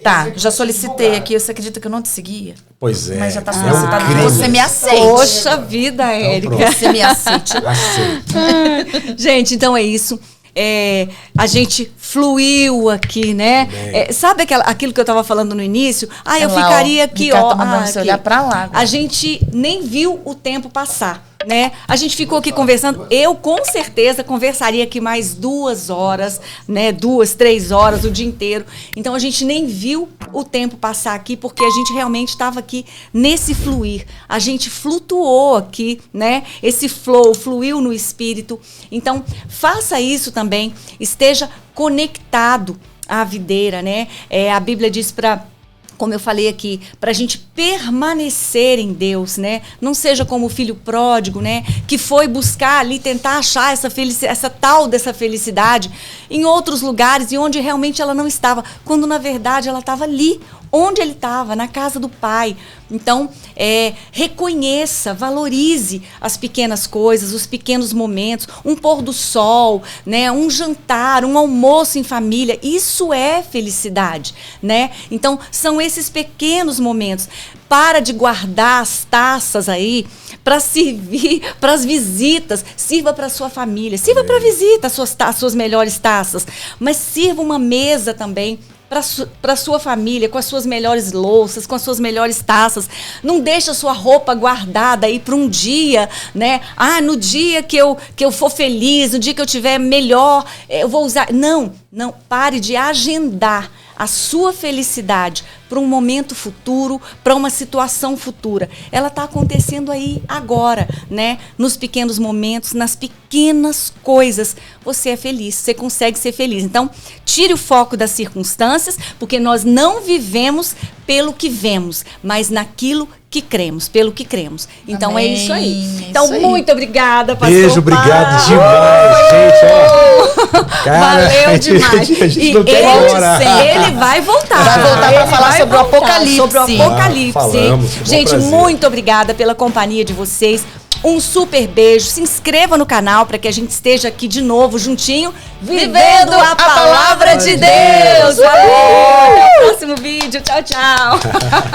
Tá, já solicitei aqui. Você acredita que eu não te seguia? Pois é. Mas já tá é um solicitado. crime. Você me aceite. Poxa vida, Érica. pronto. Você me aceite. Aceito. Gente, então é isso. A gente fluiu aqui, né? Sabe aquilo que eu estava falando no início? Eu lá, ficaria ó, aqui, Ricardo ó. tá mandando você olhar pra lá agora. A gente nem viu o tempo passar, né? A gente ficou aqui conversando. Eu, com certeza, conversaria aqui mais 2 horas, né? 2, 3 horas, o dia inteiro. Então, a gente nem viu o tempo passar aqui, porque a gente realmente estava aqui nesse fluir. A gente flutuou aqui, né? Esse flow, fluiu no espírito. Então, faça isso também. Esteja conectado à videira, né? A Bíblia diz como eu falei aqui, para a gente permanecer em Deus, né? Não seja como o filho pródigo, né? Que foi buscar ali, tentar achar essa tal dessa felicidade em outros lugares e onde realmente ela não estava, quando na verdade ela estava ali, onde ele estava, na casa do Pai. Então, reconheça, valorize as pequenas coisas, os pequenos momentos, um pôr do sol, né? Um jantar, um almoço em família. Isso é felicidade, né? Então, são esses pequenos momentos. Para de guardar as taças aí para servir para as visitas. Sirva para a sua família, sirva para a visita as suas melhores taças, mas sirva uma mesa também para sua família, com as suas melhores louças, com as suas melhores taças. Não deixe a sua roupa guardada aí para um dia, né? No dia que eu for feliz, no dia que eu tiver melhor, eu vou usar. Não, pare de agendar a sua felicidade para um momento futuro, para uma situação futura. Ela está acontecendo aí agora, né? Nos pequenos momentos, nas pequenas coisas. Você é feliz, você consegue ser feliz. Então, tire o foco das circunstâncias, porque nós não vivemos pelo que vemos, mas naquilo que cremos, pelo que cremos. Então, Amém. é isso aí. É Então, isso aí. muito obrigada, pastor Beijo, obrigado Paulo. demais, gente. Cara, Valeu demais. a gente E não quer ir embora. ele vai voltar. Vai voltar pra Ele falar vai sobre o voltar Apocalipse. Sobre o Apocalipse. Falamos, com bom Gente, prazer. muito obrigada pela companhia de vocês. Um super beijo. Se inscreva no canal para que a gente esteja aqui de novo, juntinho, vivendo a palavra de Deus. Valeu! Até o próximo vídeo. Tchau, tchau.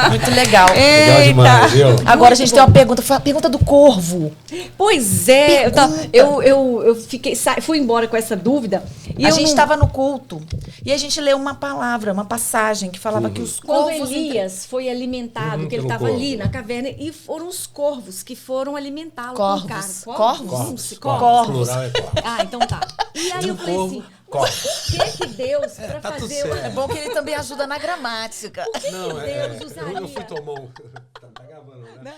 Muito legal. Legal demais, viu? Agora a gente tem uma pergunta. Foi a pergunta do corvo. Pois é, eu fiquei, fui embora com essa dúvida. E A eu gente não- estava no culto e a gente leu uma palavra, uma passagem que falava que os Quando corvos... Elias foi alimentado, que ele pelo estava corvo. ali na caverna, e foram os corvos que foram alimentá-lo com Corvos. carne. Corvos? Corvos. Plural é corvos. Ah, então tá. E aí eu falei assim, Corvos. o que Deus, para tá tudo fazer... certo. É bom que ele também ajuda na gramática. Por que Não, Deus eu usaria... fui tomar um... Tá gravando, né?